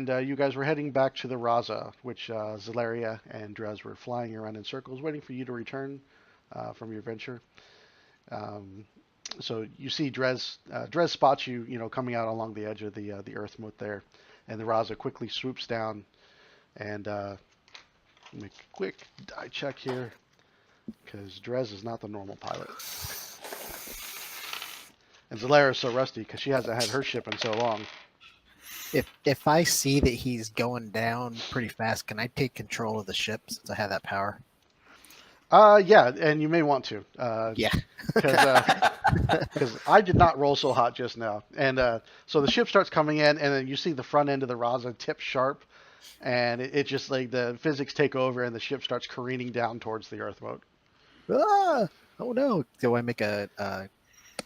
and you guys were heading back to the Raza, which Zalaria and Drez were flying around in circles, waiting for you to return from your venture. Um, so you see Drez spots you, coming out along the edge of the earth moat there, and the Raza quickly swoops down and make a quick die check here because Drez is not the normal pilot. And Zalaria is so rusty because she hasn't had her ship in so long. If I see that he's going down pretty fast, can I take control of the ship since I have that power? Yeah, and you may want to. Yeah. Because I did not roll so hot just now. And so the ship starts coming in, and then you see the front end of the Raza tip sharp, and it just like the physics take over, and the ship starts careening down towards the Earth moat. Ah! Oh no! Do I make a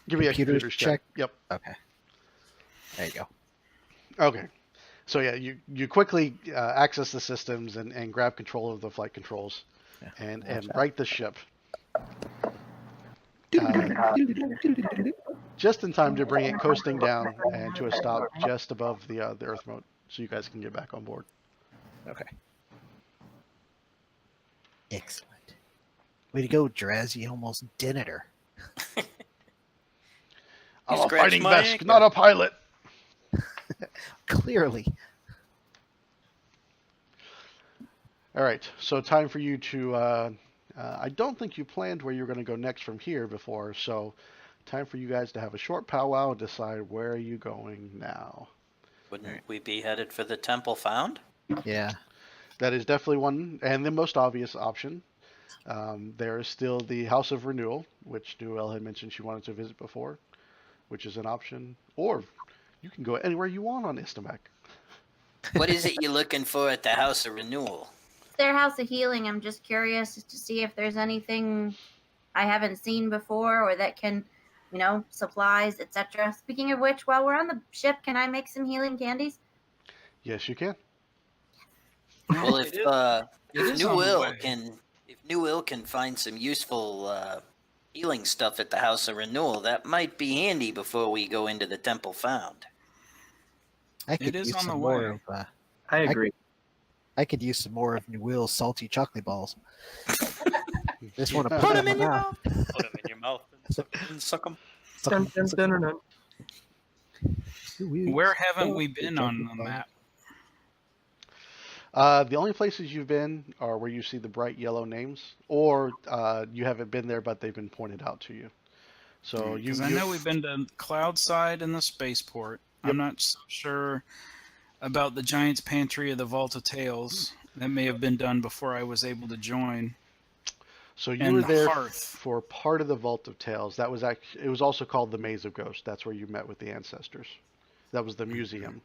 Give me a computer's check. Yep. Okay. There you go. Okay. So yeah, you quickly access the systems and grab control of the flight controls, and right the ship. Just in time to bring it coasting down and to a stop just above the Earth moat, so you guys can get back on board. Okay. Excellent. Way to go, Drez. You almost did it her. I'm a fighting vest, not a pilot. Clearly. All right, so time for you to. I don't think you planned where you're going to go next from here before, so time for you guys to have a short powwow and decide where are you going now. Wouldn't we be headed for the Temple Found? Yeah. That is definitely one, and the most obvious option. There is still the House of Renewal, which Noelle had mentioned she wanted to visit before, which is an option. Or you can go anywhere you want on Istamek. What is it you're looking for at the House of Renewal? Their House of Healing. I'm just curious to see if there's anything I haven't seen before or that can, supplies, etc. Speaking of which, while we're on the ship, can I make some healing candies? Yes, you can. Well, if New Ill can find some useful healing stuff at the House of Renewal, that might be handy before we go into the Temple Found. I could use some more of, I agree. I could use some more of New Will's salty chocolate balls. Just want to Put them in your mouth. Put them in your mouth and suck them. Where haven't we been on the map? The only places you've been are where you see the bright yellow names, or you haven't been there, but they've been pointed out to you. So I know we've been to Cloudside and the Spaceport. Yep. I'm not so sure about the Giant's Pantry or the Vault of Tales. That may have been done before I was able to join. So you were there for part of the Vault of Tales. That was it was also called the Maze of Ghosts. That's where you met with the ancestors. That was the museum.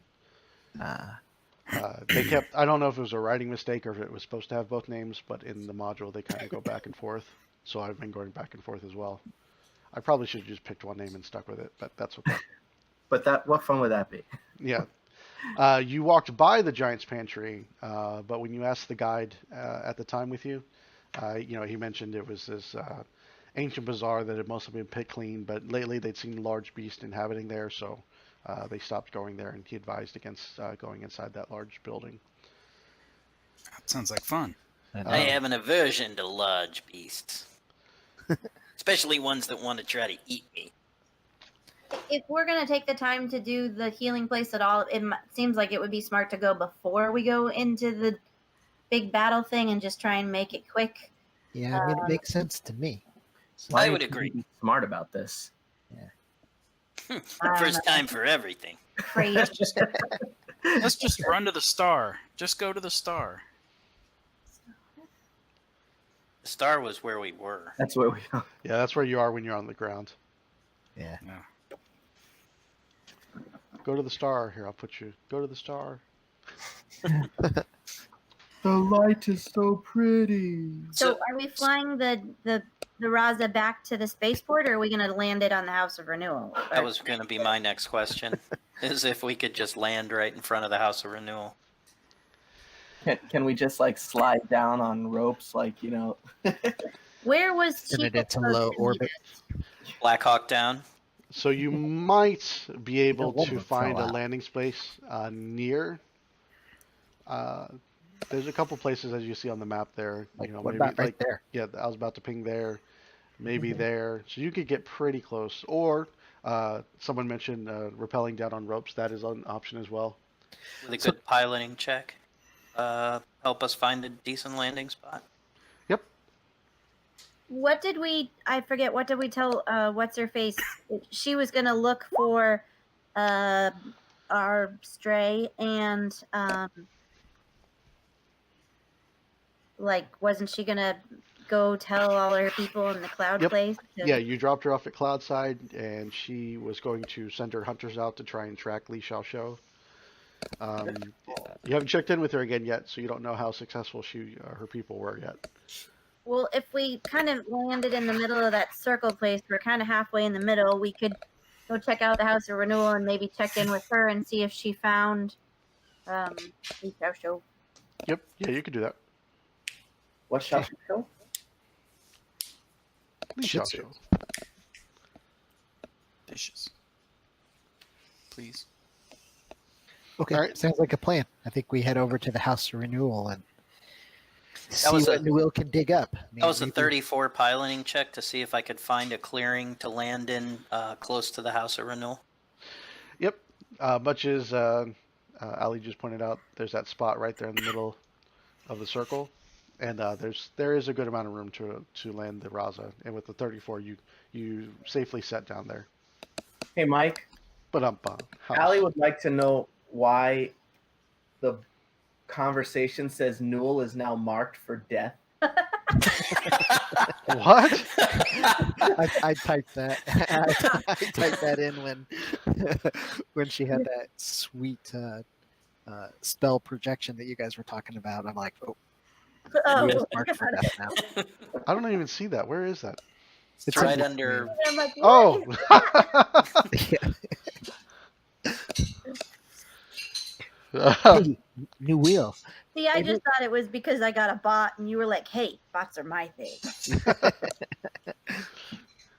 They kept. I don't know if it was a writing mistake or if it was supposed to have both names, but in the module they kind of go back and forth. So I've been going back and forth as well. I probably should have just picked one name and stuck with it, but that's okay. But what fun would that be? Yeah. You walked by the Giant's Pantry, but when you asked the guide at the time with you, he mentioned it was this ancient bazaar that had mostly been picked clean, but lately they'd seen large beasts inhabiting there, so they stopped going there, and he advised against going inside that large building. That sounds like fun. I have an aversion to large beasts, especially ones that want to try to eat me. If we're going to take the time to do the healing place at all, it seems like it would be smart to go before we go into the big battle thing and just try and make it quick. Yeah, I mean, it makes sense to me. So I would agree. Be smart about this. Yeah. First time for everything. Crazy. Let's just run to the star. Just go to the star. The star was where we were. That's where we are. Yeah, that's where you are when you're on the ground. Yeah. Go to the star. Here, I'll put you. Go to the star. The light is so pretty. So are we flying the Raza back to the spaceport, or are we going to land it on the House of Renewal? That was going to be my next question, is if we could just land right in front of the House of Renewal. Can we just slide down on ropes, Where was Send it into low orbit. Black Hawk down? So you might be able one to would find fall a out. landing space near Uh, there's a couple places as you see on the map there. Like, You know, what maybe about right there? yeah, I was about to ping there, maybe Mm-hmm. there. So you could get pretty close. Or someone mentioned rappelling down on ropes. That is an option as well. With a So- good piloting check, help us find a decent landing spot. Yep. What did we? I forget. What did we tell? What's her face? She was gonna look for uh, our stray, and like, wasn't she gonna go tell all her people in the cloud Yep. place? Yeah, you dropped her off at Cloudside, and she was going to send her hunters out to try and track Li Xiaoxiu. You haven't checked in with her again yet, so you don't know how successful her people were yet. Well, if we kind of landed in the middle of that circle place, we're kind of halfway in the middle. We could go check out the House of Renewal and maybe check in with her and see if she found Li Xiaoxiu. Yep. Yeah, you could do that. What shall she show? Li Shih Xiaoxiu. Dishes. Please. Okay, All right. sounds like a plan. I think we head over to the House of Renewal and see was what a- Newell can dig up. That was a Maybe- 34 piloting check to see if I could find a clearing to land in close to the House of Renewal. Yep. Much as Ali just pointed out, there's that spot right there in the middle of the circle, and there is a good amount of room to land the Raza. And with the 34, you safely set down there. Hey, Mike. But Allie would like to know why the conversation says Newell is now marked for death. What? I typed that. I typed that in when she had that sweet spell projection that you guys were talking about. I'm like, oh, Oh, Newell's marked for death now. I don't even see that. Where is that? It's in right between. under. I'm like, what? Oh. Yeah. Hey, Newell. See, I just thought it was because I got a bot, and you were like, "Hey, bots are my thing."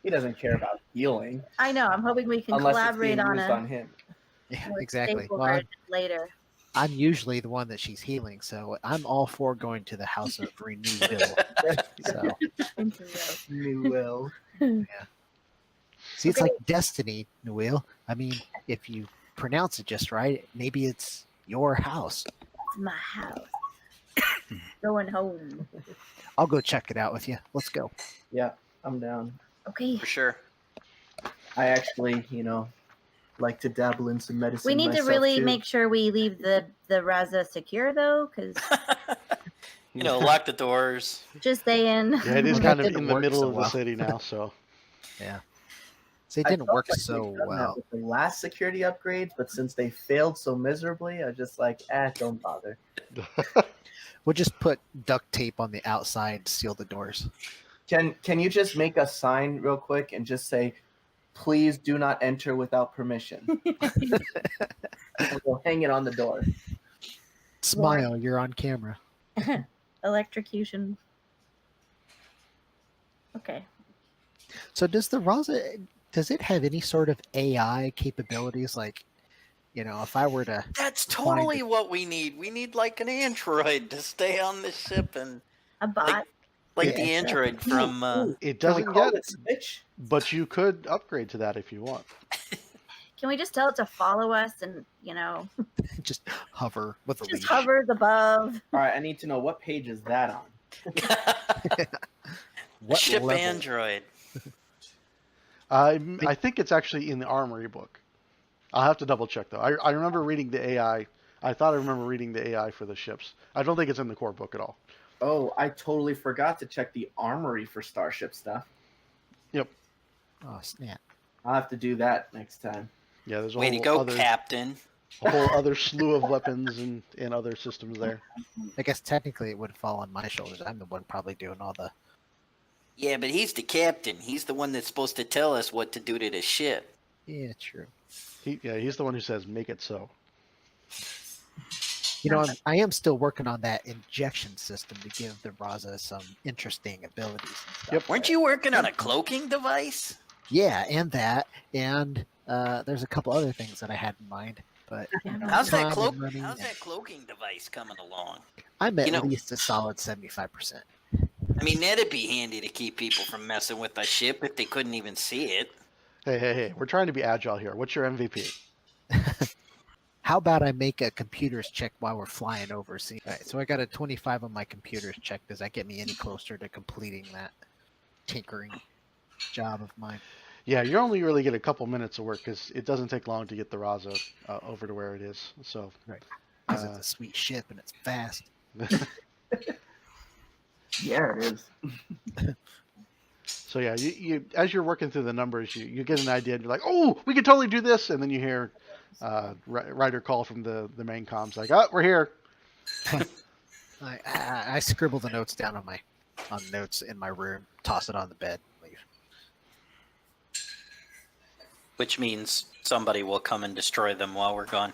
He doesn't care about healing I know. I'm hoping we can unless it's collaborate being on used a on him. Yeah, more exactly. stable Well, version later. I'm usually the one that she's healing, so I'm all for going to the House of Renewal. So, Newell. see, it's like destiny, Newell. I mean, if you pronounce it just right, maybe it's your house. It's my house. Going home. I'll go check it out with you. Let's go. Yeah, I'm down. Okay. For sure. I actually, like to dabble in some medicine. We need to myself, really too. make sure we leave the Raza secure though, because Lock the doors. just saying. Yeah, it is That kind of didn't in the work middle so of the well. city now, so See, it I didn't felt work like so they'd done that well. with the last security upgrades, but since they failed so miserably, I was just like, don't bother. We'll just put duct tape on the outside, seal the doors. Can you just make a sign real quick and just say, please do not enter without permission? And we'll hang it on the door. Smile, you're on camera. Electrocution. Okay. So does the Raza, does it have any sort of AI capabilities? Like, if I were to, That's totally what we need. We need like an android to stay on the ship and A bot. like Yeah, the android from. it Can we doesn't call get it Switch? but you could upgrade to that if you want. Can we just tell it to follow us and just hover with a just leash. hovers above? All right, I need to know what page is that on. What Ship level? android. I think it's actually in the armory book. I'll have to double check though. I remember reading the AI. I thought I remember reading the AI for the ships. I don't think it's in the core book at all. Oh, I totally forgot to check the armory for Starship stuff. Yep. Oh, snap. I'll have to do that next time. Yeah, there's a Way to whole go, other Captain. a whole other slew of weapons and other systems there. I guess technically it would fall on my shoulders. I'm the one probably doing all the. Yeah, but he's the captain. He's the one that's supposed to tell us what to do to the ship. Yeah, true. He's the one who says make it so. I am still working on that injection system to give the Raza some interesting abilities. And stuff. Yep. Weren't you working on a cloaking device? Yeah, and that, and there's a couple other things that I had in mind. but How's that time and money, How's and that cloaking device coming along? I'm at You know- least a solid 75%. I mean, that'd be handy to keep people from messing with the ship if they couldn't even see it. Hey, we're trying to be agile here. What's your MVP? How about I make a computers check while we're flying over? See, all right, so I got a 25 on my computers check. Does that get me any closer to completing that tinkering job of mine? Yeah, you only really get a couple minutes of work because it doesn't take long to get the Raza over to where it is. So, Right. Because it's a sweet ship and it's fast. Yeah, it is. so yeah, you as you're working through the numbers, you get an idea and you're like, oh, we can totally do this, and then you hear Ryder call from the main comms like, oh, we're here. I scribble the notes down on notes in my room, toss it on the bed, leave. Which means somebody will come and destroy them while we're gone.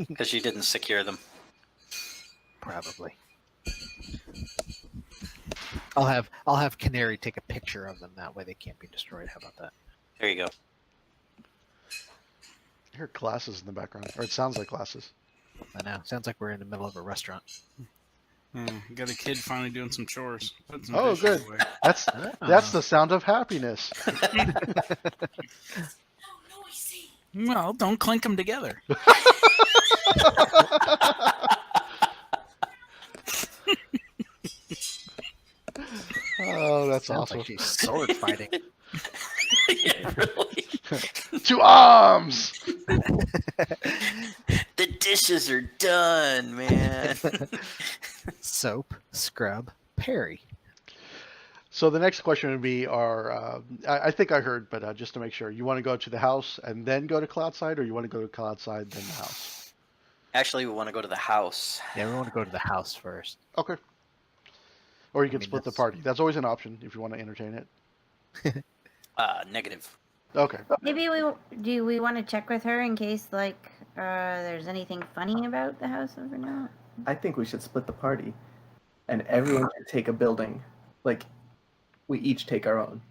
Because you didn't secure them. Probably. I'll have Canary take a picture of them. That way they can't be destroyed. How about that? There you go. I hear glasses in the background, or it sounds like glasses. I know. Sounds like we're in the middle of a restaurant. Got a kid finally doing some chores. Put some Oh, dishes good. away. That's the sound of happiness. Well, don't clink them together. Oh, that's Sounds awesome. like she's sword fighting. Yeah, really. To arms! The dishes are done, man. Soap, scrub, Perry. So the next question would be, I think I heard, but just to make sure, you want to go to the house and then go to Cloudside, or you want to go to Cloudside then the house? Actually, we want to go to the house. Yeah, we want to go to the house first. Okay. Or you can mean, split the that's- party. That's always an option if you want to entertain it. Negative. Okay. Maybe we want to check with her in case there's anything funny about the House of Renewal. I think we should split the party, and everyone should take a building. Like, we each take our own.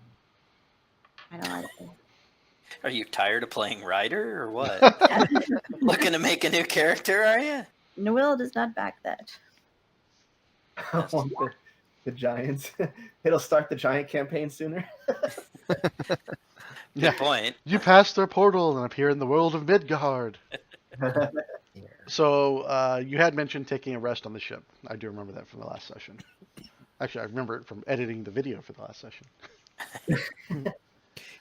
I don't like it. Are you tired of playing Ryder or what? Looking to make a new character, are you? Noel does not back that. I want the Giants. It'll start the Giant campaign sooner. Yeah. Good point. You pass their portal and appear in the world of Midgard. Yeah. So you had mentioned taking a rest on the ship. I do remember that from the last session. Actually, I remember it from editing the video for the last session.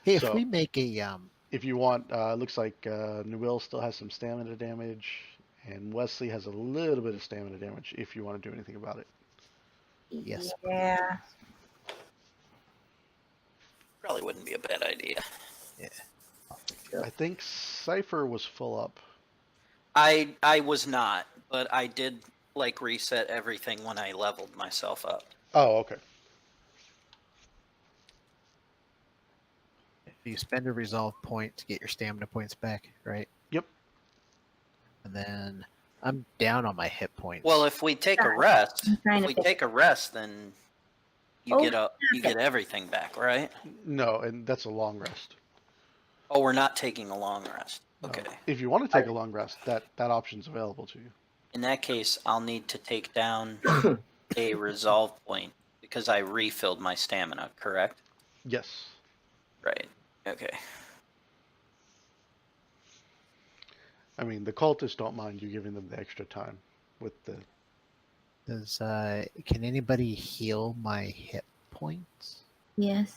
Hey, So- if we make a If you want, looks like Newell still has some stamina damage, and Wesley has a little bit of stamina damage if you want to do anything about it. Yes. Yeah. Probably wouldn't be a bad idea. I think Cypher was full up. I was not, but I did reset everything when I leveled myself up. Oh, okay. you spend a resolve point to get your stamina points back, right? Yep. And then I'm down on my hit points. Well, if we take a rest, I'm trying if to we pick- take a rest, then you Oh, you get everything back, right? No, and that's a long rest. Oh, we're not taking a long rest. No. Okay. If you want to take a long rest, that option's available to you. In that case, I'll need to take down a resolve point because I refilled my stamina, correct? Yes. Right. Okay. I mean, the cultists don't mind you giving them the extra time with the. Does can anybody heal my hit points? Yes.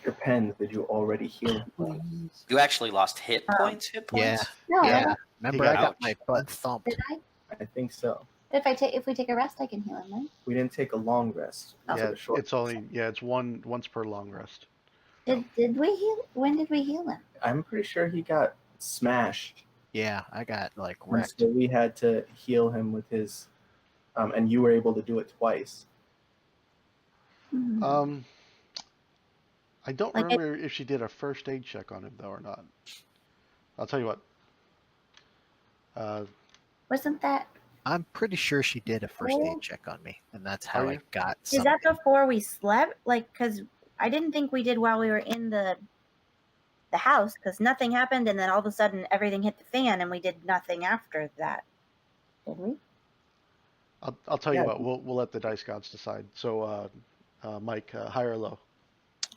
Depends. Did you already heal? You actually lost hit Oh. points? Hit points? No. Yeah. Remember, I got Ouch. my butt thumped. Did I? I think so. If we take a rest, I can heal him, right? We didn't take a long rest. We Yeah, took a short it's only it's once per long rest. Did we heal? When did we heal him? I'm pretty sure he got smashed. Yeah, I got like And wrecked. so we had to heal him with his, and you were able to do it twice. Mhm. I don't Like remember if she did a first aid check on him though or not. I'll tell you what. Wasn't that? I'm pretty sure she did a first Oh. aid check on me, and that's how Are I you? got Is something. that before we slept? Because I didn't think we did while we were in the the house, because nothing happened, and then all of a sudden everything hit the fan, and we did nothing after that. Did we? I'll tell you Yeah. what. We'll let the dice gods decide. So, Mike, high or low?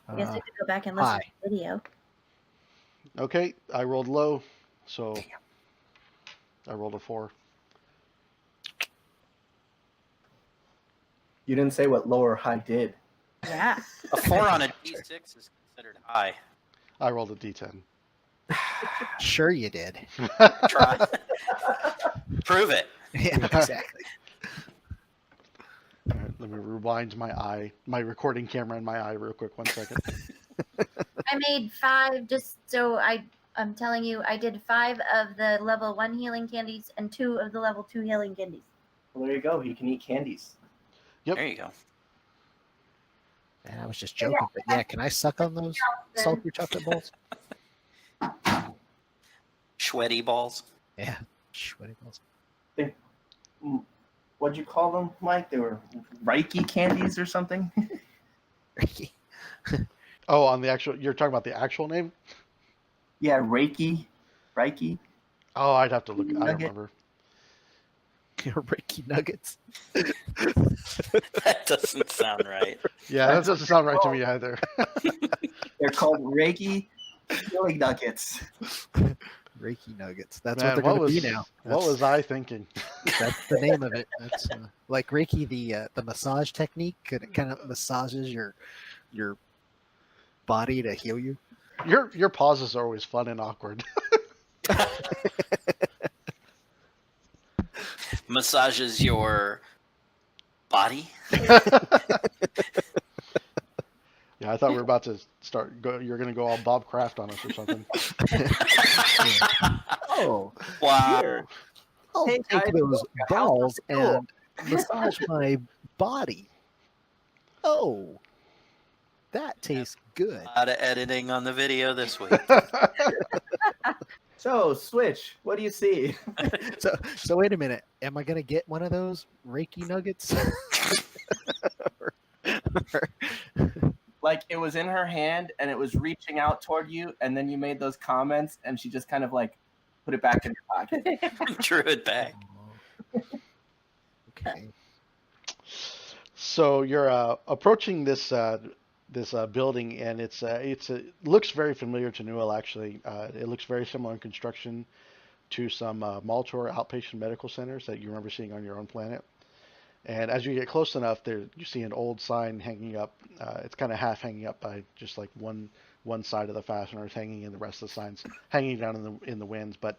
I guess I could go back and listen High. to the video. Okay, I rolled low, so I rolled a 4. You didn't say what low or high did. Yeah. A 4 on a D6 is considered high. I rolled a D10. Sure you did. Try. Prove it. Yeah, exactly. All right, let me rewind my recording camera in my eye real quick. 1 second. I made 5 just so I'm telling you, I did 5 of the level 1 healing candies and 2 of the level 2 healing candies. Well, there you go. He can eat candies. Yep. There you go. Man, I was just joking, but yeah, can I suck on those salty chocolate balls? Sweaty balls. Yeah, sweaty balls. What'd you call them, Mike? They were Reiki candies or something? Oh, on the actual, you're talking about the actual name? Yeah, Reiki. Oh, I'd have to look. I don't Nugget. remember. Ricky Nuggets. That doesn't sound right. Yeah, that doesn't sound right to me either. They're called Reiki healing nuggets. Reiki Nuggets. That's Man, what they're going to be now. What was I thinking? That's the name of it. That's like Reiki, the massage technique. It kind of massages your body to heal you. Your pauses are always fun and awkward. Massages your body. Yeah, I thought we were about to you're going to go all Bob Kraft on us or something. Oh, Wow. here. I'll Hey, take guys, those look, House of balls Renewal. and massage my body. Oh, that tastes good. A lot of editing on the video this week. So, Switch, what do you see? So wait a minute. Am I gonna get one of those Reiki nuggets? Like it was in her hand and it was reaching out toward you, and then you made those comments, and she just kind of like put it back in her pocket. Drew it back. Okay. So you're approaching this building, and it looks very familiar to Newell. Actually, it looks very similar in construction to some Maltor outpatient medical centers that you remember seeing on your own planet. And as you get close enough, you see an old sign hanging up. It's kind of half hanging up by just like one side of the fasteners hanging, and the rest of the signs hanging down in the winds. But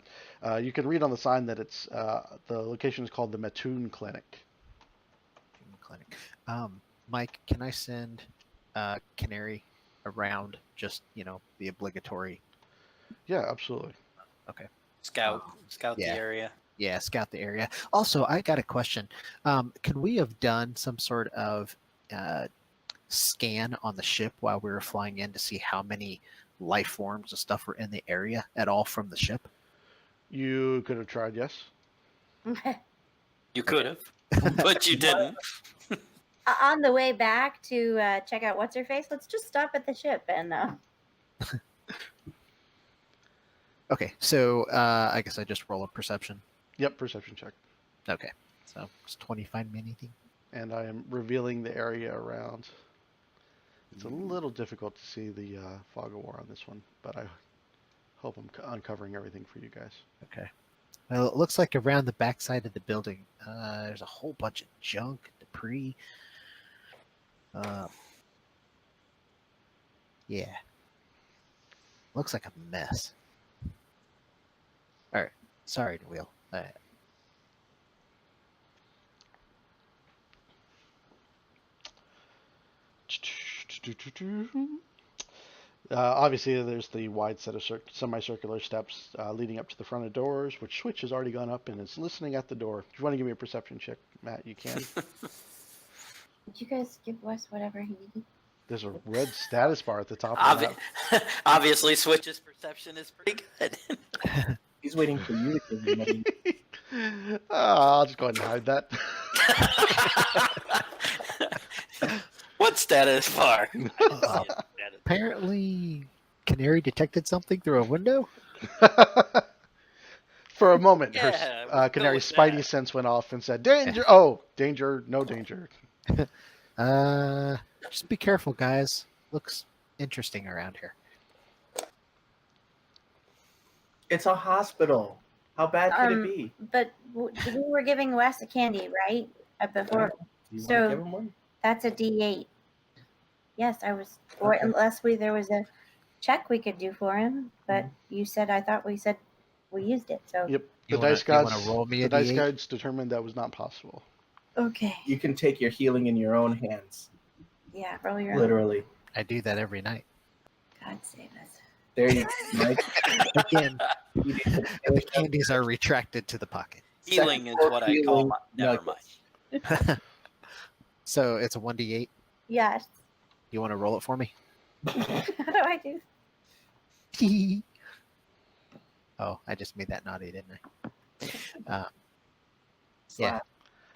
you can read on the sign that it's the location is called the Mattoon Clinic. Clinic. Mike, can I send Canary around? Just the obligatory. Yeah, absolutely. Okay. Scout yeah. the area. Yeah, scout the area. Also, I got a question. Could we have done some sort of scan on the ship while we were flying in to see how many life forms and stuff were in the area at all from the ship? You could have tried, yes. You could have, but you didn't. On the way back to check out what's her face, let's just stop at the ship and. Okay, so I guess I just roll a perception. Yep, perception check. Okay, so does 20 find me anything? And I am revealing the area around. It's a little difficult to see the fog of war on this one, but I hope I'm uncovering everything for you guys. Okay. Well, it looks like around the backside of the building, there's a whole bunch of junk, debris. Yeah. Looks like a mess. All right. Sorry, Will. Obviously, there's the wide set of semicircular steps leading up to the front of doors, which Switch has already gone up and is listening at the door. If you want to give me a perception check, Matt, you can. Did you guys give Wes whatever he needed? There's a red status bar at the top of the map. Obviously, Switch's perception is pretty good. He's waiting for you to give him money. I'll just go ahead and hide that. What status bar? Apparently Canary detected something through a window? For a moment, Yeah, her we'll go Canary's with spidey that. sense went off and said, "Danger! Oh, danger! No danger." Just be careful, guys. Looks interesting around here. It's a hospital. How bad could it be? But we were giving Wes a candy, right? Before. Do you want So- to give him one? That's a D8. Yes, I was. Or Okay. unless there was a check we could do for him, but you said I thought we said we used it. So Yep. You The wanna- dice you wanna gods. roll me The a dice D8? gods determined that was not possible. okay, You can take your healing in your own hands, yeah, roll your own. literally. I do that every night. God save us. There you go, Mike. Again, You need to the finish up candies are retracted to the pocket. Healing is second what I healing call my. Never nuggets. mind. So it's a 1d8. Yes. You want to roll it for me? How do I do? Oh, I just made that naughty, didn't I? Slap.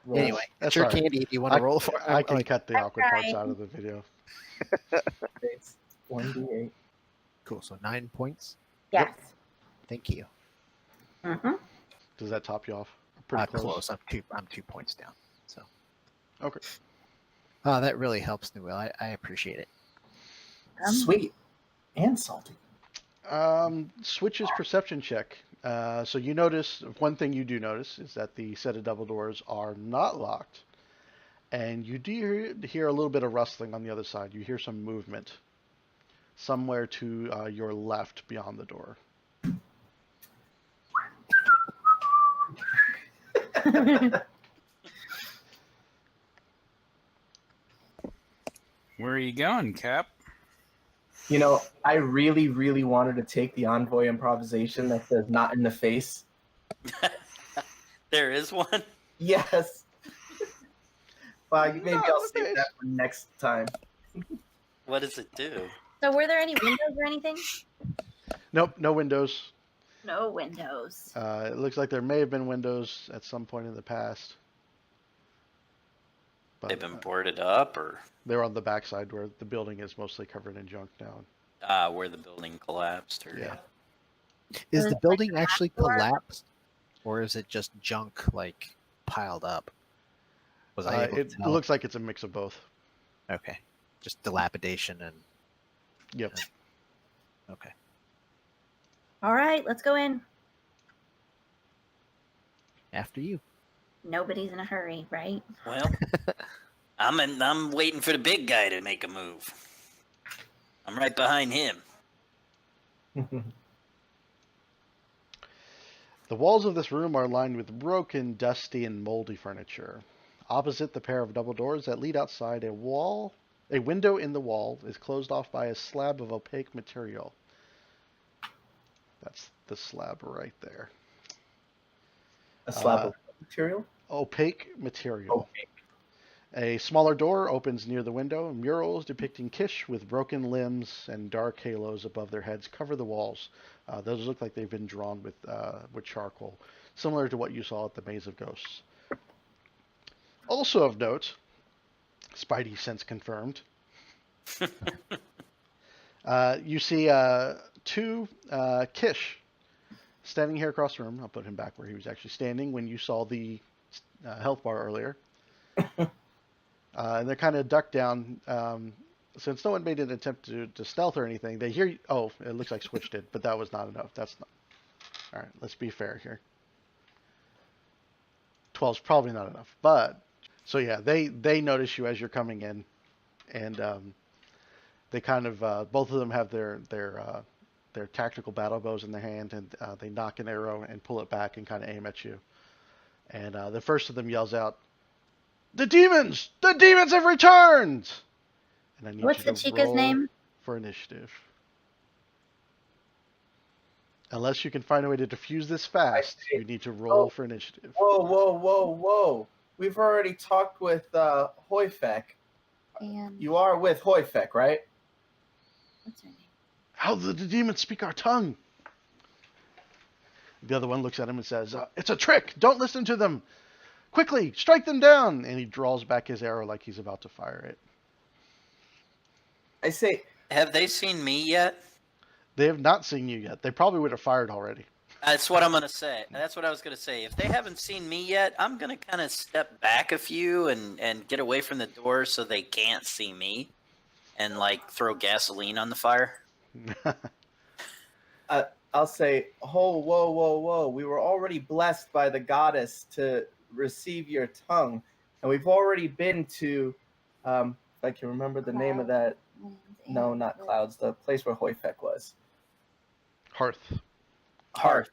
Roll. Anyway, That's it's your all right. candy. Do you want to roll for? I can like, cut the awkward parts trying. out of the video. It's 1d8. cool. So 9 points. Yes. Thank you. Mm-hmm. Does that top you off? Pretty close. I'm 2 points down. So. Okay. Oh, that really helps, Newell. I appreciate it. Sweet and salty. Switch's perception check. So you notice, one thing you do notice is that the set of double doors are not locked. And you do hear a little bit of rustling on the other side. You hear some movement somewhere to your left beyond the door. Where are you going, Cap? You know, I really, really wanted to take the envoy improvisation that says "not in the face." There is one. Yes. Well, maybe Not I'll in the save face. that for next time. What does it do? So were there any windows or anything? Nope, no windows. No windows. It looks like there may have been windows at some point in the past. But They've been boarded up, or they're on the backside where the building is mostly covered in junk now. where the building collapsed, or Yeah. Is Was the it building like a actually back door? collapsed, or is it just junk like piled up? Was I able It to tell? looks like it's a mix of both. Okay, just dilapidation and Yep. okay. All right, let's go in. After you. Nobody's in a hurry, right? well, I'm waiting for the big guy to make a move. I'm right behind him. The walls of this room are lined with broken, dusty, and moldy furniture. Opposite the pair of double doors that lead outside, a window in the wall is closed off by a slab of opaque material. That's the slab right there. A slab of material. Opaque material. A smaller door opens near the window. Murals depicting Kish with broken limbs and dark halos above their heads cover the walls. Those look like they've been drawn with charcoal, similar to what you saw at the Maze of Ghosts. Also of note, Spidey sense confirmed. You see two Kish standing here across the room. I'll put him back where he was actually standing when you saw the health bar earlier. And they're kind of ducked down. Since no one made an attempt to stealth or anything, they hear you. Oh, it looks like Switch did, but that was not enough. That's not. All right, let's be fair here. 12's probably not enough, but so yeah, they notice you as you're coming in, and they kind of both of them have their tactical battle bows in their hand, and they knock an arrow and pull it back and kind of aim at you. And the first of them yells out, "The demons! The demons have returned!" And I need What's you the to chica's roll name? for initiative. Unless you can find a way to defuse this fast, you need to roll for initiative. Whoa. We've already talked with Hoyfek. And You are with Hoyfek, right? what's her name? How do the demons speak our tongue? The other one looks at him and says, "It's a trick! Don't listen to them! Quickly, strike them down!" And he draws back his arrow like he's about to fire it. I say, Have they seen me yet? They have not seen you yet. They probably would have fired already. That's what I'm gonna say. That's what I was gonna say. If they haven't seen me yet, I'm gonna kind of step back a few and get away from the door so they can't see me, and like throw gasoline on the fire. I'll say, oh, whoa, whoa, whoa. We were already blessed by the goddess to receive your tongue. And we've already been to, if I can remember the name of that. No, not Clouds. The place where Hoyfek was. Hearth. Hearth.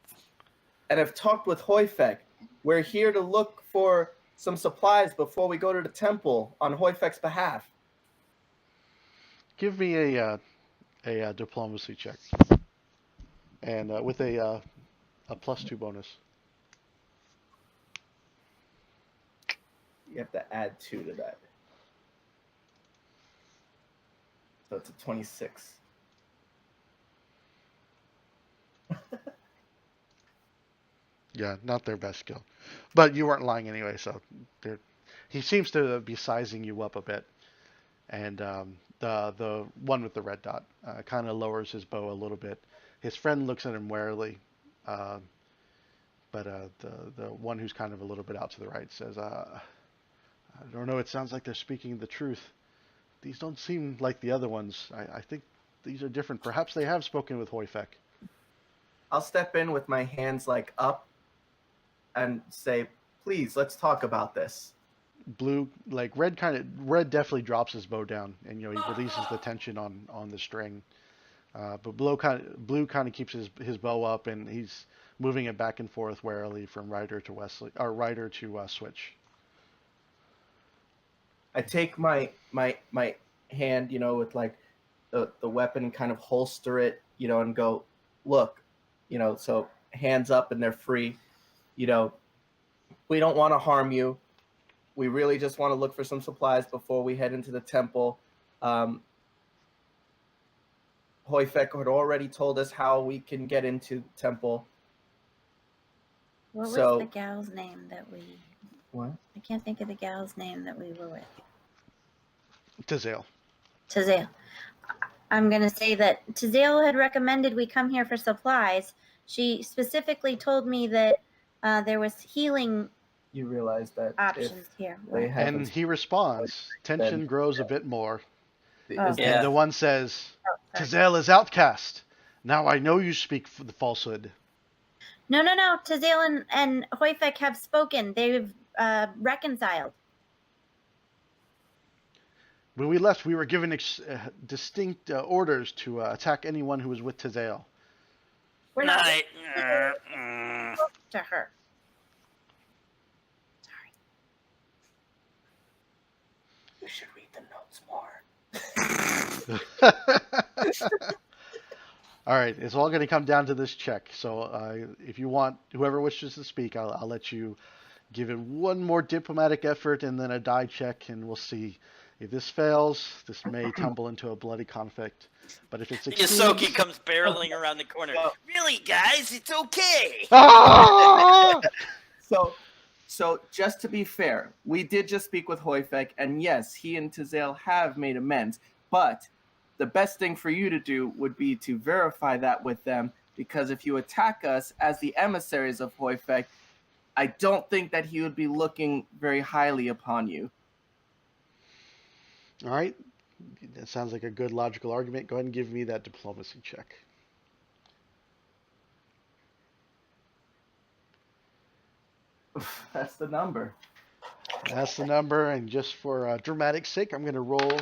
And I've talked with Hoyfek. We're here to look for some supplies before we go to the temple on Hoyfek's behalf. Give me a diplomacy check, and with a +2 bonus. You have to add 2 to that. So it's a 26. Yeah, not their best skill, but you weren't lying anyway. So he seems to be sizing you up a bit, and the one with the red dot kind of lowers his bow a little bit. His friend looks at him warily, but the one who's kind of a little bit out to the right says, "I don't know. It sounds like they're speaking the truth. These don't seem like the other ones. I think these are different. Perhaps they have spoken with Hoyfek." I'll step in with my hands like up and say, please, let's talk about this. Blue, like red definitely drops his bow down, and he releases the tension on the string. But blue kind of keeps his bow up, and he's moving it back and forth warily from Ryder to Wesley, or Ryder to Switch. I take my hand, with like the weapon and kind of holster it, and go, look, so hands up and they're free. We don't want to harm you. We really just want to look for some supplies before we head into the temple. Hoyfek had already told us how we can get into the temple. What was So- the gal's name that we? What? I can't think of the gal's name that we were with. Tazale. Tazale. I'm going to say that Tazale had recommended we come here for supplies. She specifically told me that there was healing You realize that options if here. they What? have And he responds. Tension grows a bit more. Oh. is Yeah. And the one says, Oh, sorry. Tazale is outcast. Now I know you speak for the falsehood. No. Tazale and Hoyfek have spoken. They've reconciled. When we left, we were given distinct orders to attack anyone who was with Tazale. We're not Night. to her. You should read the notes more. All right, it's all going to come down to this check. So if you want, whoever wishes to speak, I'll let you give it one more diplomatic effort and then a die check, and we'll see. If this fails, this may tumble into a bloody conflict. But if it succeeds... Yosoki comes barreling around the corner. Really, guys? It's okay. Ah! So just to be fair, we did just speak with Hoyfek, and yes, he and Tazale have made amends. But the best thing for you to do would be to verify that with them, because if you attack us as the emissaries of Hoyfek, I don't think that he would be looking very highly upon you. All right. That sounds like a good logical argument. Go ahead and give me that diplomacy check. That's the number. That's the number, and just for dramatic sake, I'm going to roll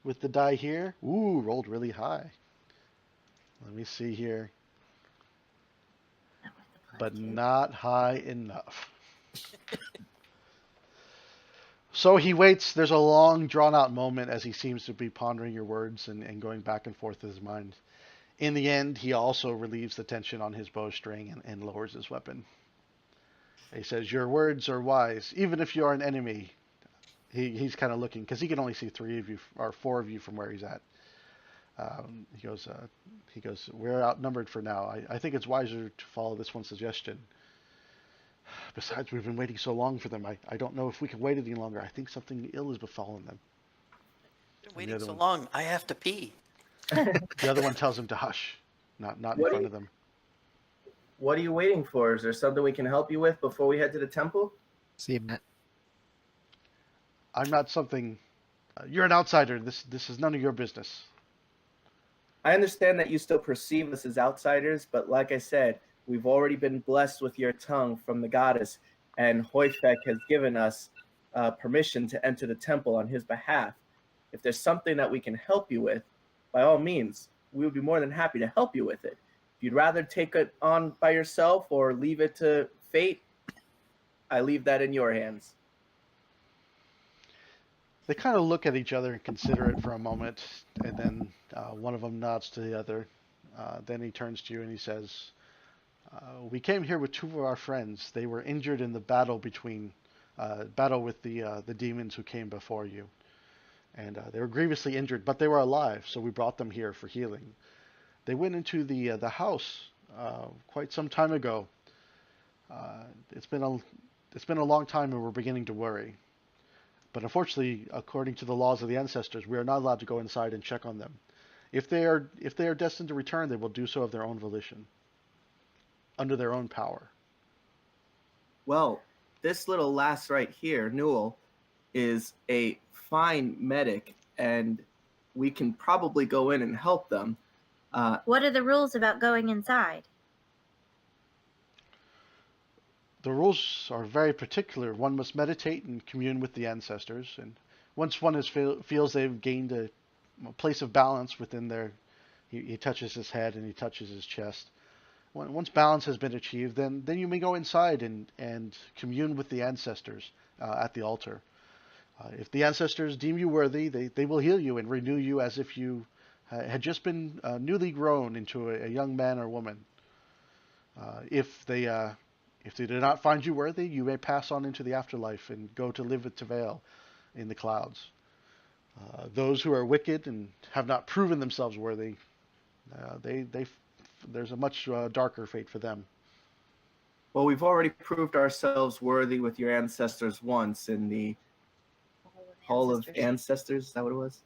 with the die here. Ooh, rolled really high. Let me see here. That was the But plus 2. not high enough. So he waits. There's a long, drawn-out moment as he seems to be pondering your words and going back and forth in his mind. In the end, he also relieves the tension on his bowstring and lowers his weapon. He says, "Your words are wise, even if you are an enemy." He's kind of looking, because he can only see 3 of you, or 4 of you from where he's at. He goes, "We're outnumbered for now. I think it's wiser to follow this one suggestion. Besides, we've been waiting so long for them. I don't know if we can wait any longer. I think something ill has befallen them." Been waiting other so one. long. I have to pee. The other one tells him to hush. not in What front of them. What are you waiting for? Is there something we can help you with before we head to the temple? See you, Matt. I'm not something. You're an outsider. This is none of your business. I understand that you still perceive us as outsiders, but like I said, we've already been blessed with your tongue from the goddess, and Hoifek has given us permission to enter the temple on his behalf. If there's something that we can help you with, by all means, we would be more than happy to help you with it. If you'd rather take it on by yourself or leave it to fate, I leave that in your hands. They kind of look at each other and consider it for a moment, and then one of them nods to the other. Then he turns to you and he says, "We came here with two of our friends. They were injured in the battle with the demons who came before you, and they were grievously injured, but they were alive. So we brought them here for healing. They went into the house quite some time ago. It's been a long time, and we're beginning to worry." But unfortunately, according to the laws of the ancestors, we are not allowed to go inside and check on them. If they are destined to return, they will do so of their own volition, under their own power. Well, this little lass right here, Newell, is a fine medic, and we can probably go in and help them. What are the rules about going inside? The rules are very particular. One must meditate and commune with the ancestors, and once one feels they've gained a place of balance within their, he touches his head and he touches his chest. Once balance has been achieved, then you may go inside and commune with the ancestors at the altar. If the ancestors deem you worthy, they will heal you and renew you as if you had just been newly grown into a young man or woman. If they do not find you worthy, you may pass on into the afterlife and go to live with Tevail in the clouds. Those who are wicked and have not proven themselves worthy, there's a much darker fate for them. Well, we've already proved ourselves worthy with your ancestors once in the Hall of Ancestors. Is that what it was?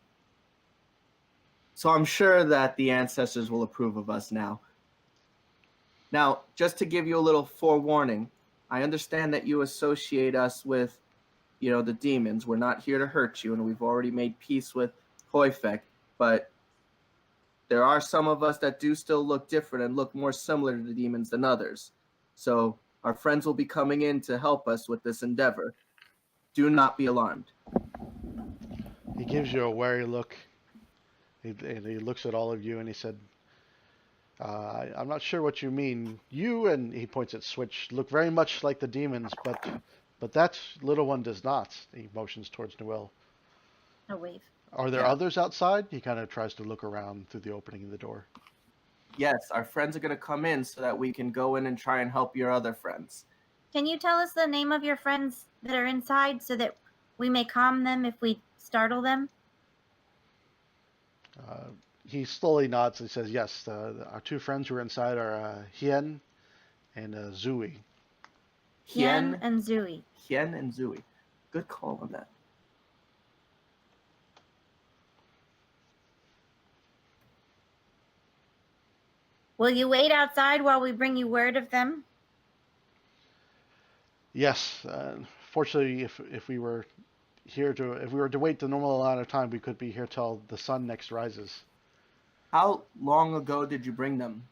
So I'm sure that the ancestors will approve of us now. Now, just to give you a little forewarning, I understand that you associate us with, the demons. We're not here to hurt you, and we've already made peace with Hoifek, but there are some of us that do still look different and look more similar to the demons than others. So our friends will be coming in to help us with this endeavor. Do not be alarmed. He gives you a wary look, and he looks at all of you and he said, I'm not sure what you mean. You, and he points at Switch, look very much like the demons, but that little one does not. He motions towards Noel. A wave. Are there others outside? He kind of tries to look around through the opening in the door. Yes, our friends are going to come in so that we can go in and try and help your other friends. Can you tell us the name of your friends that are inside so that we may calm them if we startle them? He slowly nods and says, yes, our two friends who are inside are Hien and Zui. Hien and Zui. Hien and Zui. Good call on that. Will you wait outside while we bring you word of them? Yes. Fortunately, if we were to wait the normal amount of time, we could be here till the sun next rises. How long ago did you bring them?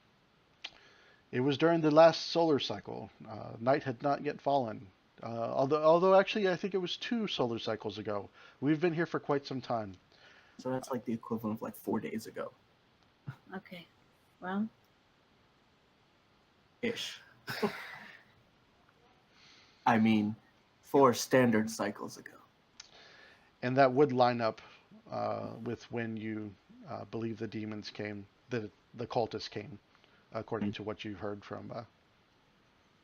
It was during the last solar cycle. Night had not yet fallen. Although actually, I think it was 2 solar cycles ago. We've been here for quite some time. So that's like the equivalent of like 4 days ago. Okay. Well. Ish. I mean, 4 standard cycles ago. And that would line up with when you believe the demons came, the cultists came, according to what you heard from.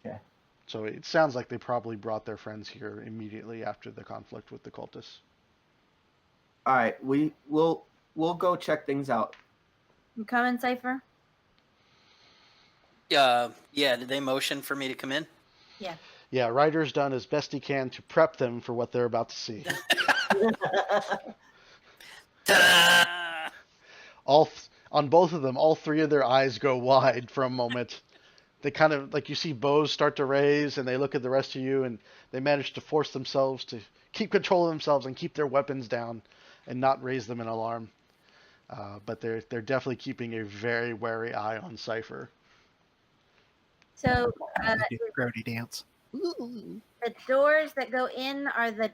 Okay. So it sounds like they probably brought their friends here immediately after the conflict with the cultists. All right, we'll go check things out. You coming, Cypher? Yeah, did they motion for me to come in? Yeah. Yeah, Ryder's done as best he can to prep them for what they're about to see. Ta-da! On both of them, all three of their eyes go wide for a moment. They kind of like you see bows start to raise, and they look at the rest of you, and they manage to force themselves to keep control of themselves and keep their weapons down, and not raise them in alarm. But they're definitely keeping a very wary eye on Cipher. So Grody dance. Ooh. the doors that go in are the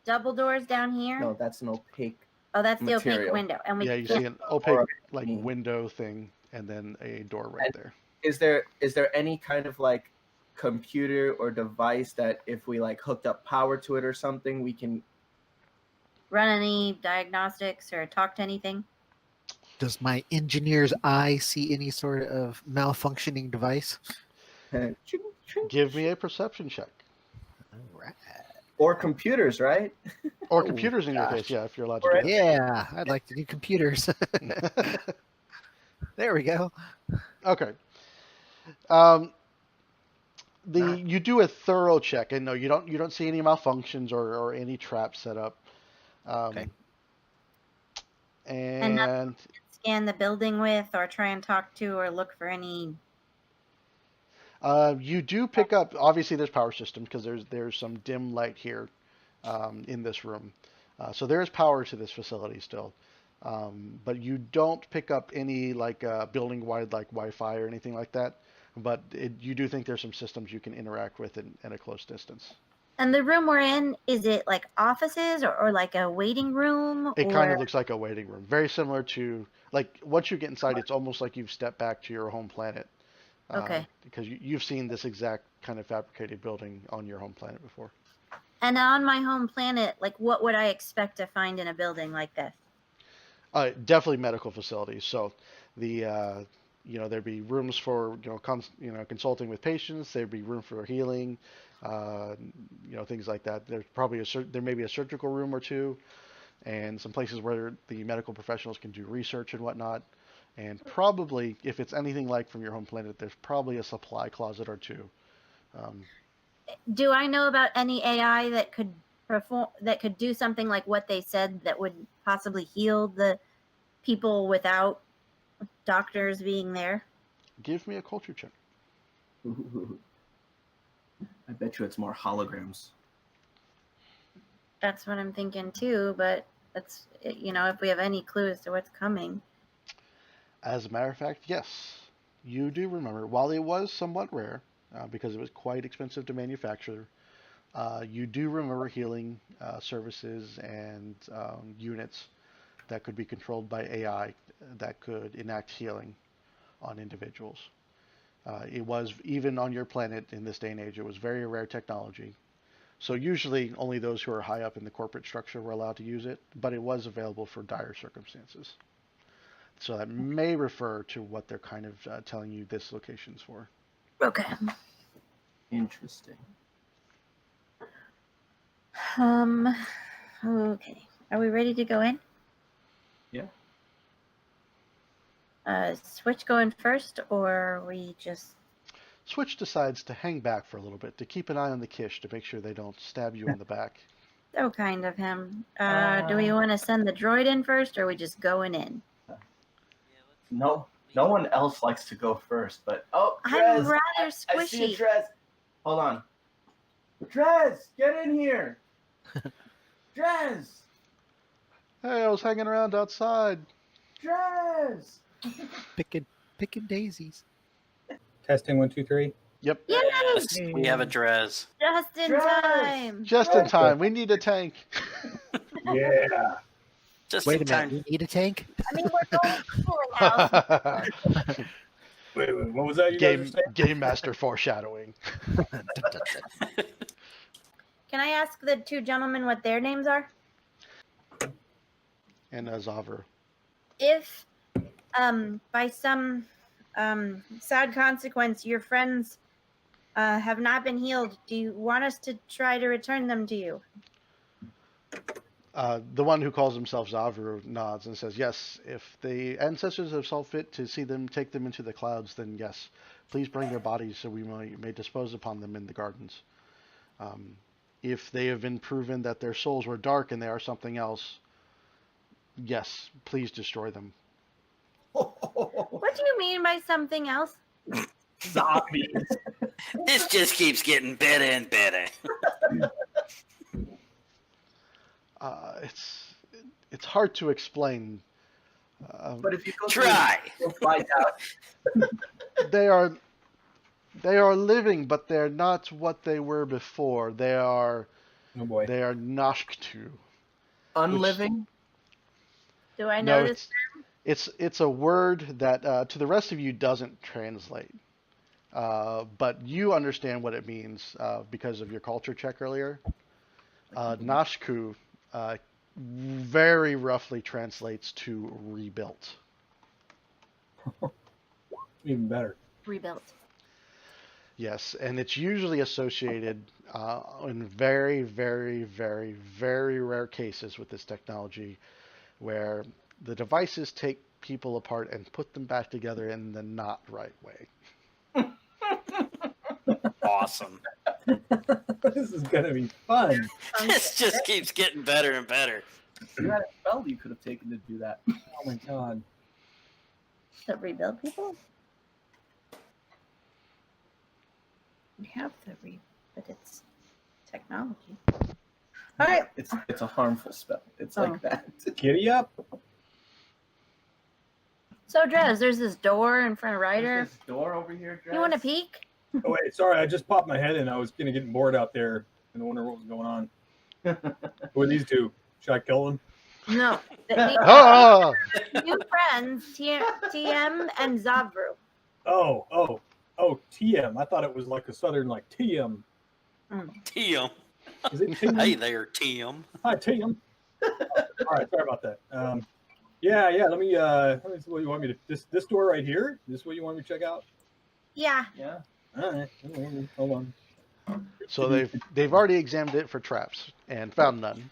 double doors down here. No, that's an opaque. Oh, that's the opaque material. window, and we Yeah, you can't. see an opaque Or- like window thing, and then a door right And- there. Is there any kind of like computer or device that if we like hooked up power to it or something, we can? run any diagnostics or talk to anything? Does my engineer's eye see any sort of malfunctioning device? Give me a perception check. All right. Or computers, right? Or Oh, computers in your gosh. case, yeah, if you're allowed to Or do Yeah, I'd like to do computers. that. There we go. Okay. Um, you do a thorough check, and no, you don't see any malfunctions or any traps set up. Okay. And nothing And scan the building with, or try and talk to, or look for any. you do pick up. Obviously, there's power systems because there's some dim light here in this room. So there is power to this facility still. But you don't pick up any like building-wide like Wi-Fi or anything like that. But you do think there's some systems you can interact with in a close distance. And the room we're in, is it like offices or like a waiting room? It or... kind of looks like a waiting room, very similar to like once you get inside, it's almost like you've stepped back to your home planet. Okay. Because you've seen this exact kind of fabricated building on your home planet before. And on my home planet, like what would I expect to find in a building like this? Definitely medical facilities. So the there'd be rooms for consulting with patients. There'd be room for healing, things like that. There's probably there may be a surgical room or two, and some places where the medical professionals can do research and whatnot. And probably, if it's anything like from your home planet, there's probably a supply closet or two. Do I know about any AI that could do something like what they said that would possibly heal the people without doctors being there? Give me a culture check. I bet you it's more holograms. That's what I'm thinking too, but that's, if we have any clue as to what's coming. As a matter of fact, yes, you do remember. While it was somewhat rare, because it was quite expensive to manufacture, you do remember healing services and units that could be controlled by AI that could enact healing on individuals. It was, even on your planet in this day and age, it was very rare technology. So usually only those who are high up in the corporate structure were allowed to use it, but it was available for dire circumstances. So that may refer to what they're kind of telling you this location's for. Okay. Interesting. Okay. Are we ready to go in? Yeah. Switch going first, or we just... Switch decides to hang back for a little bit to keep an eye on the Kish to make sure they don't stab you in the back. So kind of him. Do we want to send the droid in first, or are we just going in? No one else likes to go first, but I'm Drez, rather I see squishy. a Drez. Hold on. Drez, get in here. Drez, Hey, I was hanging around outside. Drez. Picking daisies. Testing 1, 2, 3. Yep, Yes! We have a Drez. Just in Drez! time. just in time. We need a tank. Yeah. Just Wait in a minute, time. we need a tank? I mean, we're going to the cooling house. Wait, what was that you guys were saying? Game master foreshadowing. Can I ask the two gentlemen what their names are? And Zaver. If, by some sad consequence, your friends have not been healed, do you want us to try to return them to you? The one who calls himself Zaver nods and says, yes, if the ancestors have saw fit to see them, take them into the clouds, then yes, please bring their bodies so we may dispose upon them in the gardens. If they have been proven that their souls were dark and they are something else, yes, please destroy them. What do you mean by something else? Zombies. This just keeps getting better and better. It's hard to explain. But if you go Try. you'll find out. They are living, but they're not what they were before. They are Oh boy. Nashktu. Unliving. Do I No, notice? it's a word that to the rest of you doesn't translate. But you understand what it means because of your culture check earlier. Nashku very roughly translates to rebuilt. Even better. Rebuilt. Yes, and it's usually associated in very, very, very, very rare cases with this technology where the devices take people apart and put them back together in the not right way. Awesome. This is gonna be fun. This just keeps getting better and better. You had a spell you could have taken to do that. Oh my god. To rebuild people? We have the but it's technology. All right. It's a harmful spell. It's Oh. like that. Giddy up. So, Drez, there's this door in front of Ryder. There's this door over here, Dress. You want to peek? Oh wait, sorry, I just popped my head in. I was gonna get bored out there and wonder what was going on. Who are these two? Should I kill them? No. The Ah! new friends, TM and Zavru. Oh, TM. I thought it was like a southern like TM. Tim. Is it TM? Hey there, Tim. Hi, TM. All right, sorry about that. Yeah. Let me see what you want me to. This door right here. This is what you want me to check out. Yeah. Yeah. All right, hold on. So they've already examined it for traps and found none.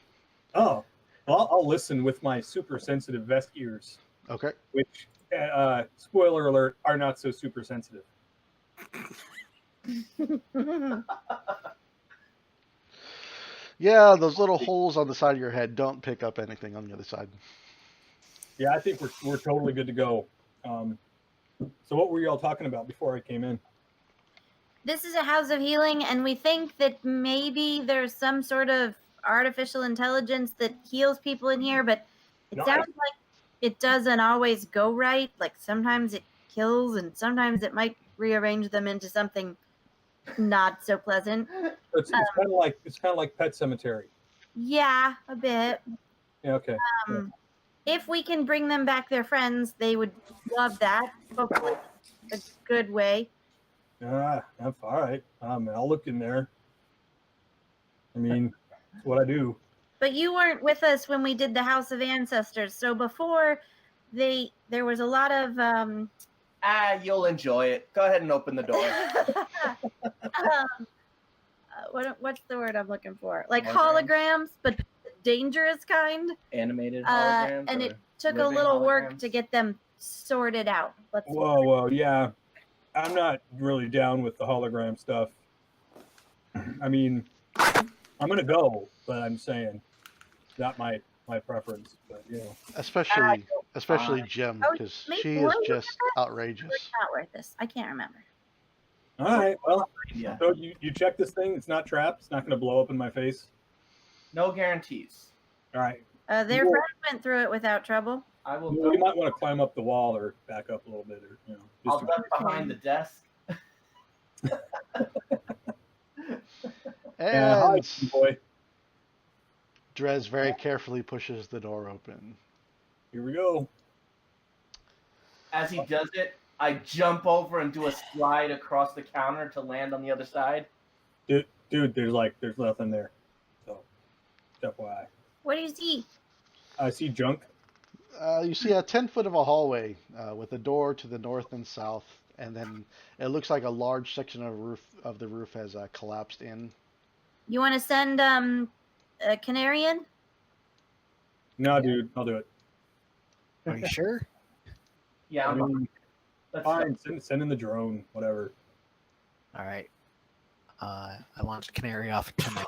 Oh, well, I'll listen with my super sensitive vest ears, Okay. which, spoiler alert, are not so super sensitive. Yeah, those little holes on the side of your head don't pick up anything on the other side. Yeah, I think we're totally good to go. So what were y'all talking about before I came in? This is a house of healing, and we think that maybe there's some sort of artificial intelligence that heals people in here, but it Nice. sounds like it doesn't always go right. Like sometimes it kills, and sometimes it might rearrange them into something not so pleasant. It's kind of like Pet Cemetery. Yeah, a bit. Yeah, okay. If we can bring them back their friends, they would love that. Hopefully, a good way. That's all right. I'll look in there. I mean, that's what I do. But you weren't with us when we did the House of Ancestors. So before, there was a lot of You'll enjoy it. Go ahead and open the door. what's the word I'm looking for? Like Holograms? holograms, but dangerous kind. Animated holograms. And or it took a living little work holograms? to get them sorted out. Whoa, yeah. I'm not really down with the hologram stuff. I mean, I'm gonna go, but I'm saying not my preference. But you know, Especially Jim, Oh, because maybe she one is look just at that? outrageous. It's not worth this. I can't remember. all right. Well, Yeah. so you check this thing. It's not trapped. It's not gonna blow up in my face. No guarantees. All right. Their Cool. friend went through it without trouble. I will. Well, you might want to climb up the wall or back up a little bit, or you know. I'll Just duck behind the desk. yeah, hi, And boy. Drez very carefully pushes the door open. Here we go. As he does it, I jump over and do a slide across the counter to land on the other side. Dude, there's nothing there. So, FYI. What do you see? I see junk. You see a 10 foot of a hallway with a door to the north and south, and then it looks like a large section of the roof has collapsed in. You want to send a Canarian? No, dude, I'll do it. Are you sure? Yeah, I I'm mean, let's fine. Send in the drone, whatever. All right. I launched Canary off to my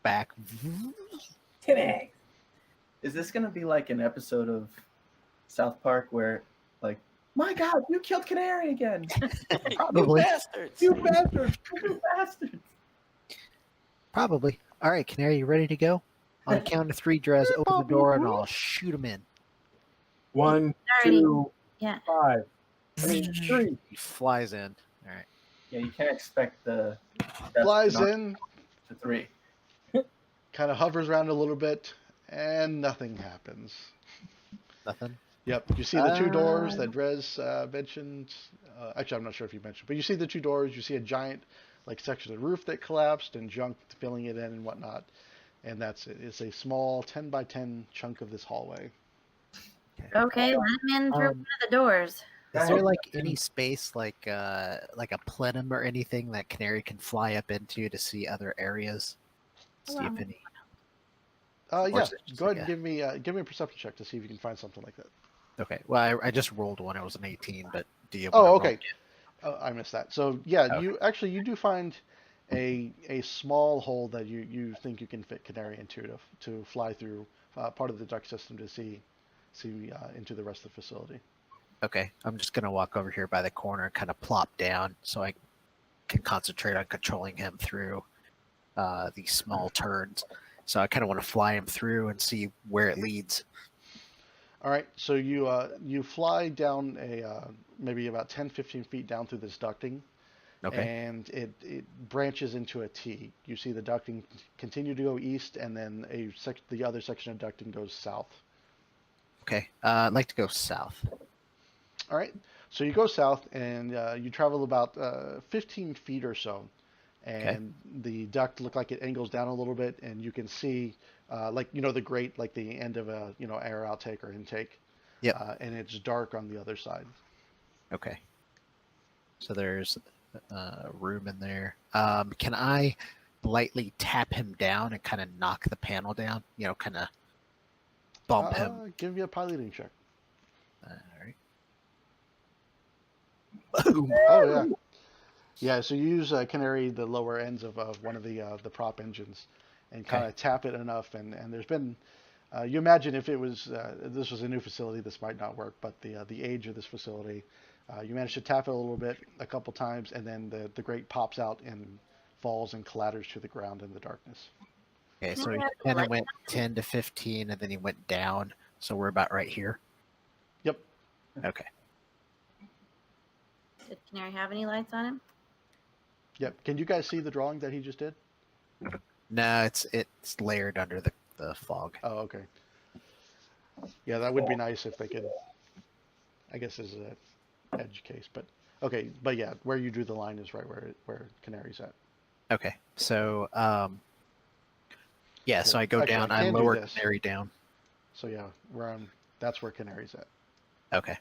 back. Is this gonna be like an episode of South Park where Like, my God, you killed Canary again! You Probably. bastards. You bastards! You bastards! Probably. All right, Canary, you ready to go? On a count of 3, Drez, open the door and I'll shoot him in. 1, Already. 2, Yeah. 5. I mean, 3. He flies in. All right. Yeah, you can't expect the Flies in, to 3. kind of hovers around a little bit, and nothing happens. Nothing. Yep, you see the 2 doors that Drez mentioned. Actually, I'm not sure if you mentioned, but you see the 2 doors. You see a giant, like, section of the roof that collapsed and junk filling it in and whatnot. And that's it. It's a small 10 by 10 chunk of this hallway. Okay, let him in through one Um, of the doors. Is there like any space, like a plenum or anything that Canary can fly up into to see other areas? See if any. Or Yeah, is it just go like ahead and give me a perception check to see if you can find something like that. Okay. Well, I just rolled one. It was an 18, but do you? Oh, wanna roll okay. again? Oh, I missed that. So yeah, Okay. you do find a small hole that you think you can fit Canary into to fly through part of the duct system to see into the rest of the facility. Okay. I'm just gonna walk over here by the corner and kind of plop down so I can concentrate on controlling him through these small turns. So I kind of want to fly him through and see where it leads. All right, so you fly down a maybe about 10, 15 feet down through this ducting, Okay. and it branches into a T. You see the ducting continue to go east, and then the other section of ducting goes south. Okay. I'd like to go south. All right, so you go south, and you travel about 15 feet or so, and the duct look like it angles down a little bit, and you can see like the grate, like the end of a air outtake or intake. Yep. And it's dark on the other side. Okay. So there's room in there. Can I lightly tap him down and kind of knock the panel down? Kind of bump him. Give me a piloting check. All right. Oh yeah, yeah. So you use Canary, the lower ends of one of the prop engines, and kind of tap it enough. And there's been you imagine if it was this was a new facility, this might not work. But the age of this facility, you manage to tap it a little bit, a couple times, and then the grate pops out and falls and clatters to the ground in the darkness. Okay, so he kind of went 10 to 15, and then he went down. So we're about right here. Yep. Okay. Did Canary have any lights on him? Yep. Can you guys see the drawing that he just did? No, it's layered under the fog. Oh, okay. Yeah, that would be nice if they could. I guess is a edge case, but okay. But yeah, where you drew the line is right where Canary's at. Okay, so yeah, so I go Actually, down. I I can do lower this. Canary down. So yeah, that's where Canary's at. Okay.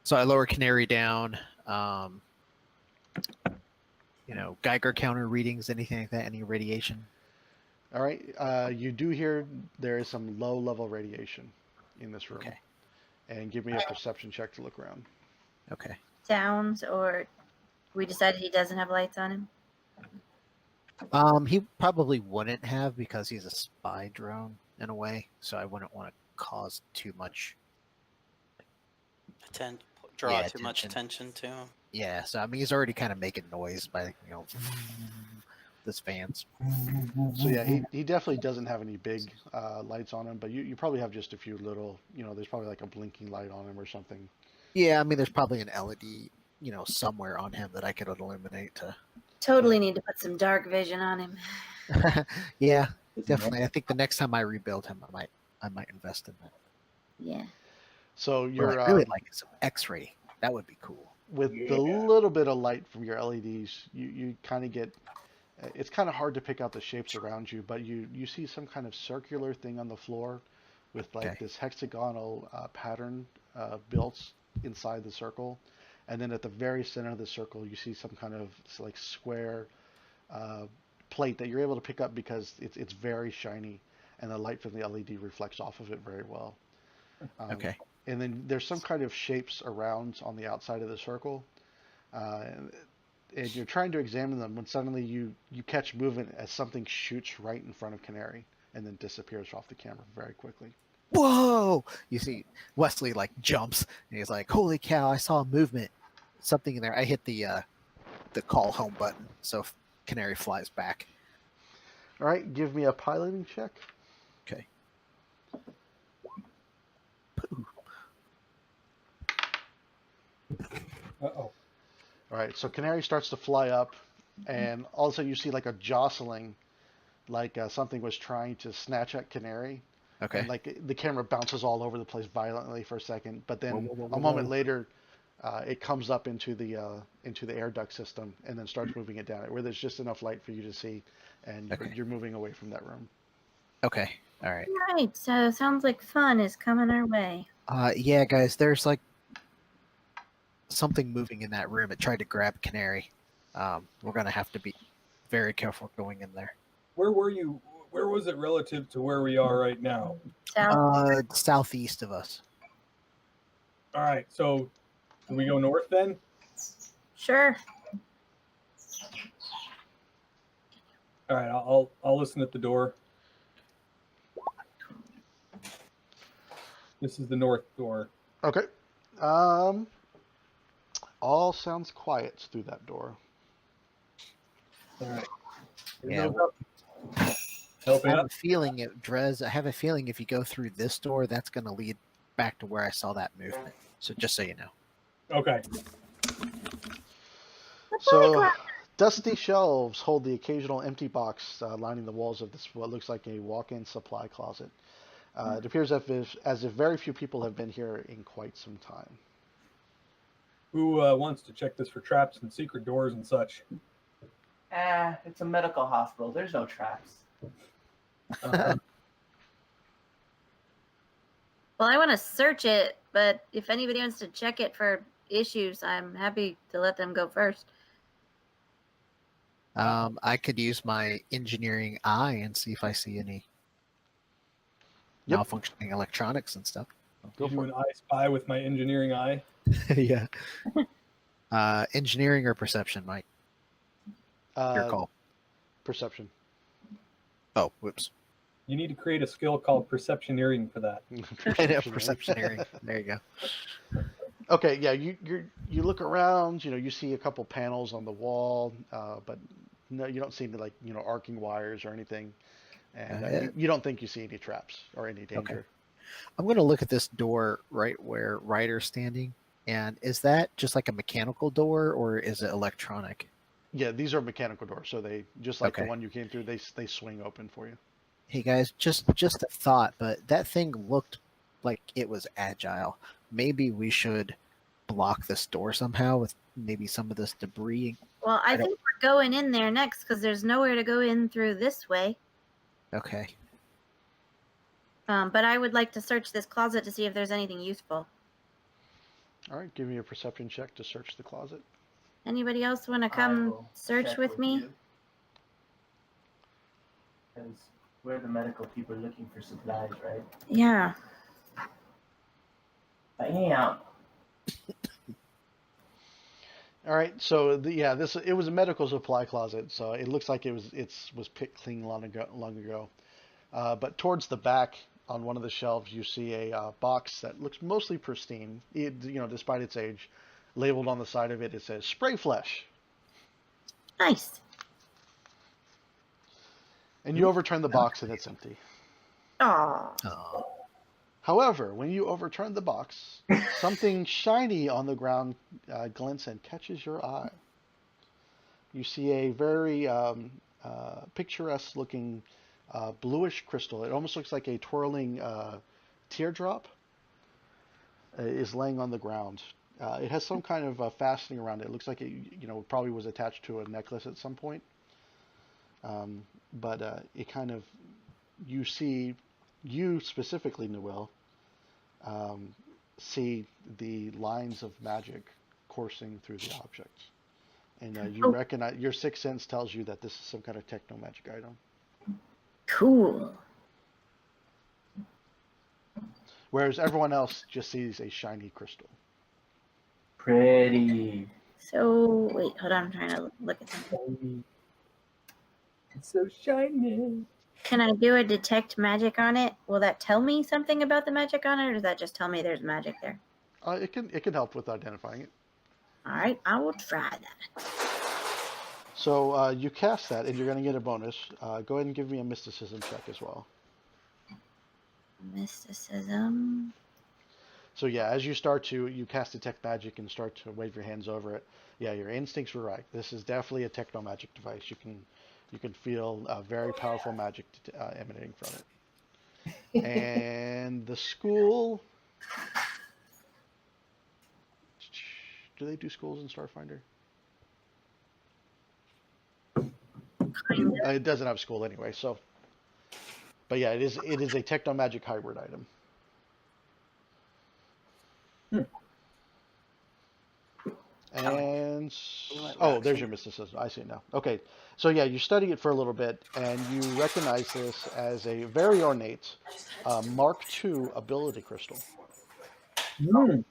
So I lower Canary down. Geiger counter readings, anything like that, any radiation? All right. You do hear there is some low level radiation in this room. Okay. And give me a perception check to look around. Okay. Sounds, or we decided he doesn't have lights on him? He probably wouldn't have because he's a spy drone in a way, so I wouldn't want to cause too much. Draw Yeah, too much attention to him. Yeah, so I mean he's already kind of making noise by this fans. So yeah, he definitely doesn't have any big lights on him, but you probably have just a few little. There's probably like a blinking light on him or something. Yeah, I mean there's probably an LED, somewhere on him that I could illuminate to. Totally need to put some dark vision on him. Yeah, definitely. I think the next time I rebuild him, I might invest in that. Yeah. So What you're I really like some X-ray. That would be cool. with the little bit of light from your LEDs, you kind of get. It's kind of hard to pick out the shapes around you, but you see some kind of circular thing on the floor, with like this hexagonal pattern built inside the circle, and then at the very center of the circle, you see some kind of like square plate that you're able to pick up because it's very shiny, and the light from the LED reflects off of it very well. Okay. And then there's some kind of shapes around on the outside of the circle, and you're trying to examine them when suddenly you catch movement as something shoots right in front of Canary and then disappears off the camera very quickly. whoa! You see Wesley like jumps and he's like, holy cow! I saw a movement, something in there. I hit the call home button, so Canary flies back. All right, give me a piloting check. Okay. Uh-oh. All right, so Canary starts to fly up, and all of a sudden you see like a jostling, like something was trying to snatch at Canary, Okay. and like the camera bounces all over the place violently for a second, but then Whoa, whoa, whoa, a moment whoa. later, it comes up into the air duct system and then starts moving it down, where there's just enough light for you to see, and Okay. you're moving away from that room. Okay. All right. Right, so sounds like fun is coming our way. Yeah, guys, there's like something moving in that room. It tried to grab Canary. We're gonna have to be very careful going in there. Where were you? Where was it relative to where we are right now? So Southeast of us. All right, so do we go north then? sure. All right, I'll listen at the door. This is the north door. Okay. All sounds quiet through that door. All right. Yeah. I Open have up. a feeling I have a feeling if you go through this door, that's going to lead back to where I saw that movement. So just so you know. Okay. So, dusty shelves hold the occasional empty box lining the walls of this what looks like a walk-in supply closet. It appears as if very few people have been here in quite some time. Who wants to check this for traps and secret doors and such? It's a medical hospital. There's no traps. Uh, Well, I want to search it, but if anybody wants to check it for issues, I'm happy to let them go first. I could use my engineering eye and see if I see any Yep. malfunctioning electronics and stuff. Go you do for an it. eye spy with my engineering eye. Yeah. Engineering or perception, Mike? Your call. Perception. Oh, whoops. You need to create a skill called perceptioneering for that. I know, perceptioneering. There you go. Okay, yeah, you look around. You see a couple panels on the wall, but no, you don't see any like arcing wires or anything, and you don't think you see any traps or any danger. I'm going to look at this door right where Ryder's standing. And is that just like a mechanical door or is it electronic? Yeah, these are mechanical doors, so they just like the Okay. one you came through. They swing open for you. Hey guys, just a thought, but that thing looked like it was agile. Maybe we should block this door somehow with maybe some of this debris. Well, I I don't- think we're going in there next because there's nowhere to go in through this way. Okay. But I would like to search this closet to see if there's anything useful. All right, give me a perception check to search the closet. Anybody else want to I come will search check with me? Because we're the medical people looking for supplies, right? Yeah. Bam. All right, so it was a medical supply closet, so it looks like it was picked clean long ago. But towards the back, on one of the shelves, you see a box that looks mostly pristine. Despite its age, labeled on the side of it, it says "spray flesh." Nice. And you overturn the box, and it's empty. Aw. Oh. However, when you overturn the box, something shiny on the ground glints and catches your eye. You see a very picturesque-looking bluish crystal. It almost looks like a twirling teardrop is laying on the ground. It has some kind of fastening around it. It looks like it, probably was attached to a necklace at some point. But it kind of, you specifically, Noel, see the lines of magic coursing through the object. And you recognize, your sixth sense tells you that this is some kind of techno magic item. Cool. Whereas everyone else just sees a shiny crystal. Pretty. So, wait, hold on. I'm trying to look at something. It's so shiny. Can I do a detect magic on it? Will that tell me something about the magic on it, or does that just tell me there's magic there? It can help with identifying it. All right, I will try that. So you cast that, and you're going to get a bonus. Go ahead and give me a mysticism check as well. Mysticism. So yeah, as you cast detect magic and start to wave your hands over it. Yeah, your instincts were right. This is definitely a techno magic device. You can feel very powerful magic emanating from it. And the school. Do they do schools in Starfinder? It doesn't have school anyway, so. But yeah, it is a techno magic hybrid item. And there's your mysticism. I see it now. Okay, so yeah, you study it for a little bit, and you recognize this as a very ornate Mark II ability crystal. Mm.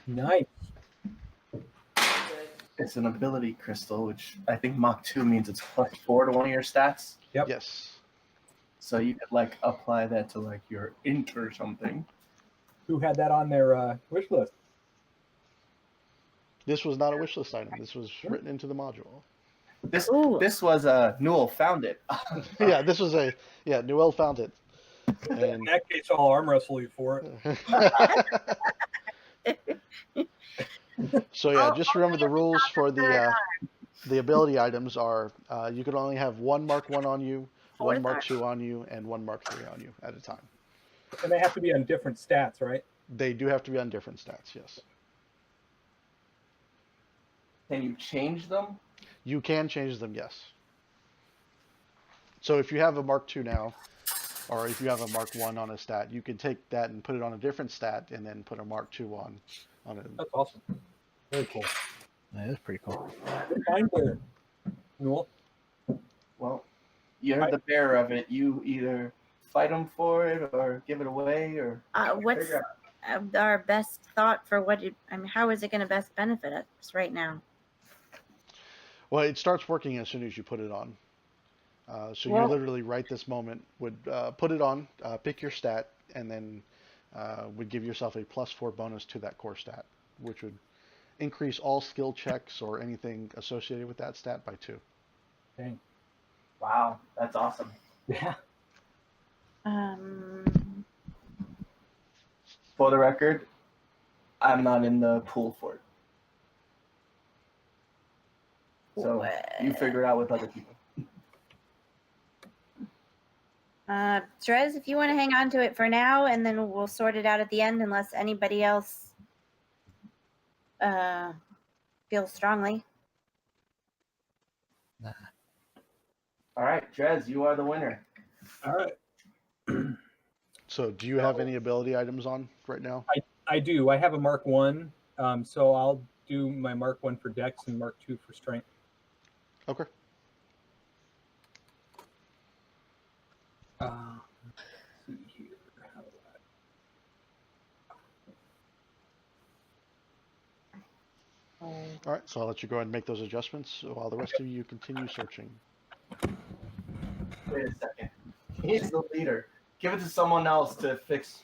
Nice. It's an ability crystal, which I think Mach 2 means it's +4 to one of your stats. Yep. Yes. So you could like apply that to like your int or something. Who had that on their wish list? This was not a wish list item. This was written into the module. This Ooh. this was Newell found it. Yeah, Newell found it. In And that case, I'll arm wrestle you for it. so yeah, just remember the rules for the ability items are you can only have one Mark 1 on you, one Mark 2 on you, and one Mark 3 on you at a time. And they have to be on different stats, right? They do have to be on different stats, yes. Can you change them? You can change them, yes. So if you have a Mark 2 now, or if you have a Mark 1 on a stat, you can take that and put it on a different stat and then put a Mark 2 on it. That's awesome. Very cool. That is pretty cool. Fine there, Newell. Well, you're the bearer of it. You either fight them for it or give it away or What's figure out. our best thought for how is it going to best benefit us right now? Well, it starts working as soon as you put it on. So you literally right this moment would put it on, pick your stat, and then would give yourself a +4 bonus to that core stat, which would increase all skill checks or anything associated with that stat by 2. Dang. Wow, that's awesome. Yeah. For the record, I'm not in the pool for it. So you figure it out with other people. Trez, if you want to hang on to it for now, and then we'll sort it out at the end, unless anybody else feels strongly. Nah. All right, Drez, you are the winner. All right. So do you have any ability items on right now? I do. I have a Mark 1, so I'll do my Mark 1 for Dex and Mark 2 for Strength. Okay. Let's see here. How do All right, so I'll let you go ahead and make those adjustments while the rest of you continue searching. Wait a second. He's the leader. Give it to someone else to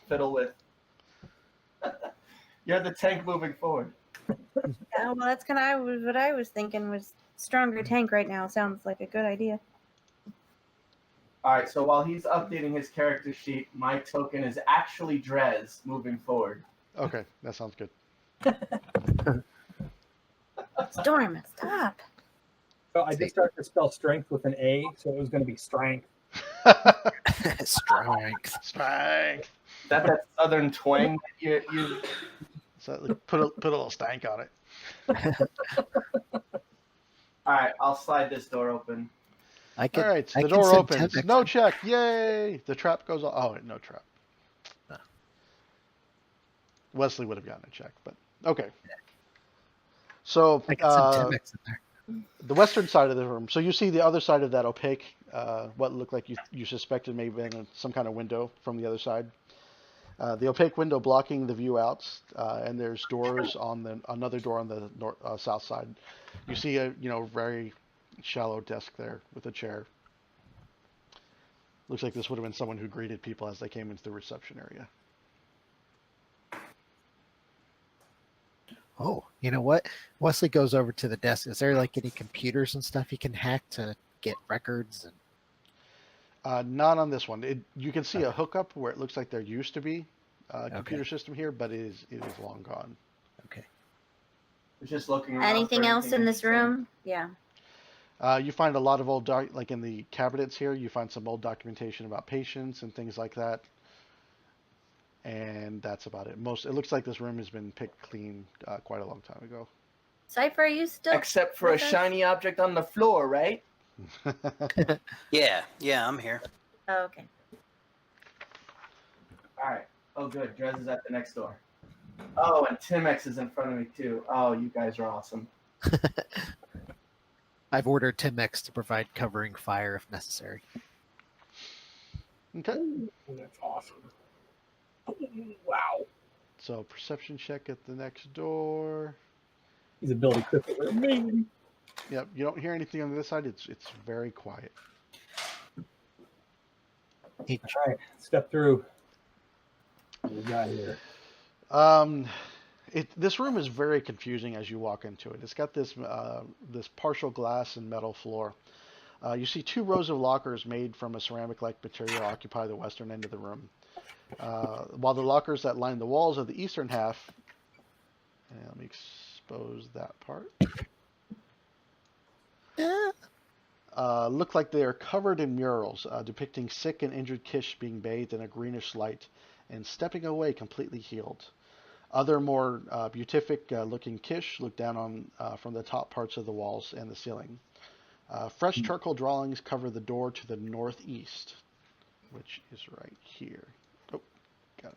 fiddle with. You're the tank moving forward. Well, that's kind of what I was thinking. Was stronger tank right now sounds like a good idea. All right, so while he's updating his character sheet, my token is actually Drez moving forward. Okay, that sounds good. Storm, stop. So I just started to spell strength with an A, so it was going to be strength. Strength. Strength. That southern twang you So put a little stank on it. All right, I'll slide this door open. I can, All right, so I the can door send opens. Tempex. No check. Yay! The trap goes off. Oh, no trap. No. Wesley would have gotten a check, but okay. So I can send Tempex in there. the western side of the room. So you see the other side of that opaque, what looked like you suspected may have been some kind of window from the other side. The opaque window blocking the view out, and there's doors on another door on the south side. You see a very shallow desk there with a chair. Looks like this would have been someone who greeted people as they came into the reception area. Oh, you know what? Wesley goes over to the desk. Is there like any computers and stuff he can hack to get records? And Not on this one. You can see a hookup where it looks like there used to be a computer system here, but it is long gone. Okay. It's just looking around. Anything for else anything in this interesting. room? Yeah. You find a lot of old like in the cabinets here. You find some old documentation about patients and things like that, and that's about it. It looks like this room has been picked clean quite a long time ago. Cypher, are you still? Except for a with us? shiny object on the floor, right? Yeah, I'm here. Oh, okay. All right. Oh, good. Drez is at the next door. Oh, and Timex is in front of me too. Oh, you guys are awesome. I've ordered Timex to provide covering fire if necessary. Okay. Oh, that's awesome. Wow. So perception check at the next door. These ability crystals are amazing. Yep. You don't hear anything on this side. It's very quiet. Hey, All right, step through. What we got here? This room is very confusing as you walk into it. It's got this partial glass and metal floor. You see 2 rows of lockers made from a ceramic-like material occupy the western end of the room, while the lockers that line the walls of the eastern half. Let me expose that part. Look like they are covered in murals depicting sick and injured Kish being bathed in a greenish light and stepping away completely healed. Other more beatific looking Kish look down on from the top parts of the walls and the ceiling. Fresh charcoal drawings cover the door to the northeast, which is right here. Oh, gotta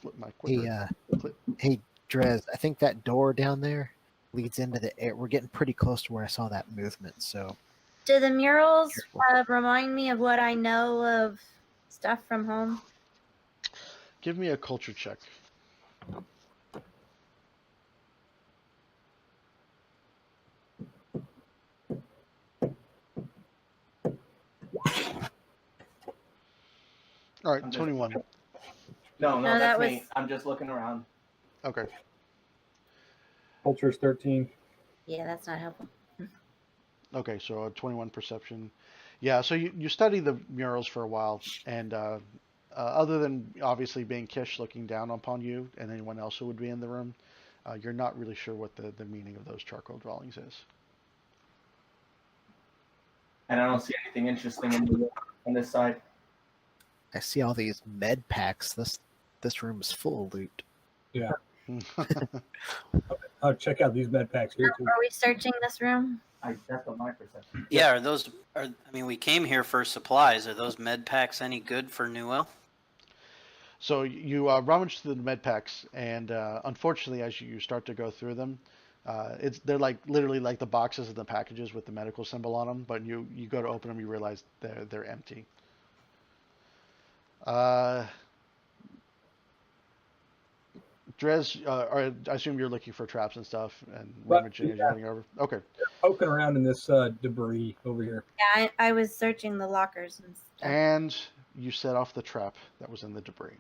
flip my clicker. Hey, Drez, I think that door down there leads into the air. We're getting pretty close to where I saw that movement, so Do the murals Careful. remind me of what I know of stuff from home? Give me a culture check. All right, 21. No, No, that's that me. was- I'm just looking around. Okay. Culture's 13. Yeah, that's not helpful. Okay, so a 21 perception. Yeah, so you study the murals for a while, and other than obviously being Kish looking down upon you and anyone else who would be in the room, you're not really sure what the meaning of those charcoal drawings is. And I don't see anything interesting on this side. I see all these med packs. This room is full of loot. Yeah. I'll check out these med packs here too. Are we searching this room? That's what my perception. Yeah, I mean, we came here for supplies. Are those med packs any good for Newell? So you rummage through the med packs, and unfortunately, as you start to go through them, they're like literally like the boxes and the packages with the medical symbol on them. But you go to open them, you realize they're empty. Drez, I assume you're looking for traps and stuff and rummaging as you're heading over. Okay. Poking around in this debris over here. Yeah, I was searching the lockers and stuff. And you set off the trap that was in the debris.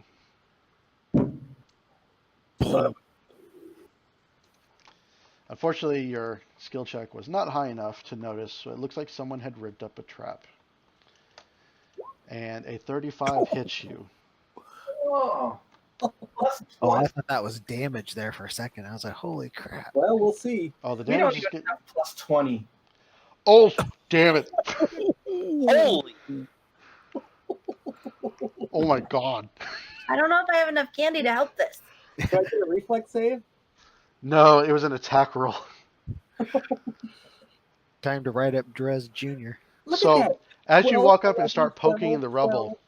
Son of Unfortunately, your skill check was not high enough to notice, so it looks like someone had rigged up a trap. And a 35 hits you. Oh. Oh, I thought that was damage there for a second. I was like, holy crap. Well, we'll see. Oh, the We don't damage is even getting... have plus 20. Oh, damn it. Holy! Oh my god. I don't know if I have enough candy to help this. Did I get a reflex save? No, it was an attack roll. Time to write up Drez Jr. Look at So, that. as you 12, walk up and start poking in the 12. rubble,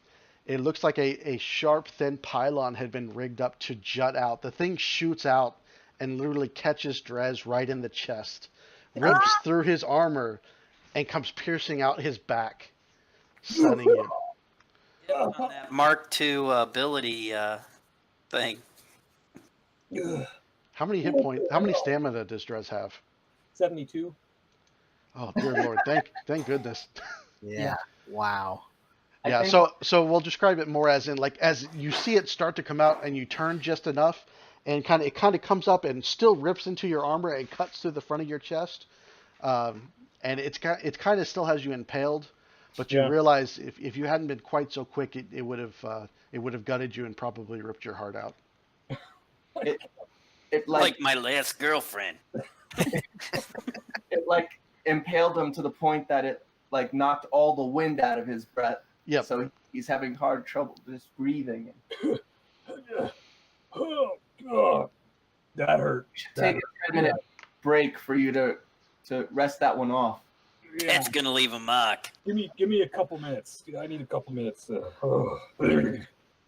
it looks like a sharp, thin pylon had been rigged up to jut out. The thing shoots out and literally catches Drez right in the chest, rips through his armor, and comes piercing out his back, stunning you. On that Mark II ability thing. Ugh. How many hit points? How many stamina does Drez have? 72. Oh dear Lord, thank goodness. Yeah. Wow. I Yeah, think so we'll describe it more as in like as you see it start to come out and you turn just enough and kind of comes up and still rips into your armor and cuts through the front of your chest. And it kind of still has you impaled, but you Yeah. realize if you hadn't been quite so quick, it would have gutted you and probably ripped your heart out. it Like my last girlfriend. it like impaled him to the point that it like knocked all the wind out of his breath. Yep. So he's having hard trouble just breathing. Oh, God. That hurt. Take a 10-minute break for you to rest that one off. Yeah. It's gonna leave a mark. Give me a couple minutes. I need a couple minutes.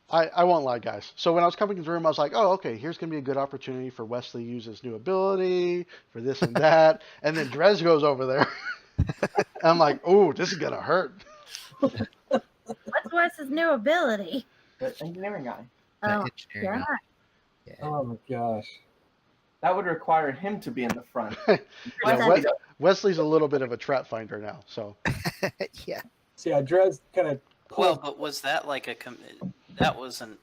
I won't lie, guys. So when I was coming into the room, I was like, oh, okay, here's going to be a good opportunity for Wesley to use his new ability, for this and that. And then Drez goes over there. I'm like, oh, this is going to hurt. What's Wes's new ability? The engineering guy. That Oh, engineering God. Yeah. Oh my gosh. That would require him to be in the front. Yeah, Wes- Wesley's a little bit of a trap finder now. So Yeah. See, I Drez kind of. Well, but was that like that wasn't.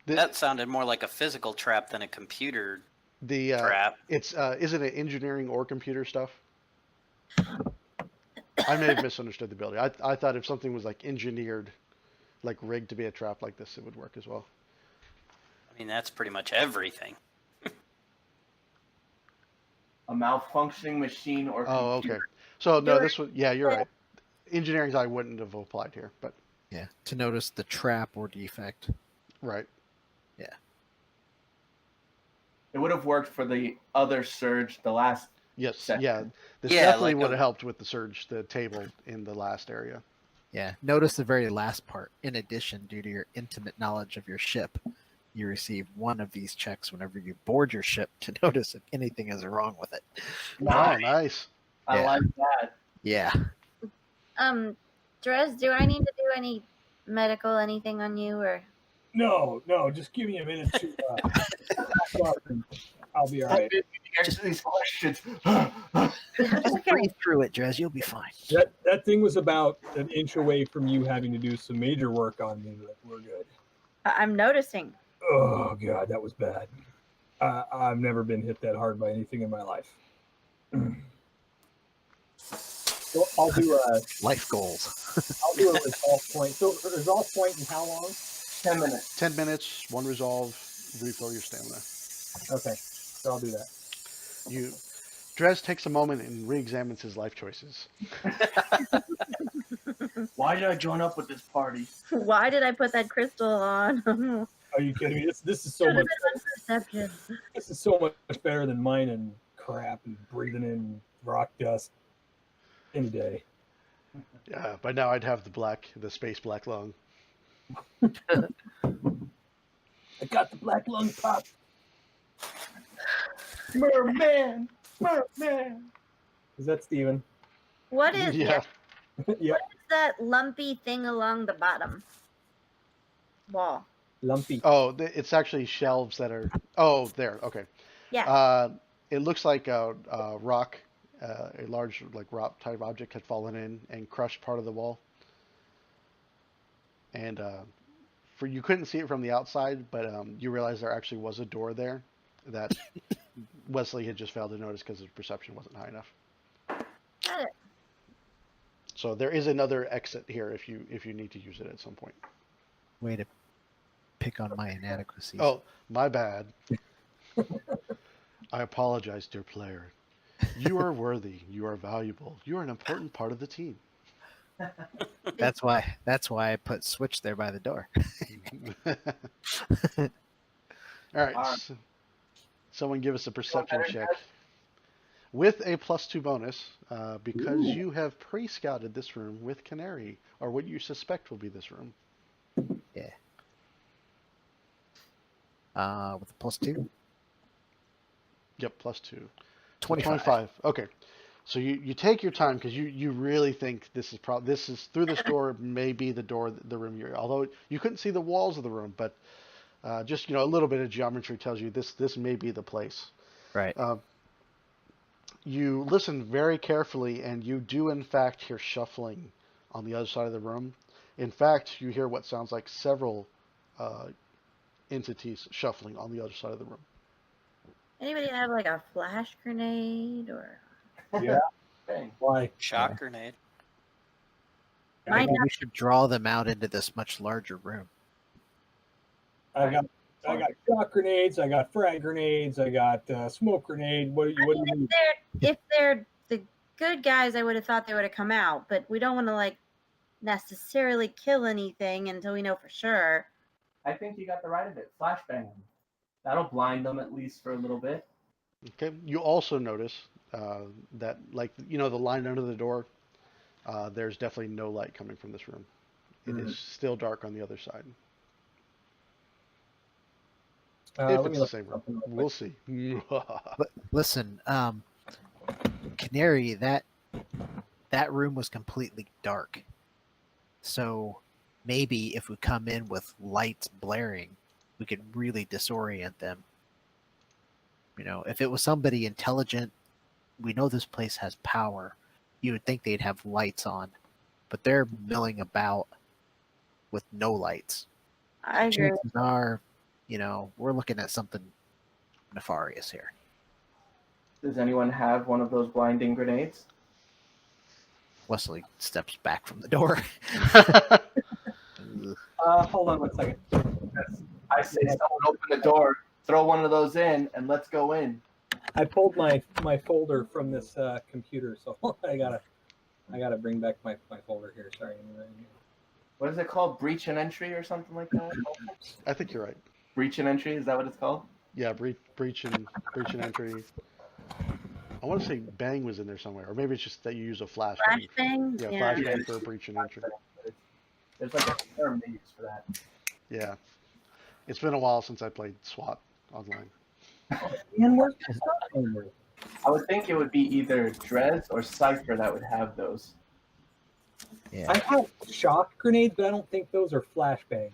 the That sounded more like a physical trap than a computer the trap. it's isn't it engineering or computer stuff? I may have misunderstood the ability. I thought if something was like engineered, like rigged to be a trap like this, it would work as well. I mean, that's pretty much everything. A malfunctioning machine or Oh, computer. okay. So no, You're- this was you're right. Engineering's I wouldn't have applied here, but Yeah. To notice the trap or defect. right. It would have worked for the other surge, the last. Yes, Section. yeah. This Yeah, definitely like would a- have helped with the surge, the table in the last area. Yeah. Notice the very last part. In addition, due to your intimate knowledge of your ship, you receive one of these checks whenever you board your ship to notice if anything is wrong with it. Oh, nice. I Yeah. like that. Yeah. Drez, do I need to do any medical anything on you or? No, just give me a minute to. I'll be all right. Answer these questions. Just breathe through it, Drez. You'll be fine. That thing was about an inch away from you having to do some major work on me, but we're good. I'm noticing. Oh God, that was bad. I've never been hit that hard by anything in my life. So I'll do a Life goals. I'll do a resolve point. So resolve point in how long? 10 minutes. 10 minutes, one resolve, refill your stamina. Okay, so I'll do that. Drez takes a moment and re-examines his life choices. Why did I join up with this party? Why did I put that crystal on? Are you kidding me? This is so Should have much. been on perception. This is so much better than mine and crap and breathing in rock dust any day. Yeah, by now I'd have the space black lung. I got the black lung pop. Merman! Is that Steven? What is Yeah, Yeah, that lumpy thing along the bottom wall? lumpy. oh, it's actually shelves that are. Oh, there. Okay. Yeah. It looks like a rock, a large like rock type object had fallen in and crushed part of the wall. And you couldn't see it from the outside, but you realize there actually was a door there that Wesley had just failed to notice because his perception wasn't high enough. Got it. So there is another exit here if you need to use it at some point. Way to pick on my inadequacies. Oh, my bad. I apologize, dear player. You are worthy. You are valuable. You are an important part of the team. That's why I put switch there by the door. All right. Someone give us a perception check. With a +2 bonus, because you have pre-scouted this room with Canary, or what you suspect will be this room. With a +2. Yep, +2. 25. Okay. So you take your time because you really think this is through this door may be the room you're. Although you couldn't see the walls of the room, but just a little bit of geometry tells you this may be the place. Right. You listen very carefully, and you do in fact hear shuffling on the other side of the room. In fact, you hear what sounds like several uh, entities shuffling on the other side of the room. Anybody have like a flash grenade or? Yeah. Bang. Why? Shock grenade. Might Maybe not. we should draw them out into this much larger room. I got shock grenades. I got frag grenades. I got smoke grenade. What do you need? If they're the good guys, I would have thought they would have come out, but we don't want to like necessarily kill anything until we know for sure. I think you got the right of it. Flashbang them. That'll blind them at least for a little bit. Okay. You also notice that, like, you know, the line under the door, there's definitely no light coming from this room. It is still dark on the other side. If Let it's me the look same room. something real We'll quick. see. But listen, Canary, that room was completely dark. So maybe if we come in with lights blaring, we could really disorient them. You know, if it was somebody intelligent, we know this place has power. You would think they'd have lights on, but they're milling about with no lights. I agree. Chances are, you know, we're looking at something nefarious here. Does anyone have one of those blinding grenades? Wesley steps back from the door. Hold on 1 second. I say someone open the door, throw one of those in, and let's go in. I pulled my folder from this computer, so I gotta bring back my folder here. Sorry. What is it called? Breach and entry or something like that? I think you're right. Breach and entry, is that what it's called? Yeah, breach and entry. I want to say bang was in there somewhere, or maybe it's just that you use a flash. Flashbang? Yeah, Yeah. flashbang for a breach and entry. There's like a term they use for that. Yeah, it's been a while since I played SWAT online. And where's the folder? I would think it would be either Drez or Cypher that would have those. Yeah. I have shock grenades, but I don't think those are flashbangs.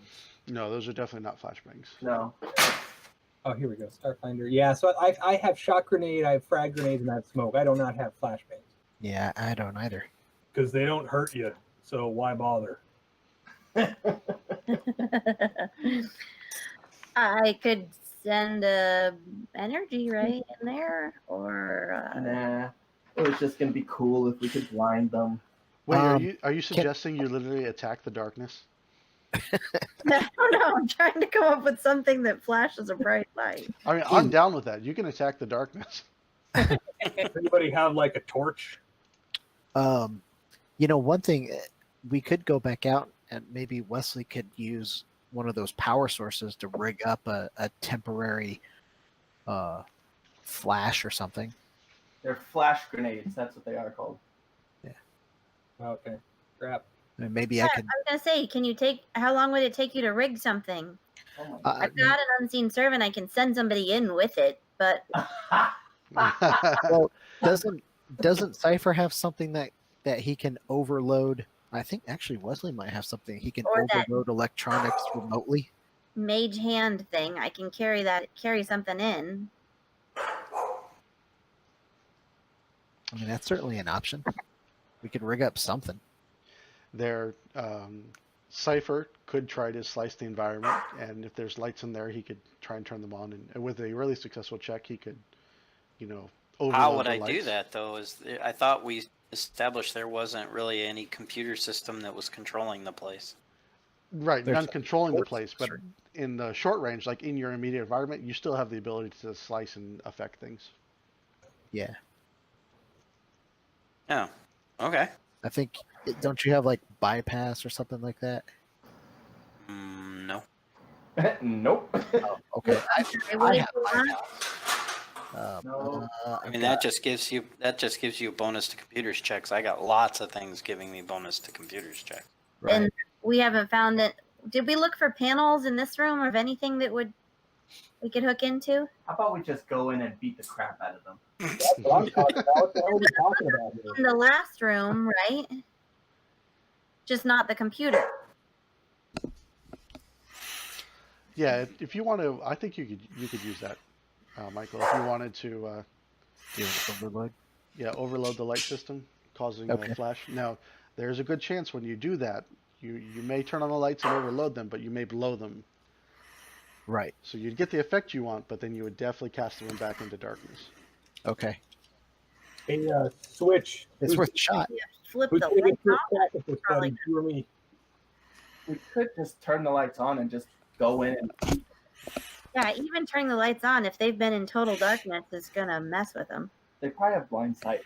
No, those are definitely not flashbangs. No. Oh, here we go. Starfinder. Yeah, so I have shock grenade, I have frag grenades, and I have smoke. I do not have flashbangs. Yeah, I don't either. Because they don't hurt you, so why bother? I could send a energy ray in there, or Nah. It was just gonna be cool if we could blind them. Wait, Um, are you suggesting you literally attack the darkness? I don't know. I'm trying to come up with something that flashes a bright light. I mean, I'm down with that. You can attack the darkness. Does anybody have like a torch? You know, one thing we could go back out and maybe Wesley could use one of those power sources to rig up a temporary flash or something. They're flash grenades. That's what they are called. Okay, crap. I mean, maybe I could. I was gonna say, can you take? How long would it take you to rig something? Oh my I've got an unseen servant. I can send somebody in with it, but Well, doesn't Cypher have something that he can overload? I think actually Wesley might have something he can Or that- overload electronics remotely. mage hand thing, I can carry something in. I mean, that's certainly an option. We could rig up something. Their Cypher could try to slice the environment, and if there's lights in there, he could try and turn them on. And with a really successful check, he could, you know, overload How would the I do lights. that though? I thought we established there wasn't really any computer system that was controlling the place. Right, There's none controlling the short place, but circuit. in the short range, like in your immediate environment, you still have the ability to slice and affect things. Yeah, Oh, okay. I think. Don't you have like bypass or something like that? No. Nope. Okay. Okay, what I if have you want? No. I mean that just gives you a bonus to computers checks. I got lots of things giving me bonus to computers checks. Right. And we haven't found it. Did we look for panels in this room of anything that we could hook into? How about we just go in and beat the crap out of them? That's what I'm talking about. What the hell are we talking about here? In the last room, right? Just not the computer. Yeah, if you want to, I think you could use that, Michael. If you wanted to, Do an overload. Yeah, overload the light system, causing Okay. a flash. Now, there's a good chance when you do that, you may turn on the lights and overload them, but you may blow them. Right. So you'd get the effect you want, but then you would definitely cast the room back into darkness. Okay. Hey, Switch. It's worth a shot. Flip Who's the gonna lights get first off. crack at this, Probably buddy? You or me? We could just turn the lights on and just go in and Yeah, even turning the lights on, if they've been in total darkness, is gonna mess with them. they probably have blind sight.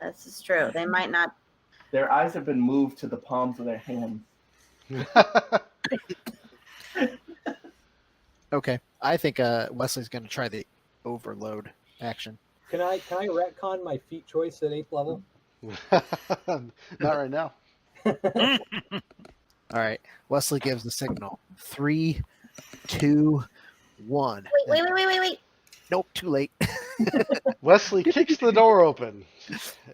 This is true. They might not. Their eyes have been moved to the palms of their hands. Okay. I think Wesley's going to try the overload action. Can I retcon my feat choice at 8th level? Not right now. All right. Wesley gives the signal. 3, 2, 1. Wait. Nope, too late. Wesley kicks the door open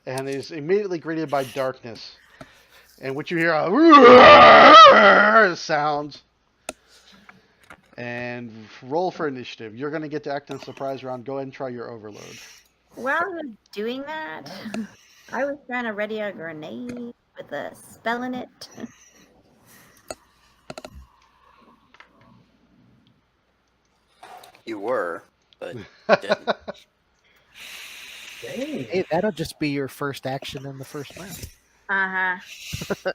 and is immediately greeted by darkness. And what you hear are sounds. And roll for initiative. You're going to get to act in a surprise round. Go ahead and try your overload. While I was doing that, I was trying to ready a grenade with a spell in it. You were, but didn't. Dang. Hey, that'll just be your first action in the first round. Uh-huh.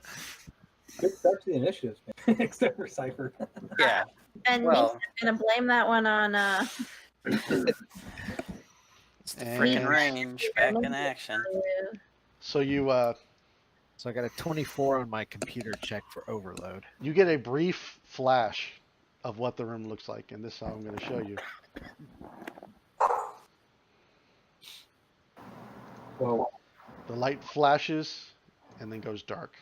Good start to the initiatives, man. Except for Cypher. Yeah. And Well- Nisa's gonna blame that one on It's the freaking And- range back in action. So you So I got a 24 on my computer check for overload. you get a brief flash of what the room looks like, and this is how I'm going to show you. Whoa. The light flashes and then goes dark.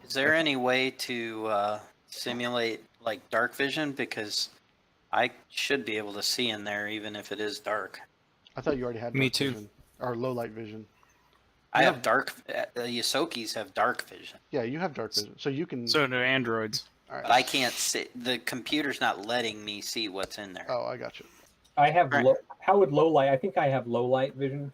Is there any way to simulate like dark vision? Because I should be able to see in there even if it is dark. I thought you already had Me dark too. vision or low light vision. I Yeah. have dark. The Yosokis have dark vision, Yeah, you have dark vision, so you can. So do androids. All right. but I can't see. The computer's not letting me see what's in there. Oh, I got you. I have Right. how would low light? I think I have low light vision.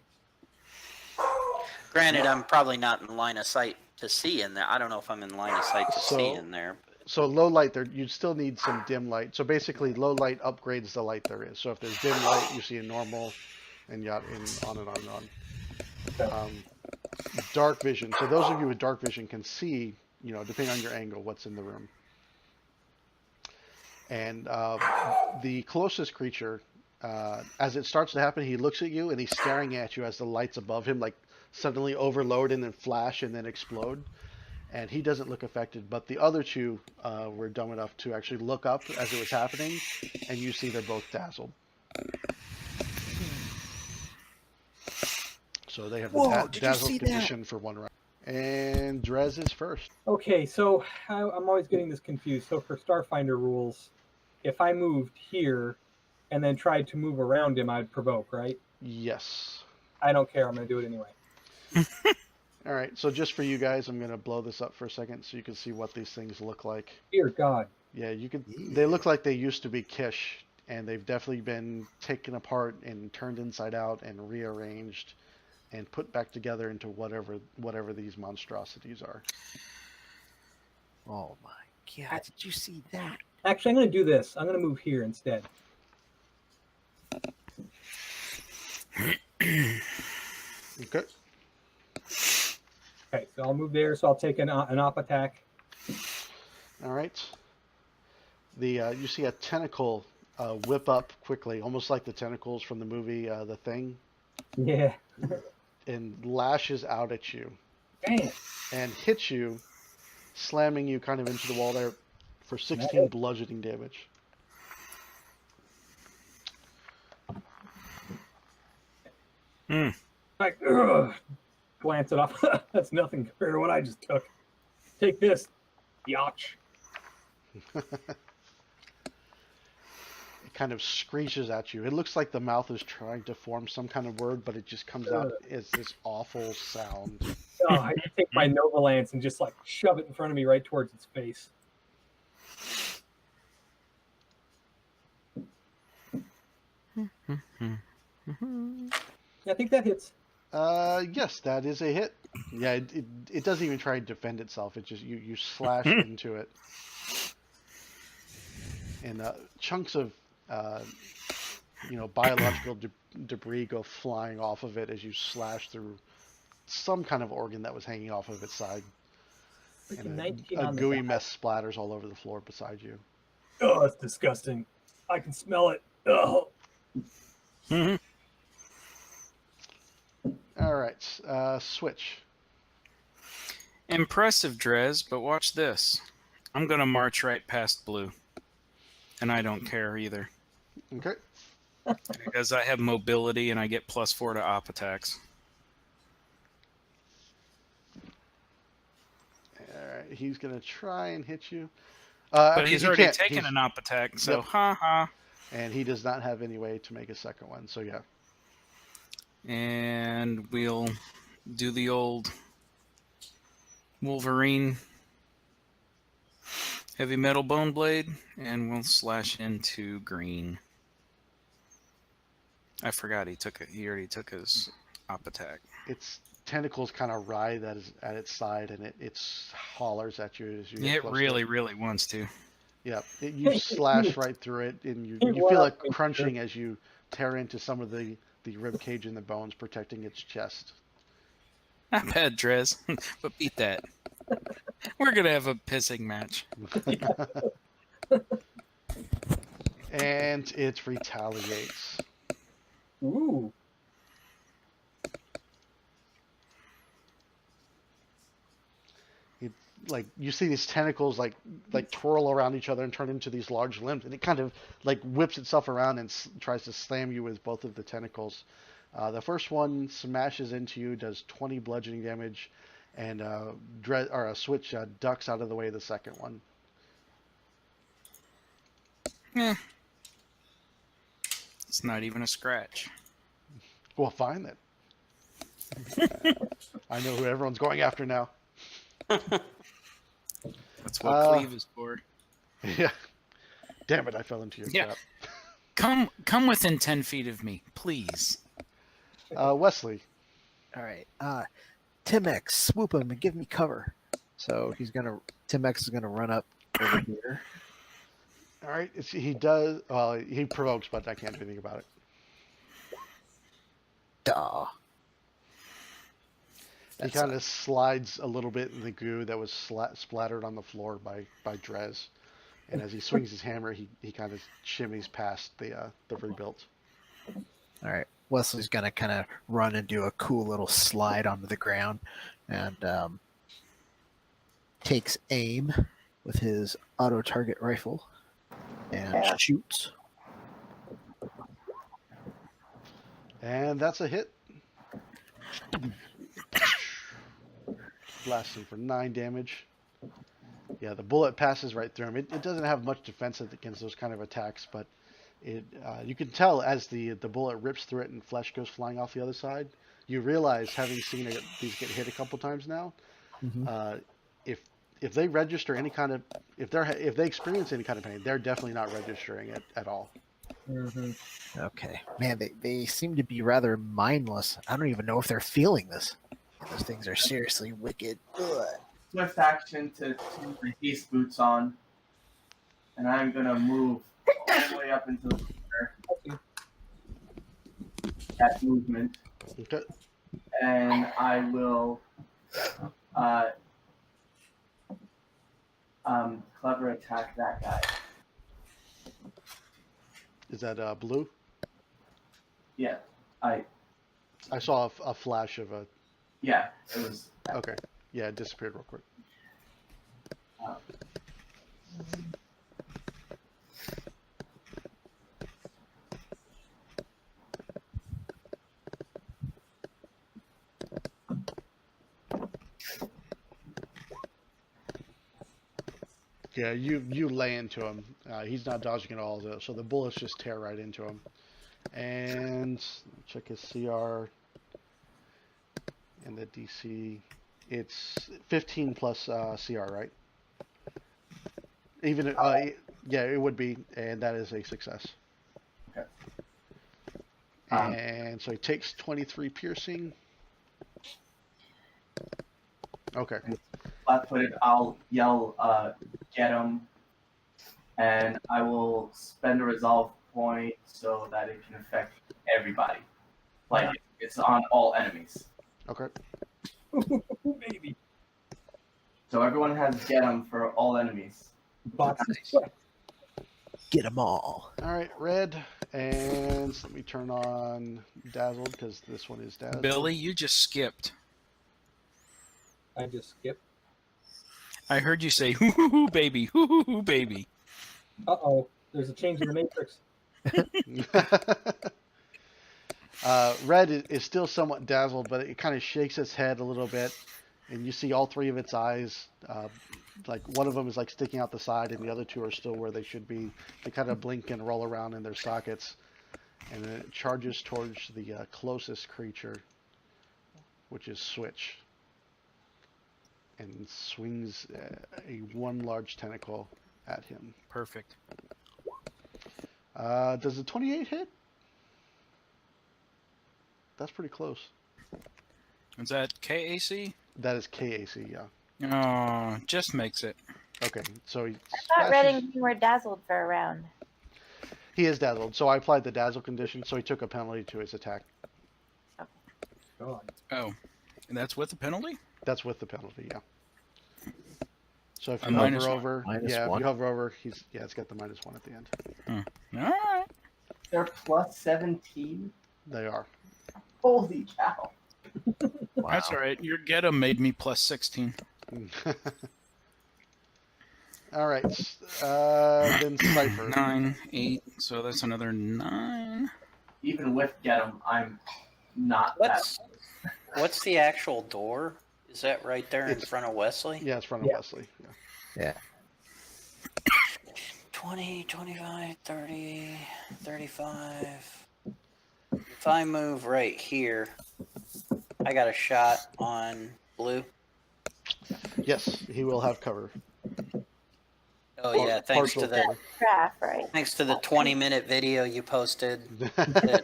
Granted, I'm probably not in line of sight to see in there. I don't know if I'm in line of sight to see So- in there. So low light, there you still need some dim light. So basically, low light upgrades the light there is. So if there's dim light, you see a normal, and on and on and on. Dark vision. So those of you with dark vision can see, depending on your angle, what's in the room. And the closest creature, as it starts to happen, he looks at you and he's staring at you as the lights above him like suddenly overload and then flash and then explode. And he doesn't look affected, but the other two were dumb enough to actually look up as it was happening, and you see they're both dazzled. So they have the Whoa, did you dazzled see that? condition for one round. And Drez is first. Okay, so I'm always getting this confused. So for Starfinder rules, if I moved here and then tried to move around him, I'd provoke, right? Yes. I don't care. I'm going to do it anyway. All right, so just for you guys, I'm going to blow this up for a second so you can see what these things look like. Dear God. Yeah, you could. They look like they used to be Kish, and they've definitely been taken apart and turned inside out and rearranged and put back together into whatever these monstrosities are. Oh my god, did you see that? Actually, I'm going to do this. I'm going to move here instead. Okay. Okay, so I'll move there. So I'll take an op attack. All right. You see a tentacle whip up quickly, almost like the tentacles from the movie The Thing, Yeah. and lashes out at you Damn. and hits you, slamming you kind of into the wall there for 16 bludgeoning damage. Like, glance it off. That's nothing compared to what I just took. Take this, yatch. It kind of screeches at you. It looks like the mouth is trying to form some kind of word, but it just comes out as this awful sound. Oh, I take my Nova Lance and just like shove it in front of me right towards its face. Yeah, I think that hits. Yes, that is a hit. Yeah, it doesn't even try to defend itself. It just you slash into it, and chunks of uh, biological debris go flying off of it as you slash through some kind of organ that was hanging off of its side, Freaking and 19 a on the gooey die. mess splatters all over the floor beside you. Oh, that's disgusting. I can smell it. Oh. All right, switch. Impressive, Drez, but watch this. I'm going to march right past blue. And I don't care either. Okay. Because I have mobility and I get +4 to op attacks. All right, he's gonna try and hit you. But Actually, he's he already can't. taken an op attack, so Yep. ha. And he does not have any way to make a second one. So yeah. And we'll do the old Wolverine heavy metal bone blade, and we'll slash into green. I forgot he already took his op attack. Its tentacles kind of writhe at its side, and it hollers at you as you get It close really, to it. really wants to. Yep. You slash right through it, and you feel it crunching as you tear into some of the rib cage and the bones protecting its chest. Not bad, Drez, but beat that. We're going to have a pissing match. And it retaliates. Ooh. Like you see these tentacles like twirl around each other and turn into these large limbs, and it kind of like whips itself around and tries to slam you with both of the tentacles. The first one smashes into you, does 20 bludgeoning damage, and Switch ducks out of the way of the second one. Eh. It's not even a scratch. Well, fine then. I know who everyone's going after now. That's what cleave is for. Yeah. Damn it! I fell into your trap. Come within 10 feet of me, please. Wesley. All right. Timex, swoop him and give me cover. So Timex is gonna run up over here. All right. He does. He provokes, but I can't do anything about it. Duh. He kind of slides a little bit in the goo that was splattered on the floor by Drez, and as he swings his hammer, he kind of shimmies past the rebuilt. All right. Wesley's gonna kind of run and do a cool little slide onto the ground, and takes aim with his auto target rifle and shoots. And that's a hit. Blasting for 9 damage. Yeah, the bullet passes right through him. It doesn't have much defense against those kind of attacks, but you can tell as the bullet rips through it and flesh goes flying off the other side. You realize, having seen these get hit a couple times now, if they register any kind of if they experience any kind of pain, they're definitely not registering it at all. Mm-hmm. Okay, man, they seem to be rather mindless. I don't even know if they're feeling this. Those things are seriously wicked. Ugh. Swift action to put my haste boots on, and I'm gonna move all the way up into the corner. That movement, Okay. and I will clever attack that guy. Is that blue? Yeah, I saw a flash of a. it was. Okay. Yeah, it disappeared real quick. Yeah, you lay into him. He's not dodging at all, so the bullets just tear right into him. And check his CR and the DC. It's 15 plus CR, right? Even yeah, it would be, and that is a success. Okay. And so he takes 23 piercing. Okay. Flat-footed, I'll yell, get him, and I will spend a resolve point so that it can affect everybody. Like, it's on all enemies. Okay. Maybe. So everyone has get him for all enemies. Box. Get them all. All right, red. And let me turn on dazzled because this one is dazzled. Billy, you just skipped. I just skipped. I heard you say "hoo hoo hoo baby, hoo hoo hoo baby." Uh-oh. There's a change in the matrix. Red is still somewhat dazzled, but it kind of shakes its head a little bit, and you see all three of its eyes. Like one of them is like sticking out the side, and the other two are still where they should be. They kind of blink and roll around in their sockets, and then it charges towards the closest creature, which is Switch, and swings one large tentacle at him. Perfect. Does the 28 hit? That's pretty close. Is that KAC? That is KAC, yeah. Oh, just makes it. Okay, so he I thought Red smashes. and Green were dazzled for a round. He is dazzled, so I applied the dazzle condition, so he took a penalty to his attack. God. Oh, and that's with the penalty? That's with the penalty, yeah. So if A you minus hover one. over, Minus yeah, if one. you hover over, it's got the -1 at the end. All right. They're plus 17? They are. Holy cow. Wow. That's all right. Your get 'em made me plus 16. All right, then Cypher. 9, 8, so that's another 9. Even with get him, I'm not What's the actual door? Is that right there in It's- front of Wesley? Yeah, it's front of Yeah. Wesley. Yeah. Yeah. 20, 25, 30, 35. If I move right here, I got a shot on blue. Yes, he will have cover. Oh yeah, thanks Partial to the Craft, right? 20-minute video you posted. cover.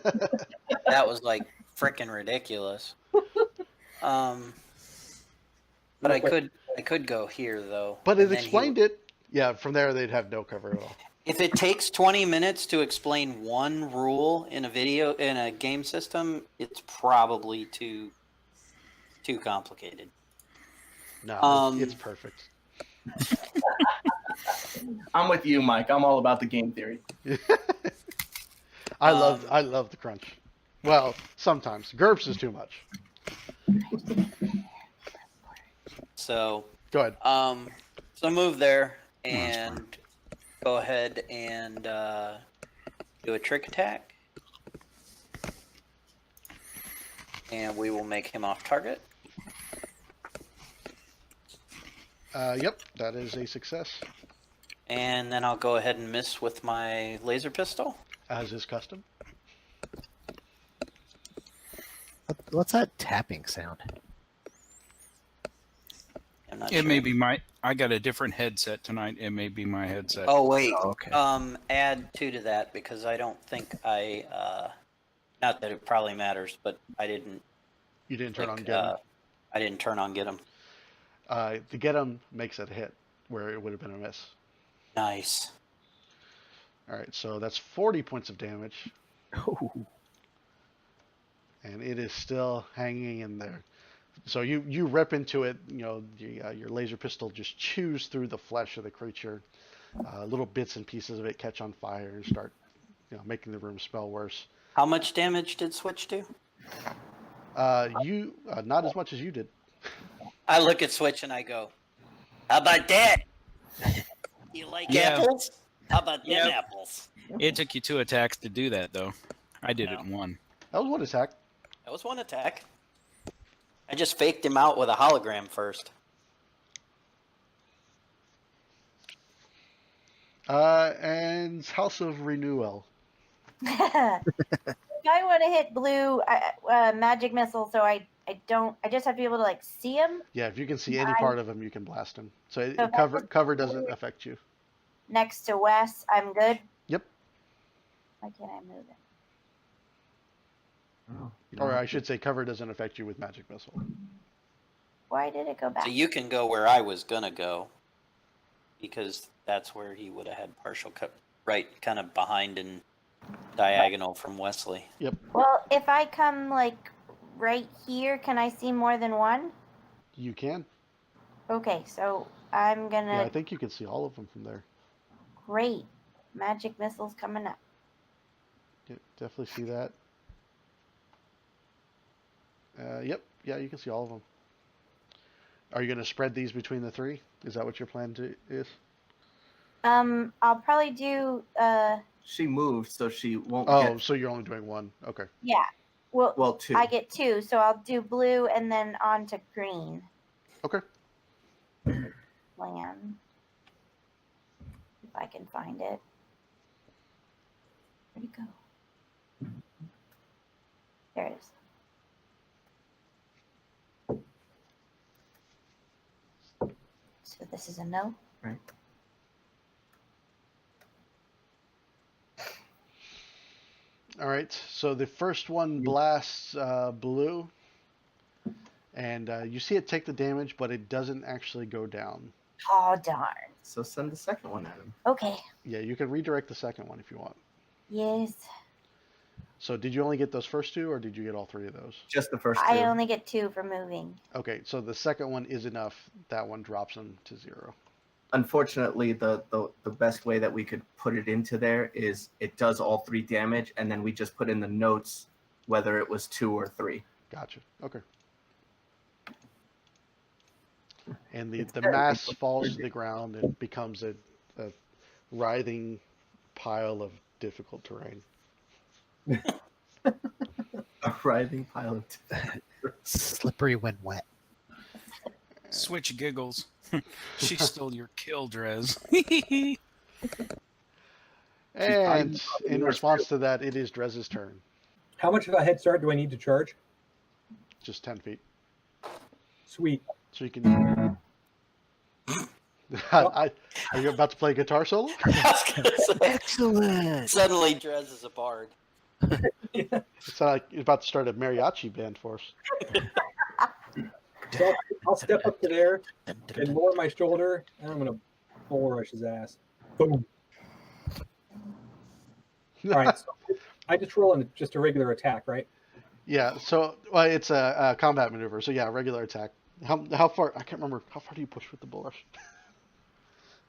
That was like freaking ridiculous. But I could go here though. But it and then he explained would- it. Yeah, from there they'd have no cover at all. If it takes 20 minutes to explain one rule in a video in a game system, it's probably too complicated. No, it's perfect. I'm with you, Mike. I'm all about the game theory. I love the crunch. Well, sometimes GURPS is too much. So, Go ahead. so move there and go ahead and do a trick attack. And we will make him off target. Yep, that is a success, And then I'll go ahead and miss with my laser pistol. as is custom. What's that tapping sound? I'm not It sure. may be my. I got a different headset tonight. It may be my headset. Oh wait. Oh, okay. Add 2 to that because I don't think I. Not that it probably matters, but I didn't. You didn't turn on Like, get 'em. I didn't turn on get him. The get 'em makes it a hit, where it would have been a miss. Nice. All right, so that's 40 points of damage, Oh, and it is still hanging in there. So you rip into it. You know, your laser pistol just chews through the flesh of the creature. Little bits and pieces of it catch on fire and start, making the room smell worse. How much damage did Switch do? You not as much as you did. I look at Switch and I go, "How about that? You like Yeah. apples? How about them Yep. apples?" It took you 2 attacks to do that, though. I did it in 1. That was one attack. That was one attack. I just faked him out with a hologram first. And House of Renewal. If I want to hit blue, magic missile, so I just have to be able to like see him Yeah, if you can see any part of him, you can blast him. So Okay. cover doesn't affect you. next to Wes. I'm good. Yep. Why can't I move it? Oh, Or I should say, cover doesn't affect you with magic missile. Why did it go back? So you can go where I was gonna go, because that's where he would have had partial cut, right, kind of behind and diagonal from Wesley. Well, if I come like right here, can I see more than one? You can. Okay, so I'm Yeah, gonna. I think you can see all of them from there. Great, magic missiles coming up. Yep, definitely see that. Yep, yeah, you can see all of them. Are you going to spread these between the three? Is that what your plan is? I'll probably do. She moved, so she won't Oh, get. so you're only doing one. Okay. Yeah. Well, two. I get two, so I'll do blue and then on to green. Okay. Plan. If I can find it. Where'd it go? There it is. So this is a no. Right. All right. So the first one blasts blue, and you see it take the damage, but it doesn't actually go down. Oh darn. So send the second one at him. Okay. Yeah, you can redirect the second one if you want. Yes. So did you only get those first two, or did you get all three of those? Just the first two. I only get two for moving. Okay, so the second one is enough. That one drops them to 0. Unfortunately, the best way that we could put it into there is it does all 3 damage, and then we just put in the notes whether it was 2 or 3. Gotcha. Okay. And the It's very mass simple. falls to the ground and becomes a writhing pile of difficult terrain. A writhing pile of Slippery when wet. Switch giggles. She stole your kill, Drez. And in response to that, it is Drez's turn. How much of a head start do I need to charge? Just 10 feet. Sweet. So you can... Are you about to play guitar solo? I was gonna say, Excellent. suddenly Drez is a bard. It's not like you're about to start a mariachi band for us. So I'll step up to there and lower my shoulder, and I'm gonna bull rush his ass. Boom. All right. So I just roll in just a regular attack, right? Yeah, so well, it's a combat maneuver. So yeah, regular attack. How far? I can't remember. How far do you push with the bull rush?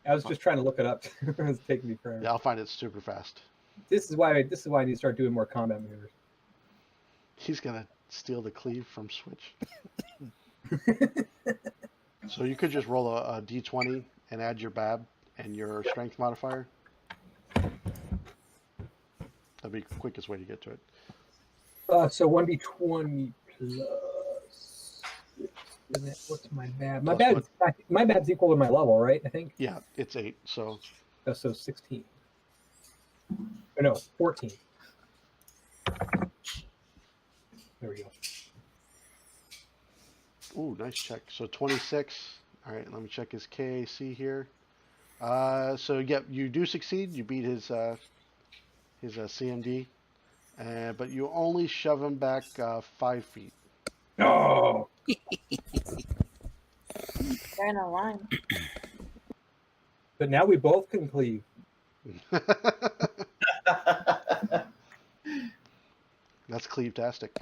I was just trying to look it up. It was taking me forever. Yeah, I'll find it super fast. This is why I need to start doing more combat maneuvers. He's gonna steal the cleave from Switch. So you could just roll a d20 and add your BAB and your strength modifier. That'd be the quickest way to get to it. So 1d20 plus. What's my BAB? Plus My BAB's equal to my level, right? I think. Yeah, it's 8. So So 16. Or no, 14. There we go. ooh, nice check. So 26. All right, let me check his KAC here. So yep, you do succeed. You beat his CMD, but you only shove him back 5 feet. Oh, They're in a line. but now we both can cleave. That's cleave-tastic.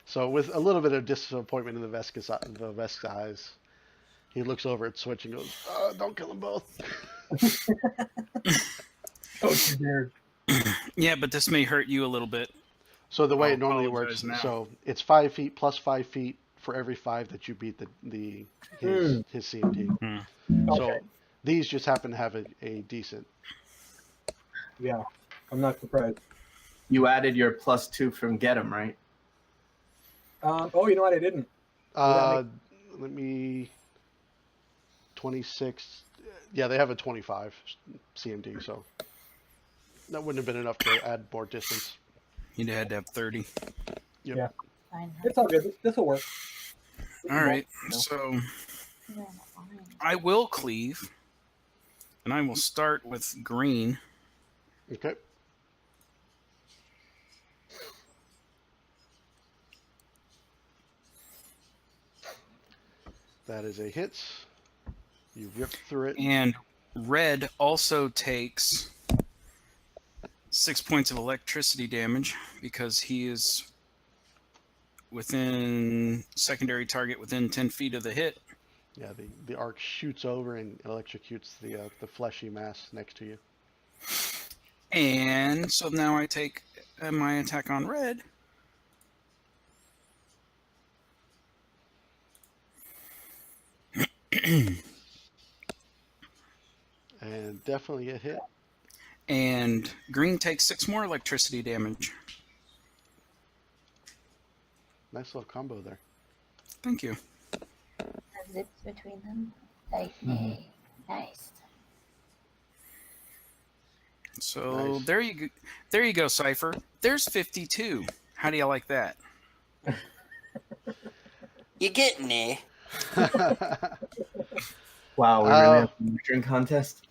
So with a little bit of disappointment in the Vesk's eyes, he looks over at Switch and goes, don't kill them both. Oh, you dared. Yeah, but this may hurt you a little bit. So the way I'll it normally apologize works, now. so it's 5 feet plus 5 feet for every 5 that you beat his CMD. So Okay. these just happen to have a decent. Yeah, I'm not surprised. You added your +2 from Get 'em, right? Oh, you know what? I didn't. Let me. 26. Yeah, they have a 25 CMD, so that wouldn't have been enough to add more distance. You'd have had to have 30. Yep. Yeah. Fine. It's all good. This will work. All right, so They're in a line. I will cleave, and I will start with green. Okay. That is a hit. You rip through it. And red also takes 6 points of electricity damage because he is within secondary target within 10 feet of the hit. Yeah, the arc shoots over and electrocutes the fleshy mass next to you. And so now I take my attack on red. And definitely a hit. And green takes 6 more electricity damage. Nice little combo there. Thank you. Zips between them. Lightning. Nice. So Nice. there you go, Cypher. There's 52. How do you like that? You getting me? Wow, we're gonna have a measuring contest.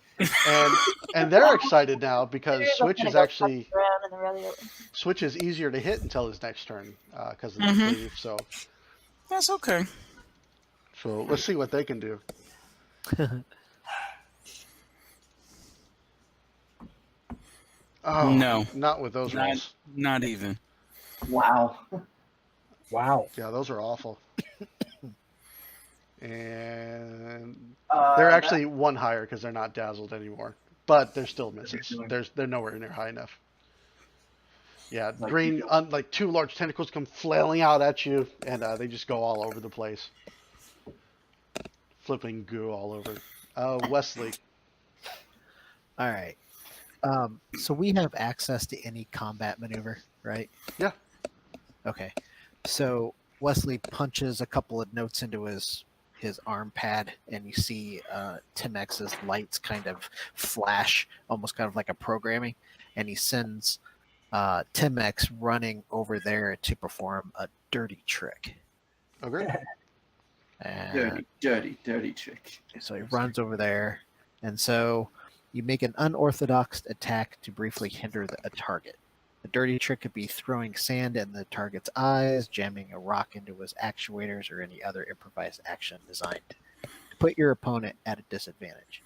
and they're excited now because Switch Gonna is go actually punch around in the rodeo. Switch is easier to hit until his next turn because of the Mhm. cleave. So That's okay. let's see what they can do. Oh No. not with those rolls. Not even. Wow. Wow. Yeah, those are awful. And Uh, they're actually one higher because they're not dazzled anymore, but they're still misses. doing? They're nowhere near high enough. Yeah, Like green, you like two large tentacles come flailing out at you, and they just go all over the place, flipping goo all over. Wesley, All right. So we have access to any combat maneuver, right? Yeah. Okay. So Wesley punches a couple of notes into his arm pad, and you see Tim X's lights kind of flash, almost kind of like a programming, and he sends Tim X running over there to perform a dirty trick. okay, And dirty trick. so he runs over there, and so you make an unorthodox attack to briefly hinder a target. The dirty trick could be throwing sand in the target's eyes, jamming a rock into his actuators, or any other improvised action designed to put your opponent at a disadvantage.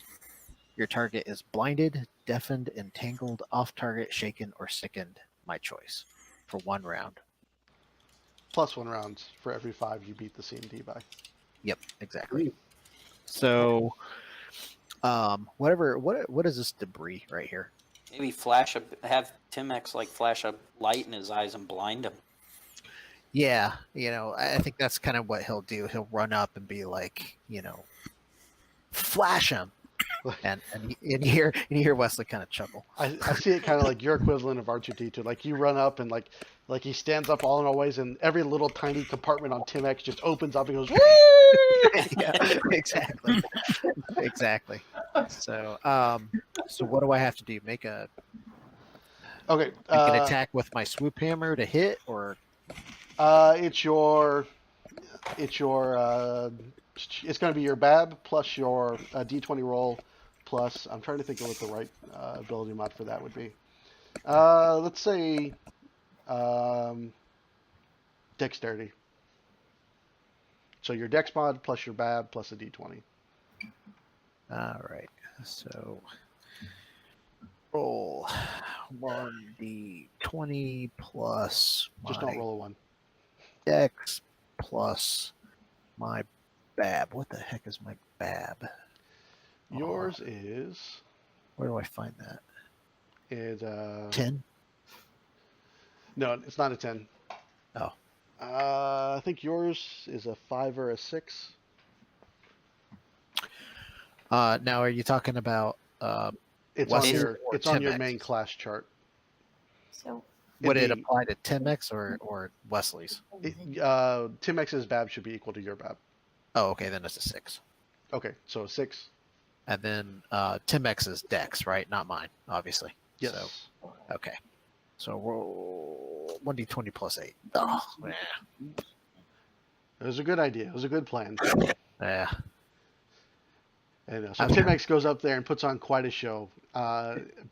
Your target is blinded, deafened, entangled, off target, shaken, or sickened, my choice, for 1 round. +1 rounds for every 5 you beat the CMD by. Yep, exactly. So, what is this debris right here? Maybe have Tim X like flash a light in his eyes and blind him. Yeah, I think that's kind of what he'll do. He'll run up and be like, flash him, and you hear Wesley kind of chuckle. I see it kind of like your equivalent of R2D2. Like you run up and like he stands up all in all ways, and every little tiny compartment on Tim X just opens up and goes, woo! Yeah, exactly, exactly. So, so what do I have to do? Make an Okay. attack with my swoop hammer to hit, or It's going to be your BAB plus your D20 roll plus. I'm trying to think of what the right ability mod for that would be. Let's say dexterity. So your dex mod plus your BAB plus a D20. all right. So roll 1d20 plus Just my don't roll a 1. dex plus my BAB. What the heck is my BAB? Yours is Where do I find that? 10? No, it's not a 10. Oh. I think yours is a 5 or a 6. Now, are you talking about It's Wesley on or your Tim main X? class chart. So Would it It'd be- apply to Tim X or Wesley's? Tim X's BAB should be equal to your BAB. Oh, okay, then it's a 6. Okay, so a 6. And then Tim X's dex, right? Not mine, obviously. Yes. So, okay. So roll 1d20 plus 8. Oh, yeah. It was a good idea. It was a good plan. Yeah. And so Okay. Tim X goes up there and puts on quite a show.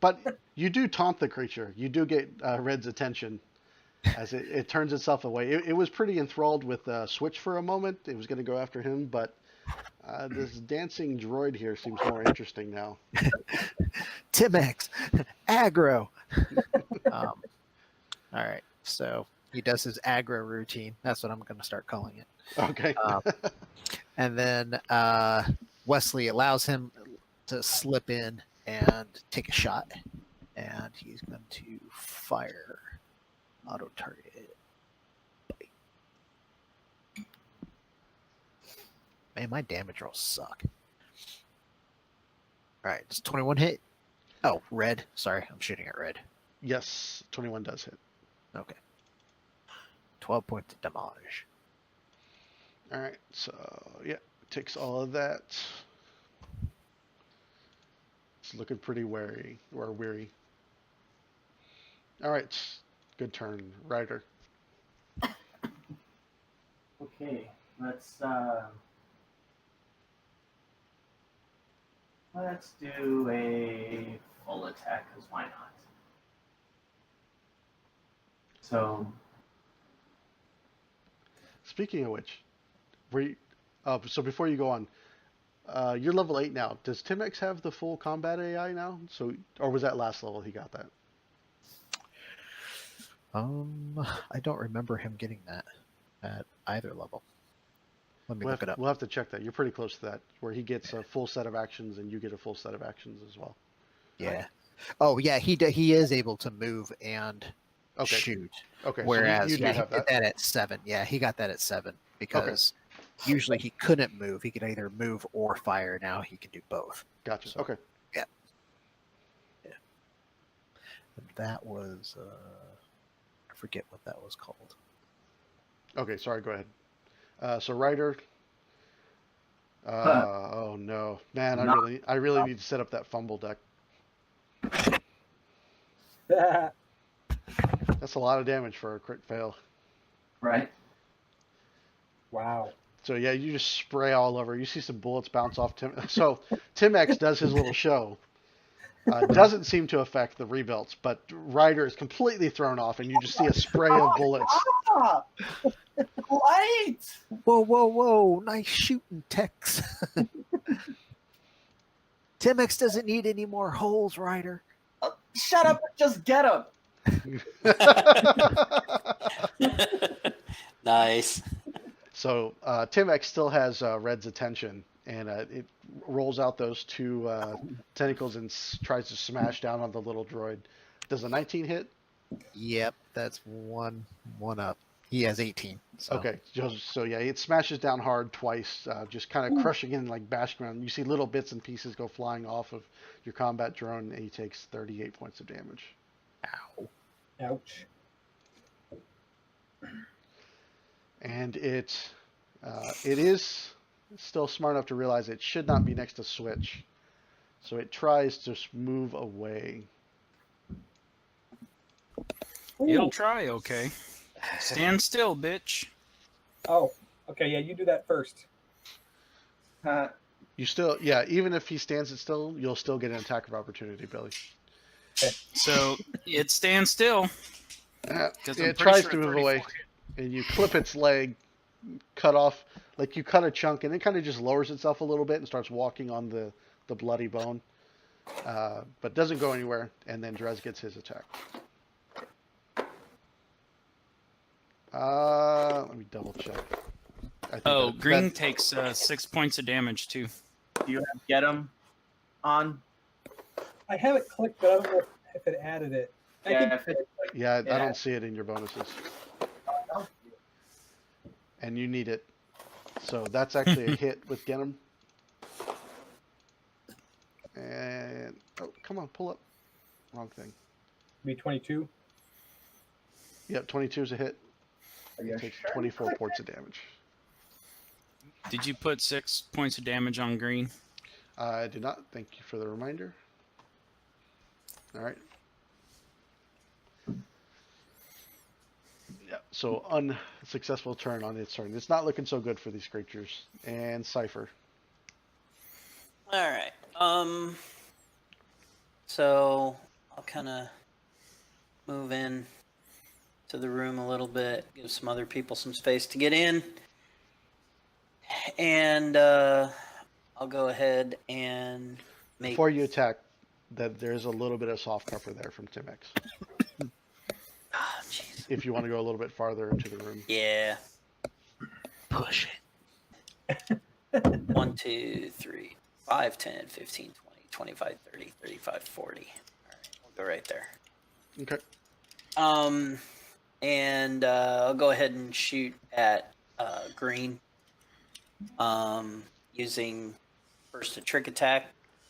But you do taunt the creature. You do get Red's attention as it turns itself away. It was pretty enthralled with Switch for a moment. It was going to go after him, but this dancing droid here seems more interesting now. Timex, aggro. All right, so he does his aggro routine. That's what I'm going to start calling it. Okay. And then Wesley allows him to slip in and take a shot. And he's going to fire auto target. Man, my damage rolls suck. All right, does 21 hit? Oh, red. Sorry, I'm shooting at red. Yes, 21 does hit. Okay. 12 points of damage. All right, so yeah, takes all of that. It's looking pretty wary or weary. All right, good turn, Ryder. Okay, let's do a full attack, because why not? So, Speaking of which, so before you go on, you're level 8 now. Does Timex have the full combat AI now? So, or was that last level he got that? I don't remember him getting that at either level. Let me look it up. We'll have to check that. You're pretty close to that, where he gets a full set of actions and you get a full set of actions as well. Yeah. Oh, yeah. He is able to move and shoot. Okay. Whereas so you do he have did that. that at 7. Yeah, he got that at 7 because usually he couldn't move. He could either move or fire. Now he can do both. Gotcha. So, okay. Yeah. And that was I forget what that was called. Okay. Sorry. Go ahead. So Ryder. Oh no, man! I really need to set up that fumble deck. That's a lot of damage for a crit fail. right? Wow. So yeah, you just spray all over. You see some bullets bounce off Tim. So Timex does his little show. Doesn't seem to affect the rebuilds, but Ryder is completely thrown off, and you just see a spray of bullets. Ah! Light! Whoa, whoa, whoa. Nice shooting, Tex. Timex doesn't need any more holes, Ryder. Shut up and just get him. Nice. So Timex still has Red's attention, and it rolls out those two tentacles and tries to smash down on the little droid. Does a 19 hit? Yep, that's one up. He has 18. So. Okay, so yeah, it smashes down hard twice, just kind of crushing in like bashing around. You see little bits and pieces go flying off of your combat drone, and he takes 38 points of damage. Ow. Ouch. And it is still smart enough to realize it should not be next to Switch, so it tries to move away. It'll try, okay. Stand still, bitch. Oh, okay. Yeah, you do that first. You still, yeah, even if he stands it still, you'll still get an attack of opportunity, Billy. So it stands still. It tries to move away, and you clip its leg, cut off, like you cut a chunk, and it kind of just lowers itself a little bit and starts walking on the bloody bone, but doesn't go anywhere, and then Drez gets his attack. Let me double check. Oh, green takes 6 points of damage too. Do you have get him on? I have it clicked, but I don't know if it added it. Yeah, I don't see it in your bonuses. And you need it. So that's actually a hit with get him. And, oh, come on, pull up. Wrong thing. Be 22. Yep, 22 is a hit. It takes 24 points of damage. Did you put 6 points of damage on green? I did not. Thank you for the reminder. All right. Yeah, so unsuccessful turn on its turn. It's not looking so good for these creatures. And Cypher. All right. So I'll kind of move in to the room a little bit, give some other people some space to get in. And I'll go ahead and make. Before you attack, that there's a little bit of soft cover there from Timex. Oh, jeez. If you want to go a little bit farther into the room. Yeah. Push it. 1, 2, 3, 5, 10, 15, 20, 25, 30, 35, 40. All right, we'll go right there. Okay. And I'll go ahead and shoot at green. Using first a trick attack,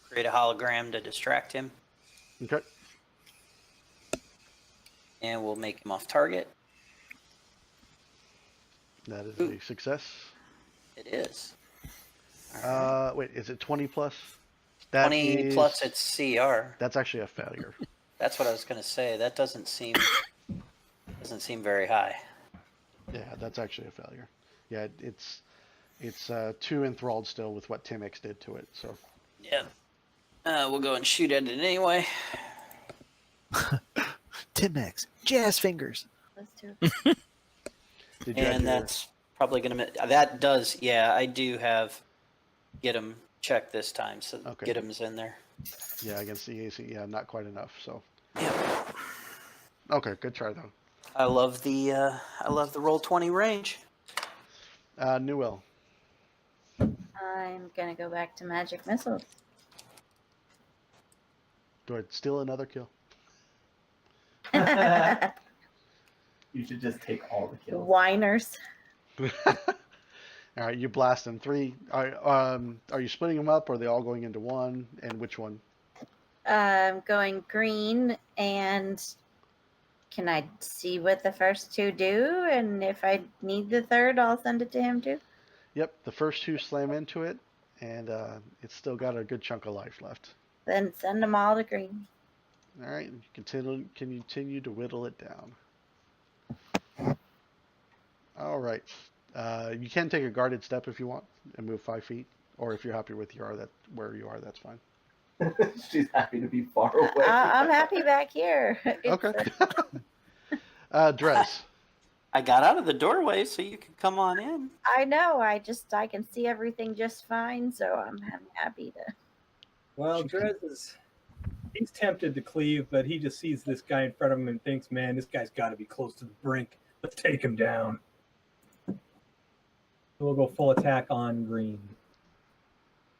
create a hologram to distract him, Okay. and we'll make him off target. That is a success. It is. All right. Wait, is it 20 plus? That 20 is- plus its CR. That's actually a failure. That's what I was going to say. That doesn't seem very high. Yeah, that's actually a failure. Yeah, it's too enthralled still with what Timex did to it. So Yeah. We'll go and shoot at it anyway. Timex, jazz fingers. Let's do did you add And your- that's probably going to... That does... Yeah, I do have get him checked this time, so Okay. get him's in there. yeah, against the AC, yeah, not quite enough. So Yeah. okay, good try though. I love the roll 20 range. Newell. I'm gonna go back to magic missiles. Do I steal another kill? You should just take all the kills. Whiners. All right, you blast them. 3. Are you splitting them up? Or are they all going into one? And which one? Going green, and can I see what the first 2 do? And if I need the third, I'll send it to him too. Yep, the first 2 slam into it, and it's still got a good chunk of life left. Then send them all to green. All right, continue to whittle it down. All right, you can take a guarded step if you want and move 5 feet, or if you're happy with where you are, that's fine. She's happy to be far away. I'm happy back here. Okay. Dress. I got out of the doorway so you could come on in. I know. I can see everything just fine, so I'm happy to. Well, he's tempted to cleave, but he just sees this guy in front of him and thinks, man, this guy's got to be close to the brink. Let's take him down. We'll go full attack on green.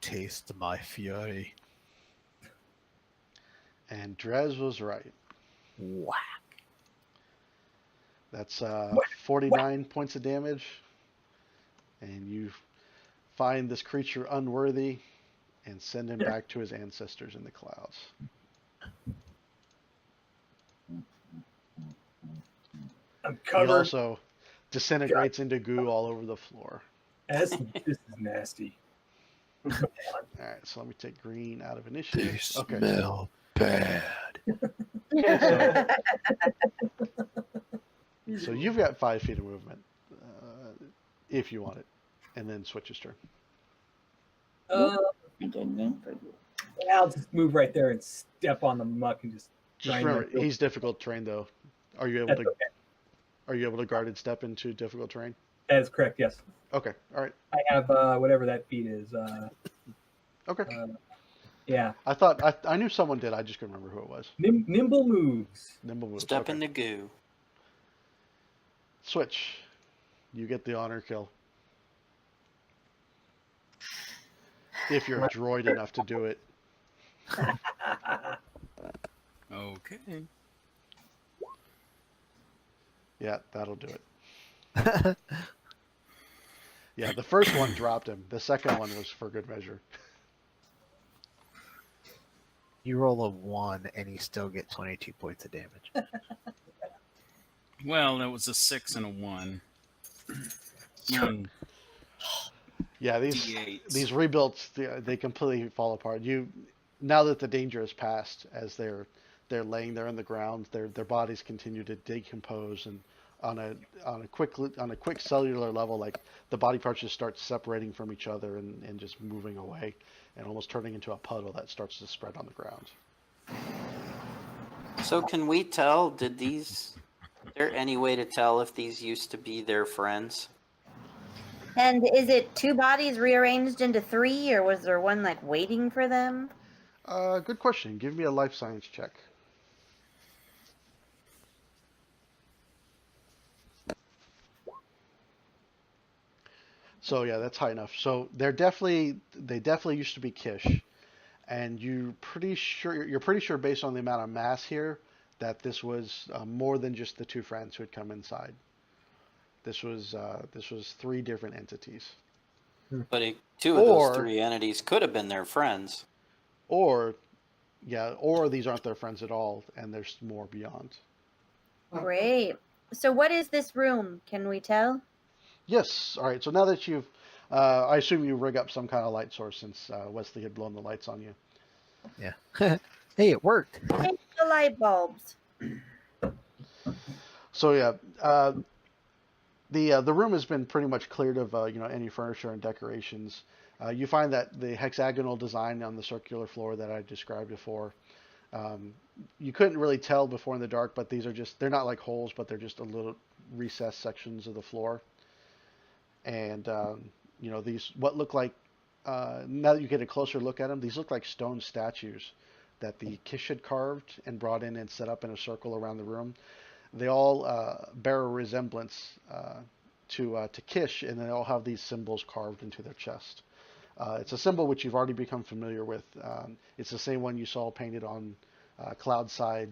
Taste my fury. And Drez was right. Whack. That's 49 points of damage. And you find this creature unworthy and send him back to his ancestors in the clouds. I'm He covered. also disintegrates into goo all over the floor. This is nasty. All right, so let me take green out of initiative. Okay. Smell bad. So you've got 5 feet of movement, if you want it, and then switch his turn. I get a name for you. I'll just move right there and step on the muck and just. Just grind remember, my- he's difficult terrain though. Are you able That's to? okay. Are you able to guarded step into difficult terrain? That is correct. Yes, Okay. All right. I have whatever that feat is. Okay. Yeah, I knew someone did. I just couldn't remember who it was. nimble moves. Nimble moves. Step okay. in the goo. Switch. You get the honor kill. If you're a droid enough to do it. Okay. Yeah, that'll do it. Yeah, the first one dropped him. The second one was for good measure. You roll a 1 and you still get 22 points of damage. Well, that was a 6 and a 1. Mm, Yeah, D8s. these rebuilds they completely fall apart. Now that the danger is past, as they're laying there in the ground, their bodies continue to decompose, and on a quick cellular level, like the body parts just start separating from each other and just moving away, and almost turning into a puddle that starts to spread on the ground. So can we tell? Is there any way to tell if these used to be their friends? And is it two bodies rearranged into three, or was there one like waiting for them? Good question. Give me a life science check. So yeah, that's high enough. So they definitely used to be Kish, and you're pretty sure based on the amount of mass here that this was more than just the two friends who had come inside. This was three different entities, But two of those or three entities could have been their friends. or yeah, or these aren't their friends at all, and there's more beyond. Great. So, what is this room? Can we tell? Yes. All right. So now that I assume you rig up some kind of light source since Wesley had blown the lights on you. Yeah. Hey, it worked. Take the light bulbs. So yeah, the room has been pretty much cleared of any furniture and decorations. You find that the hexagonal design on the circular floor that I described before, um, you couldn't really tell before in the dark, but they're not like holes, but they're just a little recessed sections of the floor. And these what look like now that you get a closer look at them, these look like stone statues that the Kish had carved and brought in and set up in a circle around the room. They all bear a resemblance to Kish, and they all have these symbols carved into their chest. It's a symbol which you've already become familiar with. It's the same one you saw painted on Cloud Side,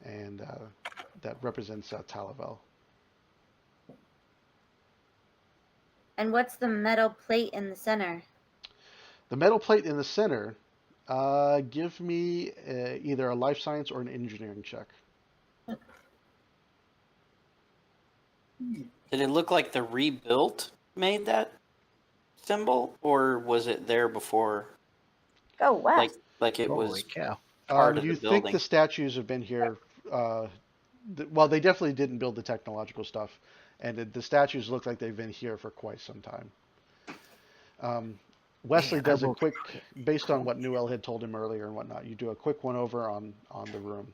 and that represents Talavel. And what's the metal plate in the center? The metal plate in the center, give me either a life science or an engineering check. Did it look like the rebuilt made that symbol, or was it there before? Go west. Like it Holy was cow. part of You the think building. the statues have been here? Well, they definitely didn't build the technological stuff, and the statues look like they've been here for quite some time. Wesley Man, does a quick, based on what Newell had told him earlier and whatnot. You do a quick one over on the room,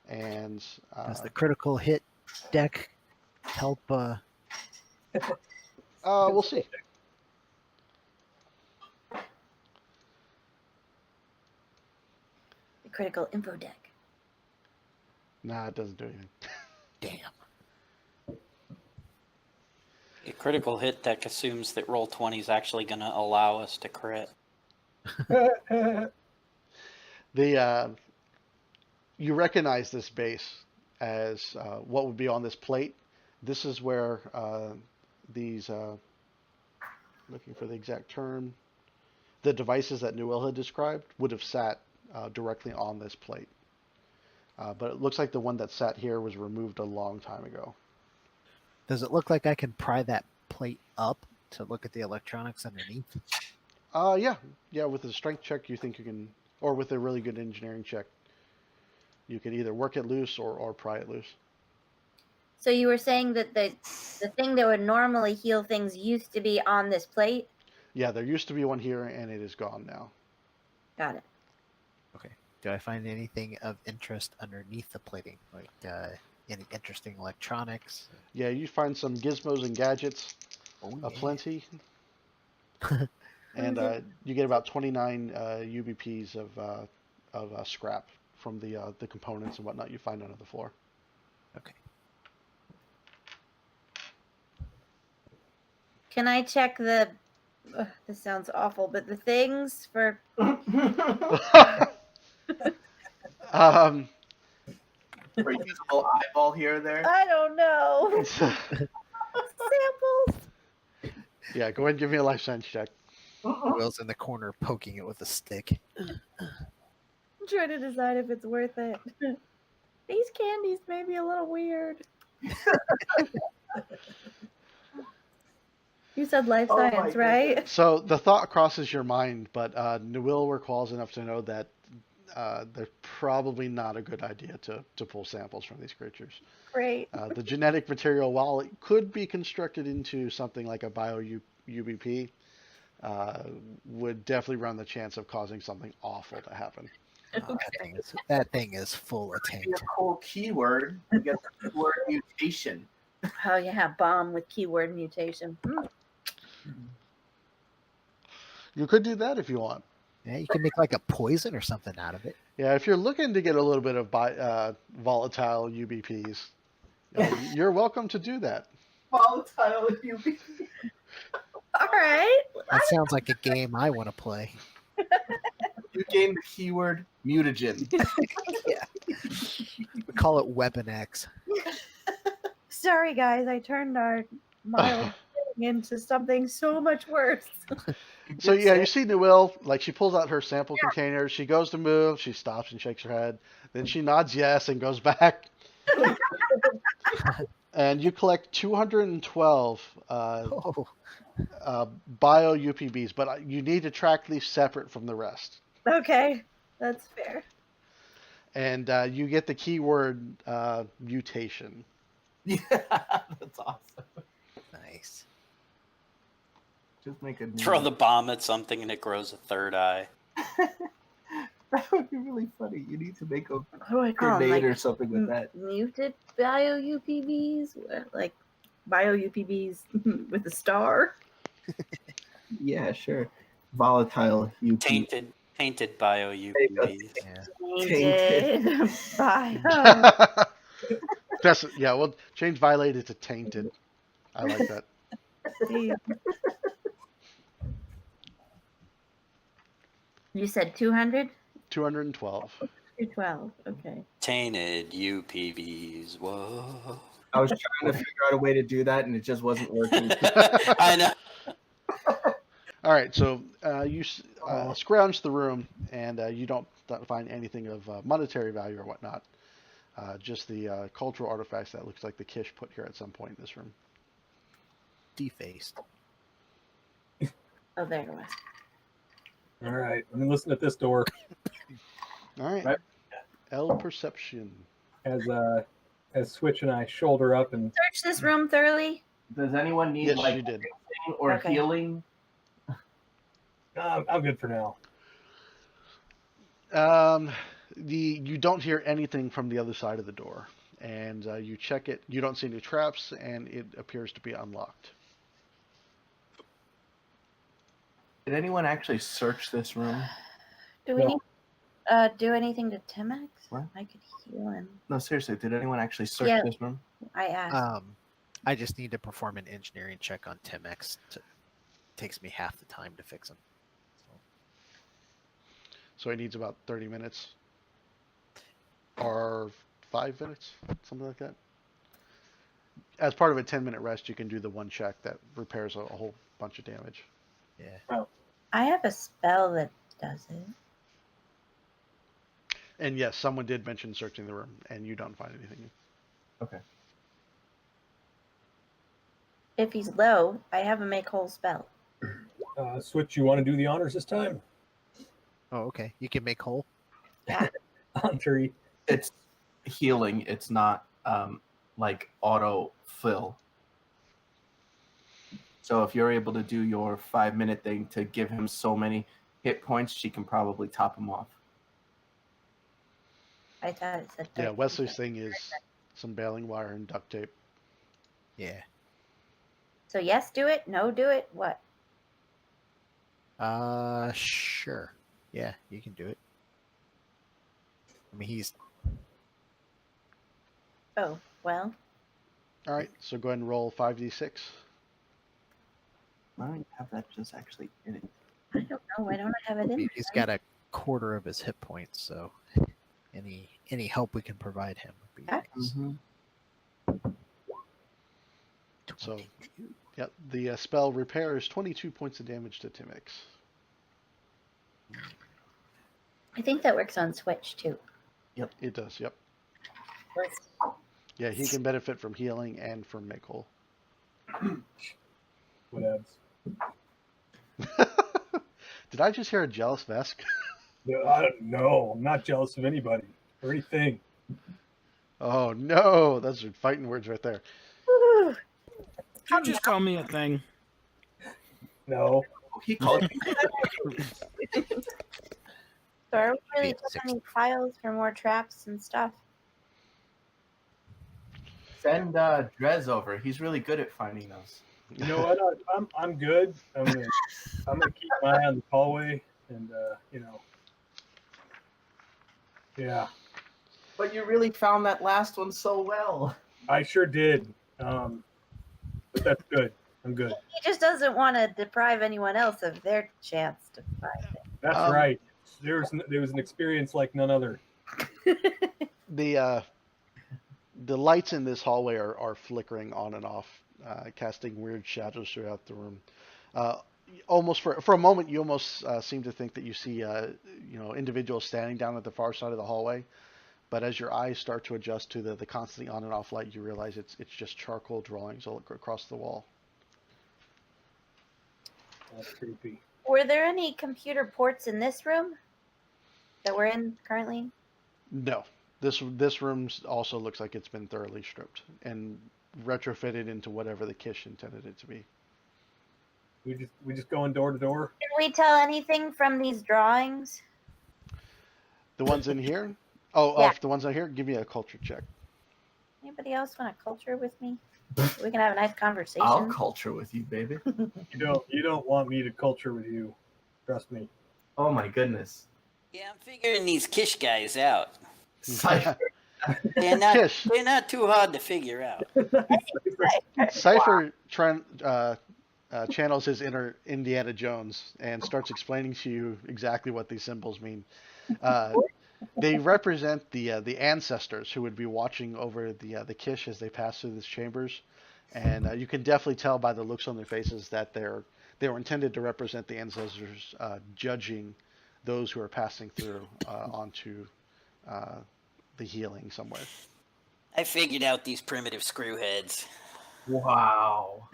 and Does the critical hit deck help? we'll see. The critical info deck. Nah, it doesn't do anything. Damn. A critical hit deck assumes that Roll20 is actually going to allow us to crit. You recognize this base as what would be on this plate. This is where these, looking for the exact term, the devices that Newell had described would have sat directly on this plate. But it looks like the one that sat here was removed a long time ago. Does it look like I can pry that plate up to look at the electronics underneath? Yeah. With a strength check, you think you can, or with a really good engineering check, you could either work it loose or pry it loose. So you were saying that the thing that would normally heal things used to be on this plate? Yeah, there used to be one here, and it is gone now. Got it. Okay. Do I find anything of interest underneath the plating? Like any interesting electronics? Yeah, you find some gizmos and gadgets, Oh, aplenty, and you get about 29 UBPs of scrap from the components and whatnot you find under the floor. Okay. Can I check the? This sounds awful, but the things for um, Reusable eyeball here or there. I don't know samples. yeah, go ahead and give me a life science check. Will's in the corner poking it with a stick. I'm trying to decide if it's worth it. These candies may be a little weird. You said life Oh my science, right? So the thought crosses your mind, but Newell recalls enough to know that they're probably not a good idea to pull samples from these creatures. Great. The genetic material, while it could be constructed into something like a bio-UBP, would definitely run the chance of causing something awful to happen. Oh, that thing is full of Be taint. a cool keyword. You get the keyword mutation. Oh yeah, bomb with keyword mutation. You could do that if you want. Yeah, you can make like a poison or something out of it. Yeah, if you're looking to get a little bit of volatile UBPs, you're welcome to do that. Volatile UV. All right. That sounds like a game I want to play. You gain the keyword mutagen. We call it Weapon X. Sorry, guys. I turned our mild into something so much worse. So yeah, you see Newell, like she pulls out her sample container, she goes to move, she stops and shakes her head, then she nods yes and goes back. And you collect 212 Oh, bio UPBs, but you need to track these separate from the rest. Okay, that's fair. And you get the keyword mutation. Yeah, that's awesome. nice. Just make a Throw the bomb at something and it grows a third eye. That would be really funny. You need to make a What do I call them? grenade Like or something with that. muted bio UPBs, like bio UPBs with a star. Yeah, sure. Volatile UP. Tainted bio UPVs. Yeah. Tainted bio. That's yeah. Well, change violated to tainted. I like that. You said 200? 212. 212. Okay. Tainted UPVs. Whoa. I was trying to figure out a way to do that, and it just wasn't working. I know. All right, so you scrounge the room, and you don't find anything of monetary value or whatnot. Just the cultural artifacts that looks like the Kish put here at some point in this room. Defaced. Oh, there it was. All right, let me listen at this door. All right. Right. L perception. As Switch and I shoulder up and Search this room thoroughly. Does anyone need Yes, like you did. fixing or Okay. healing? I'm good for now. You don't hear anything from the other side of the door, and you check it. You don't see any traps, and it appears to be unlocked. Did anyone actually search this room? Do we No. need do anything to Timex? What? I could heal him. No, seriously, did anyone actually search Yeah. this room? I asked. I just need to perform an engineering check on Timex. Takes me half the time to fix him. So it needs about 30 minutes. Or 5 minutes, something like that. As part of a 10-minute rest, you can do the one check that repairs a whole bunch of damage. Yeah. I have a spell that does it. And yes, someone did mention searching the room, and you don't find anything. Okay. If he's low, I have a make whole spell. Switch, you want to do the honors this time? Oh, okay. You can make whole. On three. It's healing. It's not like auto fill. So if you're able to do your 5-minute thing to give him so many hit points, she can probably top him off. I thought it said. Yeah, 13. Wesley's thing is some baling wire and duct tape. Yeah. So yes, do it. No, do it. What? Sure. Yeah, you can do it. I mean, he's Oh well. All right, so go ahead and roll 5d6. Why don't you have that just actually in it? I don't know. Why don't I have it in? he's got a quarter of his hit points, so any help we can provide him would be Okay. nice. Mm-hmm. So, yep, the spell repairs 22 points of damage to Timix. I think that works on Switch too. It does, yep. Yeah, he can benefit from healing and from make whole. Whatevs. Did I just hear a jealous Vesk? I don't know. I'm not jealous of anybody or anything. Oh no, those are fighting words right there. Woo. Did you just call me a thing? No. He called me. So are we Be really at checking 60. these piles for more traps and stuff? Send Drez over. He's really good at finding those. You know what? I'm good. I'm gonna keep my eye on the hallway, and yeah, But you really found that last one so well. I sure did. But that's good. I'm good. He just doesn't want to deprive anyone else of their chance to find That's right. There was an experience like none other. it. The lights in this hallway are flickering on and off, casting weird shadows throughout the room. Uh, Almost for a moment, you almost seem to think that you see individuals standing down at the far side of the hallway. But as your eyes start to adjust to the constantly on and off light, you realize it's just charcoal drawings all across the wall. That's creepy. Were there any computer ports in this room that we're in currently? No, this room also looks like it's been thoroughly stripped and retrofitted into whatever the Kish intended it to be. We just going door to door. Can we tell anything from these drawings? The ones in here? Oh, Yeah. the ones in here? Give me a culture check. Anybody else want to culture with me? We can have a nice conversation. I'll culture with you, baby. You don't want me to culture with you. Trust me. Oh my goodness. Yeah, I'm figuring these Kish guys out. Cypher. They're not. Kish. They're not too hard to figure out. Cypher channels his inner Indiana Jones and starts explaining to you exactly what these symbols mean. They represent the ancestors who would be watching over the Kish as they pass through these chambers, and you can definitely tell by the looks on their faces that they were intended to represent the ancestors judging those who are passing through onto the healing somewhere. I figured out these primitive screwheads. Wow.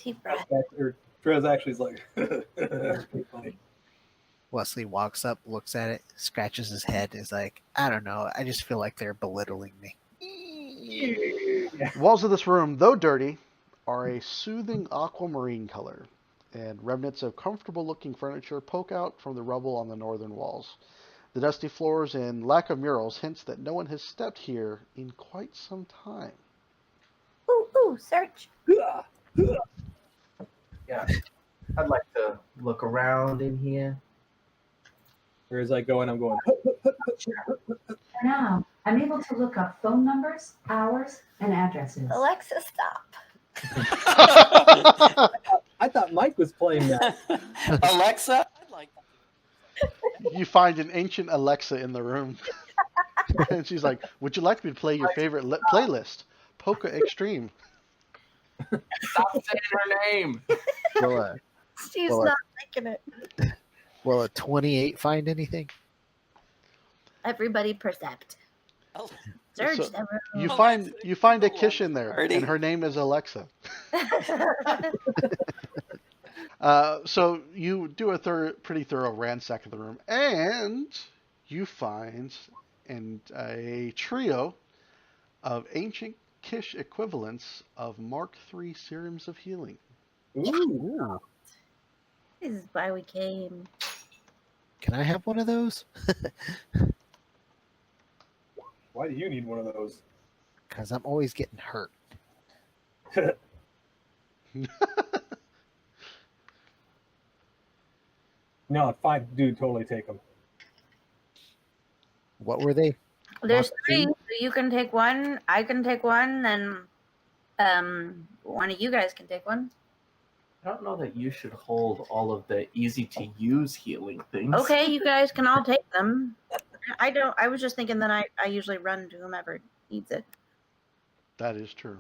Deep breath. Trez actually is like, pretty funny. Wesley walks up, looks at it, scratches his head, is like, I don't know. I just feel like they're belittling me. The walls of this room, though dirty, are a soothing aquamarine color, and remnants of comfortable-looking furniture poke out from the rubble on the northern walls. The dusty floors and lack of murals hints that no one has stepped here in quite some time. Ooh, search. Yeah. I'd like to look around in here. Whereas I go and I'm going, For now, I'm able to look up phone numbers, hours, and addresses. Alexa, stop. I thought Mike was playing that. Alexa, I'd like that. You find an ancient Alexa in the room, and she's like, "Would you like me to play your favorite playlist, Polka Extreme?" Stop saying her name. She's Well, not liking it. Will a 28 find anything? Everybody percept. Oh. Search So, the room. You find a Kish in there, Party. and her name is Alexa. So you do a pretty thorough ransack of the room, and you find a trio of ancient Kish equivalents of Mark III serums of healing. Ooh. This is why we came. Can I have one of those? Why do you need one of those? Because I'm always getting hurt. No, fine, dude, totally take them. What were they? There's Mark 3, II? so you can take one. I can take one, and one of you guys can take one. I don't know that you should hold all of the easy to use healing things. Okay, you guys can all take them. I don't. I was just thinking that I usually run to whomever needs it. That is true.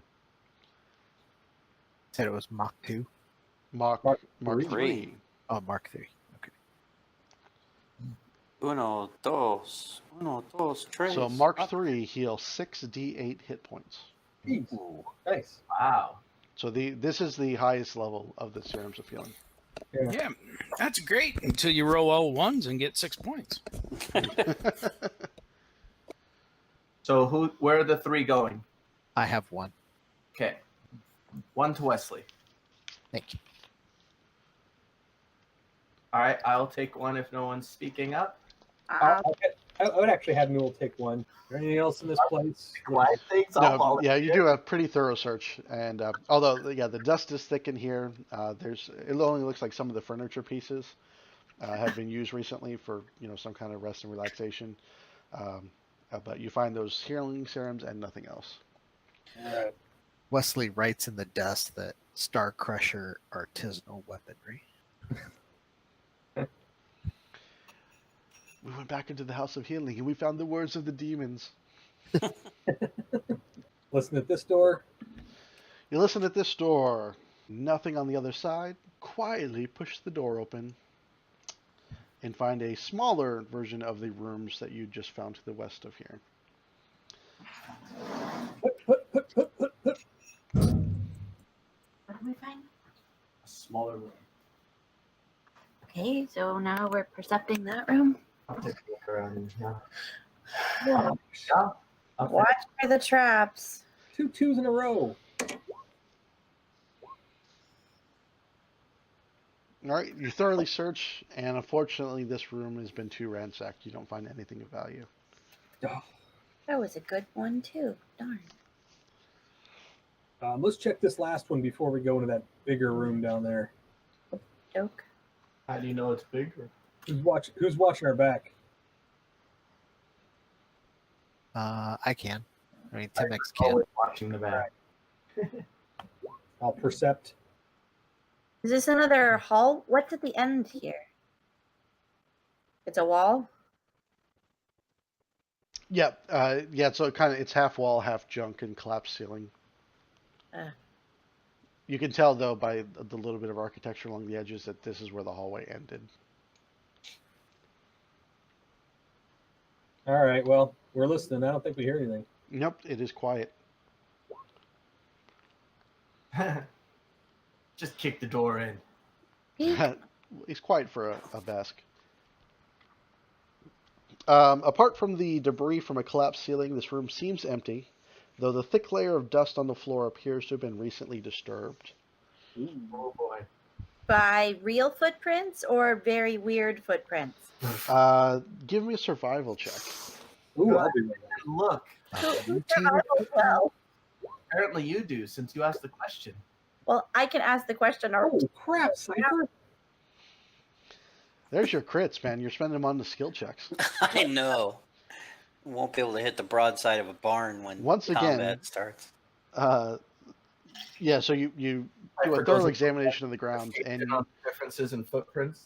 Said it was Mach 2. Mark Mark III. Oh, Mark 3. Okay. Uno, dos, tres. So Mark III heals 6d8 hit points. Ooh, nice. Wow. So this is the highest level of the serums of healing. Yeah, that's great until you roll all ones and get 6 points. So where are the 3 going? I have one. Okay. 1 to Wesley. Thank you. All right, I'll take one if no one's speaking up. Uh, I would actually have Newell take one. Is there anything else in this place? Quiet things. I'll No, yeah, volunteer. you do a pretty thorough search, and although the dust is thick in here, it only looks like some of the furniture pieces have been used recently for some kind of rest and relaxation. But you find those healing serums and nothing else. All right. Wesley writes in the dust that Star Crusher artisanal weaponry. We went back into the House of Healing and we found the words of the demons. Listen at this door. You listen at this door. Nothing on the other side. Quietly push the door open and find a smaller version of the rooms that you just found to the west of here. what did we find? A smaller room. Okay, so now we're percepting that room. I'll take a look around in here. Yeah. Yeah. Okay. Watch for the traps. 2 2s in a row. All right, you thoroughly search, and unfortunately, this room has been too ransacked. You don't find anything of value. That was a good one too. Darn. Let's check this last one before we go into that bigger room down there. Joke. How do you know it's bigger? Who's watching our back? I can. I mean, Timex can. Always watching the back. I'll percept. Is this another hall? What's at the end here? It's a wall? Yeah, so it's half wall, half junk, and collapsed ceiling. You can tell though by the little bit of architecture along the edges that this is where the hallway ended. All right. Well, we're listening. I don't think we hear anything. Nope, it is quiet. Just kick the door in. It's quiet for a Basque. Apart from the debris from a collapsed ceiling, this room seems empty, though the thick layer of dust on the floor appears to have been recently disturbed. Oh boy. By real footprints or very weird footprints? Give me a survival check. Ooh, I'll be right back. Look, Well, apparently you do since you asked the question. well, I can ask the question. Or Oh crap, Cypher! There's your crits, man. You're spending them on the skill checks. I know. Won't be able to hit the broadside of a barn when Once again, combat starts. Yeah, so you do a thorough examination of the ground, and Differences in footprints.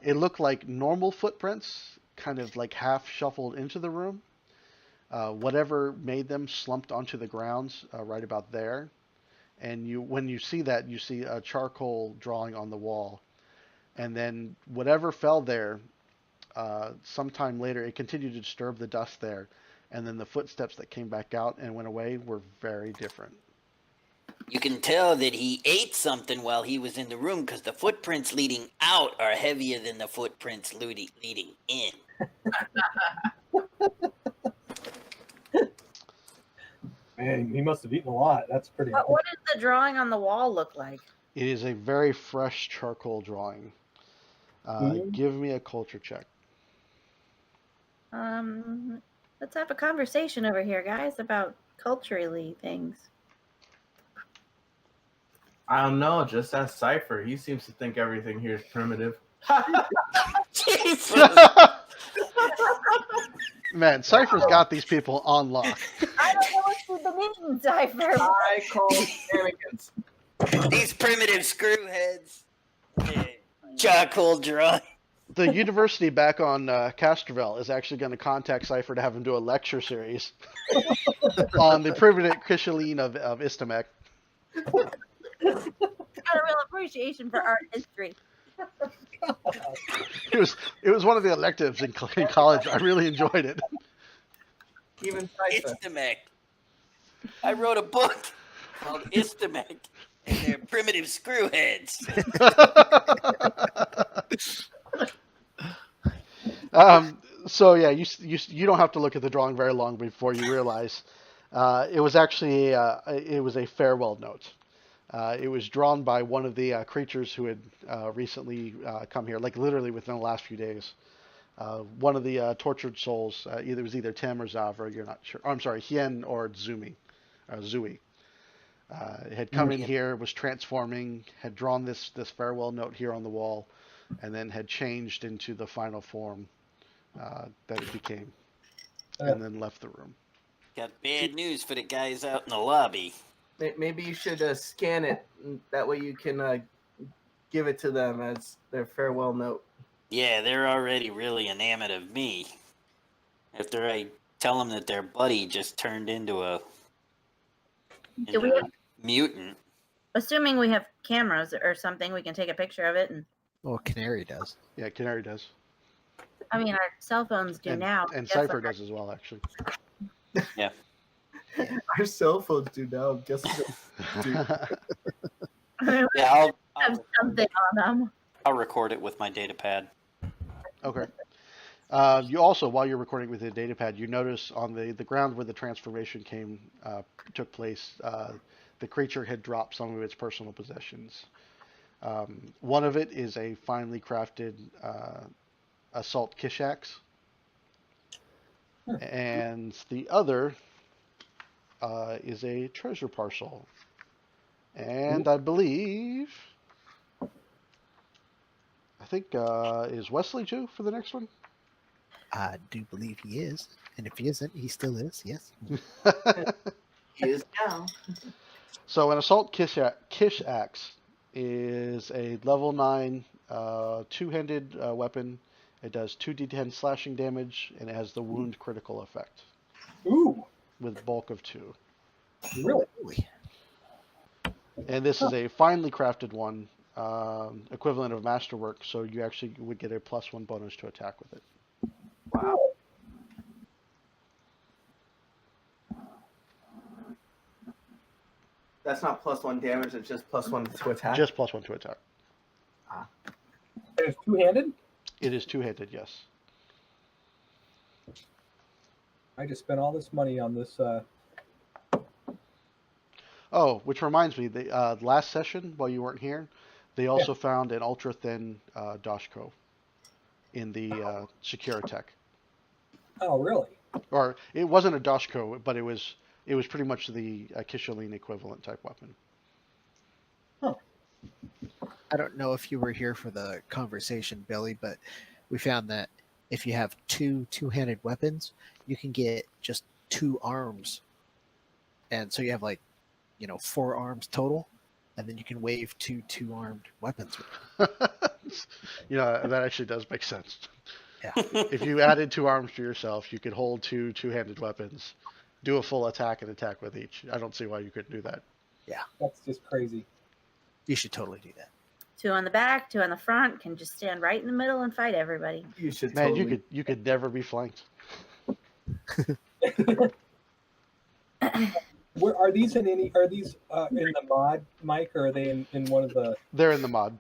it looked like normal footprints, kind of like half shuffled into the room. Whatever made them slumped onto the ground right about there. And when you see that, you see a charcoal drawing on the wall. And then whatever fell there, sometime later, it continued to disturb the dust there. And then the footsteps that came back out and went away were very different. You can tell that he ate something while he was in the room because the footprints leading out are heavier than the footprints leading in. Man, he must have eaten a lot. That's pretty. what does the drawing on the wall look like? It is a very fresh charcoal drawing. Give me a culture check. Let's have a conversation over here, guys, about culturally things. I don't know. Just ask Cypher. He seems to think everything here is primitive. Jesus! Man, Cypher's got these people on lock. I don't know what the means, Cypher. I call shenanigans. These primitive screwheads. Charcoal drawing. The university back on Castroville is actually going to contact Cypher to have him do a lecture series on the primitive Krishaline of Istamek. Got a real appreciation for art history. It was one of the electives in college. I really enjoyed it. Even Cypher. Istamek. I wrote a book called Istamek and they're primitive screwheads. So yeah, you don't have to look at the drawing very long before you realize it was actually it was a farewell note. It was drawn by one of the creatures who had recently come here, like literally within the last few days. One of the tortured souls, either was either Tim or Zavra, you're not sure. Oh, I'm sorry, Hien or Zui. Had come in here, was transforming, had drawn this farewell note here on the wall, and then had changed into the final form that it became, and then left the room. Got bad news for the guys out in the lobby. Maybe you should scan it. That way you can give it to them as their farewell note. Yeah, they're already really enamored of me. After I tell them that their buddy just turned into a Do we have, mutant. assuming we have cameras or something, we can take a picture of it. And Well, Canary does. Yeah, Canary does. I mean, our cell phones do and, now. And Guess Cypher what? does as well, actually. Yeah. Our cell phones do now. Guess what? Yeah, Have something on them. I'll record it with my data pad. Okay. You also, while you're recording with the data pad, you notice on the ground where the transformation took place, the creature had dropped some of its personal possessions. One of it is a finely crafted assault kishax, and the other is a treasure parcel. And I think is Wesley Jew for the next one? I do believe he is. And if he isn't, he still is, yes. He is now. So an assault kishax is a level 9 two-handed weapon. It does 2d10 slashing damage, and it has the wound critical effect Ooh, with bulk of 2. really? And this is a finely crafted one, equivalent of masterwork, so you actually would get a +1 bonus to attack with it. Wow. That's not +1 damage. It's just +1 to attack. Just +1 to attack. And it's two-handed? It is two-handed, yes. I just spent all this money on this. Oh, which reminds me, the last session, while you weren't here, they also found an ultra-thin Dashko in the Securotech. Oh, really? Or it wasn't a Dashko, but it was pretty much the Kishalin equivalent type weapon. I don't know if you were here for the conversation, Billy, but we found that if you have two-handed weapons, you can get just 2 arms. And so you have 4 arms total, and then you can wave 2 two-armed weapons. That actually does make sense. Yeah. If you added 2 arms to yourself, you could hold 2 two-handed weapons, do a full attack and attack with each. I don't see why you couldn't do that. That's just crazy. You should totally do that. 2 on the back, 2 on the front, can just stand right in the middle and fight everybody. You should. Man, totally... you could never be flanked. Where are these in any? Are these in the mod, Mike, or are they in one of the? They're in the mod.